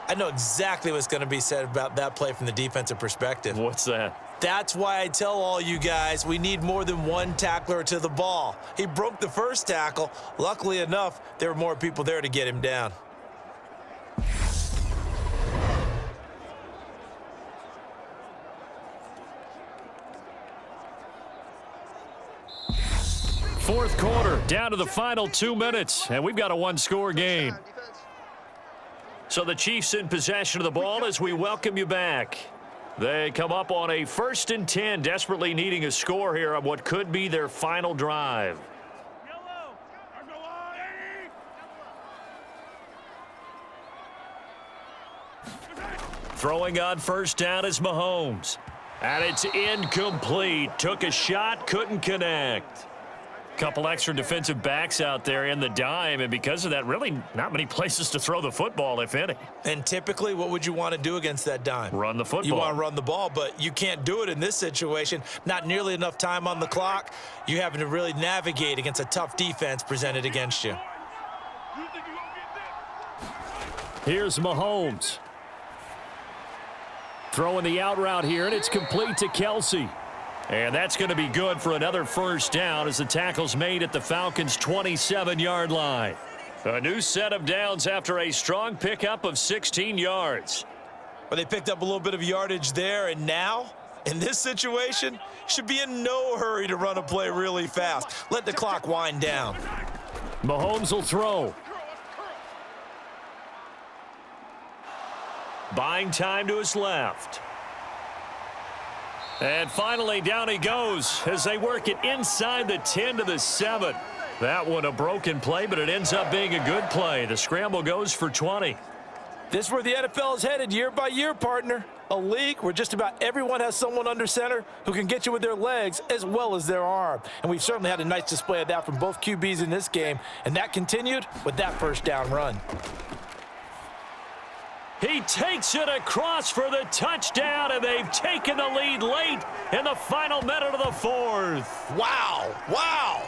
I know exactly what's going to be said about that play from the defensive perspective. What's that? That's why I tell all you guys we need more than one tackler to the ball. He broke the first tackle. Luckily enough, there were more people there to get him down. Fourth quarter, down to the final 2 minutes, and we've got a 1-score game. So the Chiefs in possession of the ball as we welcome you back. They come up on a 1st and 10, desperately needing a score here on what could be their final drive. Throwing on 1st down is Mahomes. And it's incomplete. Took a shot, couldn't connect. Couple extra defensive backs out there in the dime, and because of that, really not many places to throw the football, if any. And typically, what would you want to do against that dime? Run the football. You want to run the ball, but you can't do it in this situation. Not nearly enough time on the clock. You having to really navigate against a tough defense presented against you. Here's Mahomes. Throwing the out route here, and it's complete to Kelsey. And that's going to be good for another 1st down as the tackle's made at the Falcons' 27-yard line. A new set of downs after a strong pickup of 16 yards. Well, they picked up a little bit of yardage there, and now, in this situation, should be in no hurry to run a play really fast. Let the clock wind down. Mahomes will throw. Buying time to his left. And finally, down he goes as they work it inside the 10 to the 7. That one a broken play, but it ends up being a good play. The scramble goes for 20. This is where the NFL is headed year by year, partner. A league where just about everyone has someone under center who can get you with their legs as well as their arm. And we've certainly had a nice display of that from both QBs in this game, and that continued with that 1st down run. He takes it across for the touchdown, and they've taken the lead late in the final minute of the 4th. Wow, wow.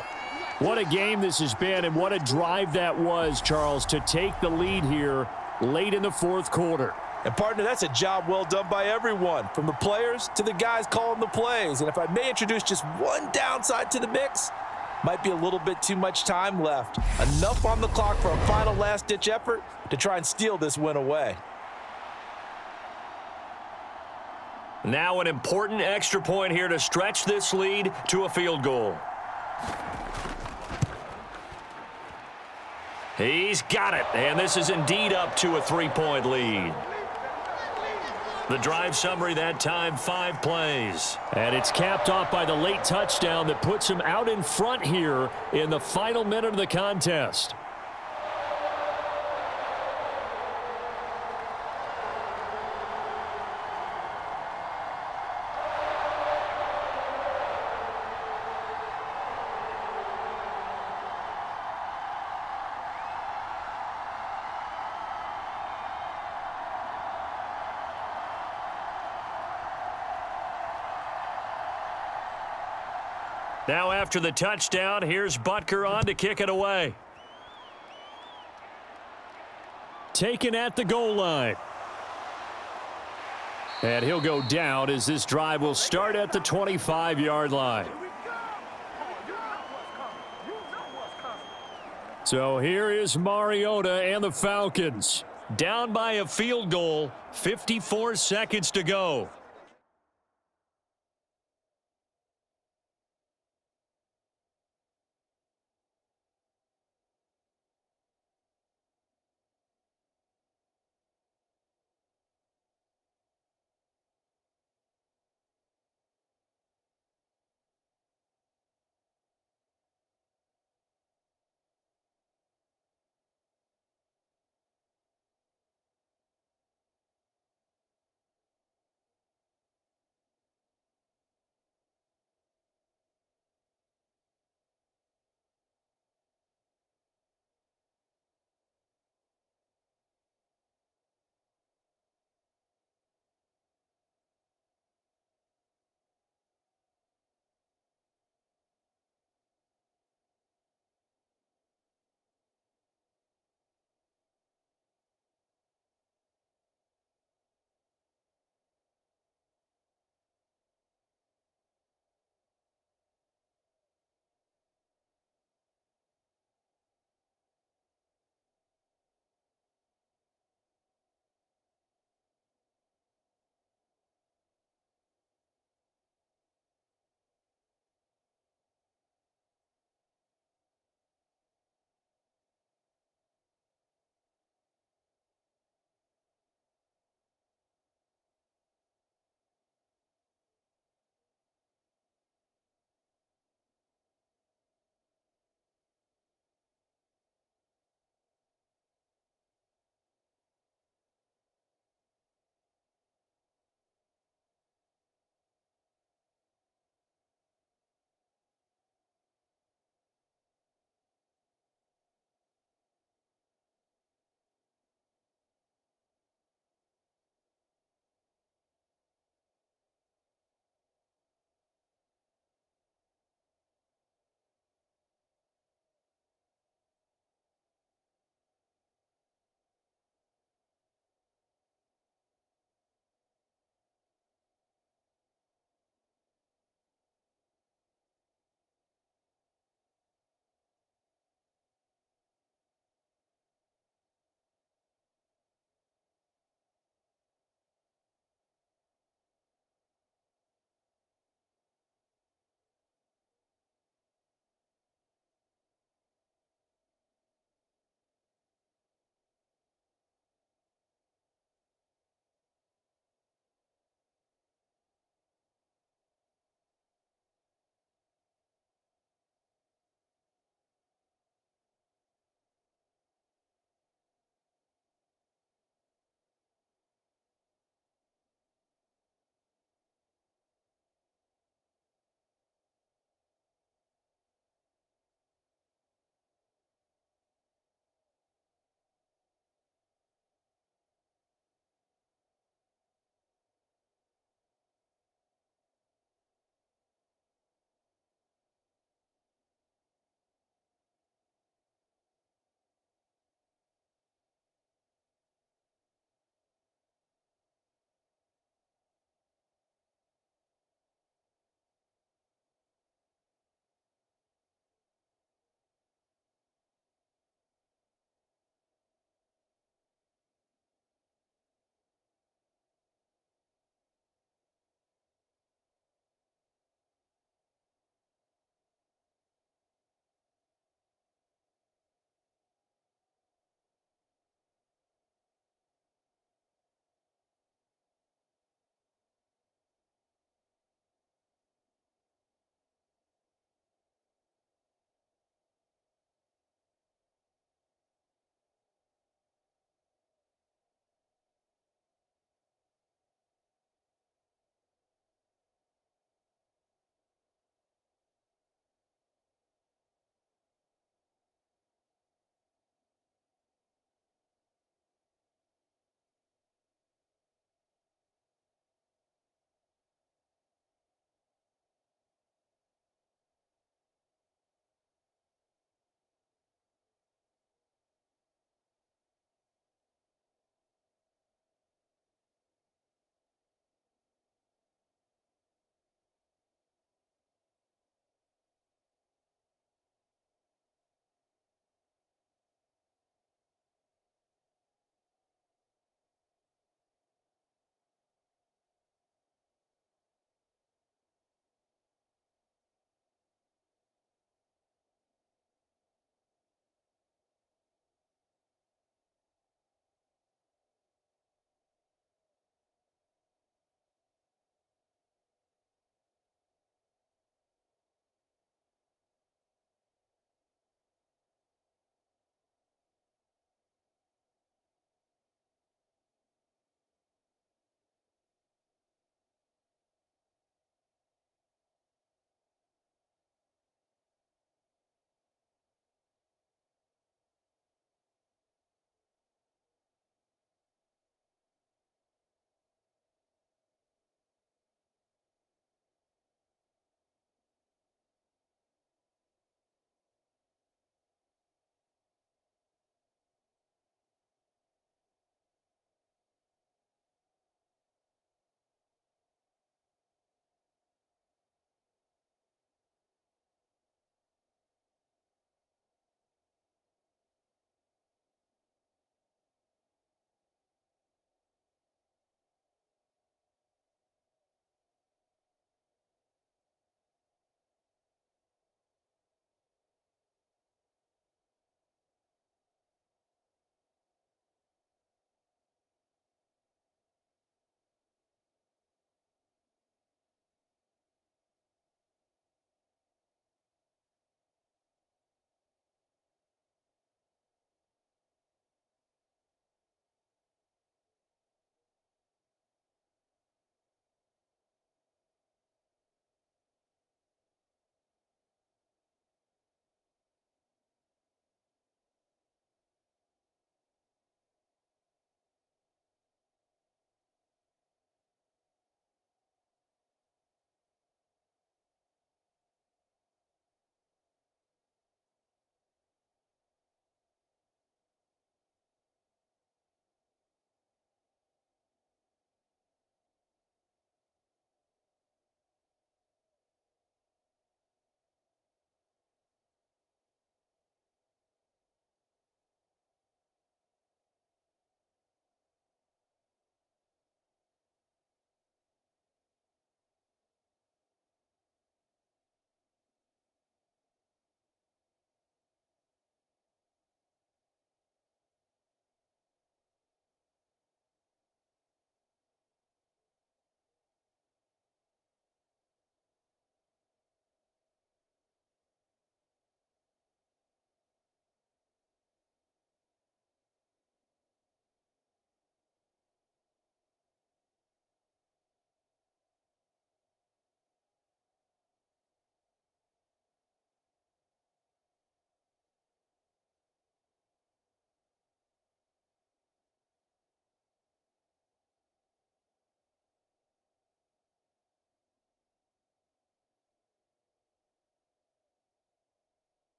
What a game this has been, and what a drive that was, Charles, to take the lead here late in the 4th quarter. And, partner, that's a job well done by everyone, from the players to the guys calling the plays. And if I may introduce just one downside to the mix, might be a little bit too much time left. Enough on the clock for a final last-ditch effort to try and steal this win away. Now an important extra point here to stretch this lead to a field goal. He's got it, and this is indeed up to a 3-point lead. The drive summary that time, 5 plays. And it's capped off by the late touchdown that puts him out in front here in the final minute of the contest. Now after the touchdown, here's Butker on to kick it away. Taken at the goal line. And he'll go down as this drive will start at the 25-yard line. So here is Mariota and the Falcons. Down by a field goal, 54 seconds to go.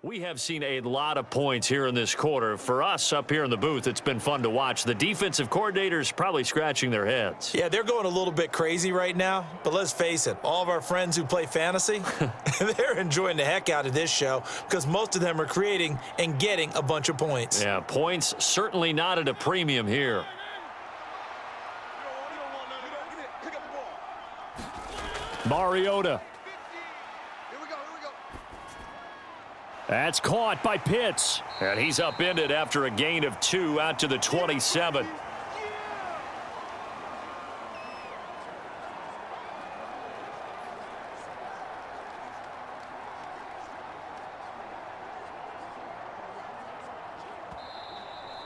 We have seen a lot of points here in this quarter. For us up here in the booth, it's been fun to watch. The defensive coordinators probably scratching their heads. Yeah, they're going a little bit crazy right now, but let's face it, all of our friends who play fantasy, they're enjoying the heck out of this show because most of them are creating and getting a bunch of points. Yeah, points certainly not at a premium here. Mariota. That's caught by Pitts. And he's upended after a gain of 2 out to the 27.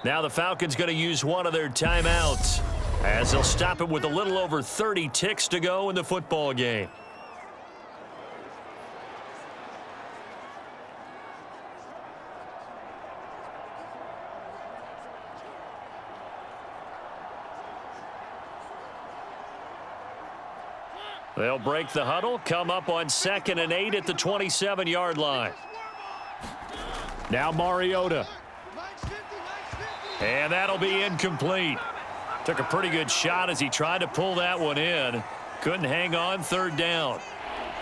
Now the Falcons going to use one of their timeouts as they'll stop it with a little over 30 ticks to go in the football game. They'll break the huddle, come up on 2nd and 8 at the 27-yard line. Now Mariota. And that'll be incomplete. Took a pretty good shot as he tried to pull that one in. Couldn't hang on 3rd down.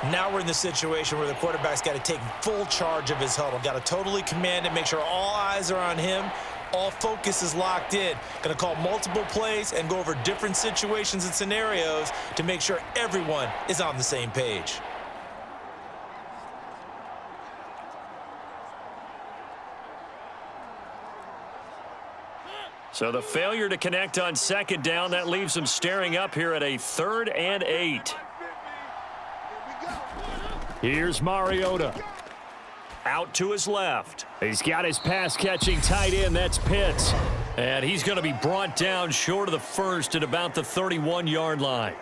Now we're in the situation where the quarterback's got to take full charge of his huddle. Got to totally command it, make sure all eyes are on him. All focus is locked in. Going to call multiple plays and go over different situations and scenarios to make sure everyone is on the same page. So the failure to connect on 2nd down, that leaves them staring up here at a 3rd and 8. Here's Mariota. Out to his left. He's got his pass-catching tight end. That's Pitts. And he's going to be brought down short of the 1st at about the 31-yard line.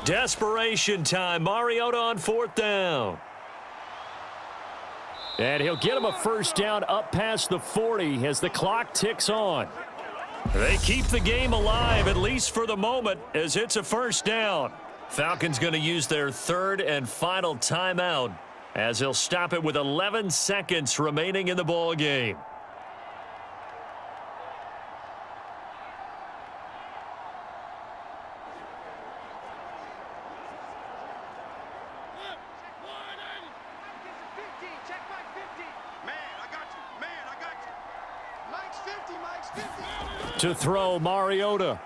Desperation time. Mariota on 4th down. And he'll get him a 1st down up past the 40 as the clock ticks on. They keep the game alive, at least for the moment, as it's a 1st down. Falcons going to use their 3rd and final timeout as they'll stop it with 11 seconds remaining in the ball game. To throw, Mariota.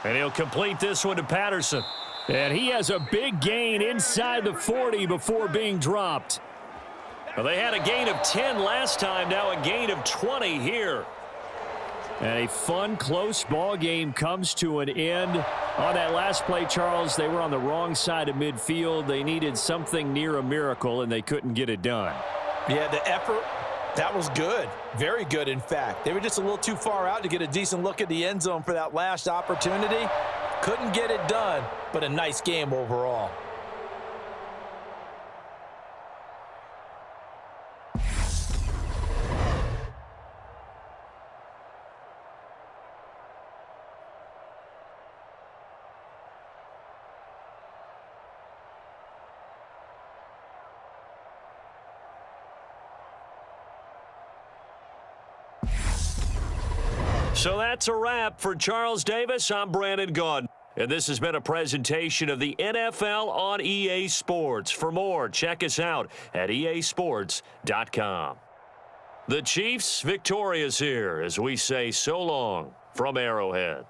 And he'll complete this one to Patterson. And he has a big gain inside the 40 before being dropped. Well, they had a gain of 10 last time, now a gain of 20 here. And a fun, close ball game comes to an end. On that last play, Charles, they were on the wrong side of midfield. They needed something near a miracle, and they couldn't get it done. Yeah, the effort, that was good. Very good, in fact. They were just a little too far out to get a decent look at the end zone for that last opportunity. Couldn't get it done, but a nice game overall. So that's a wrap for Charles Davis. I'm Brandon Gaudin. And this has been a presentation of the NFL on EA Sports. For more, check us out at easports.com. The Chiefs victorious here as we say so long from Arrowhead.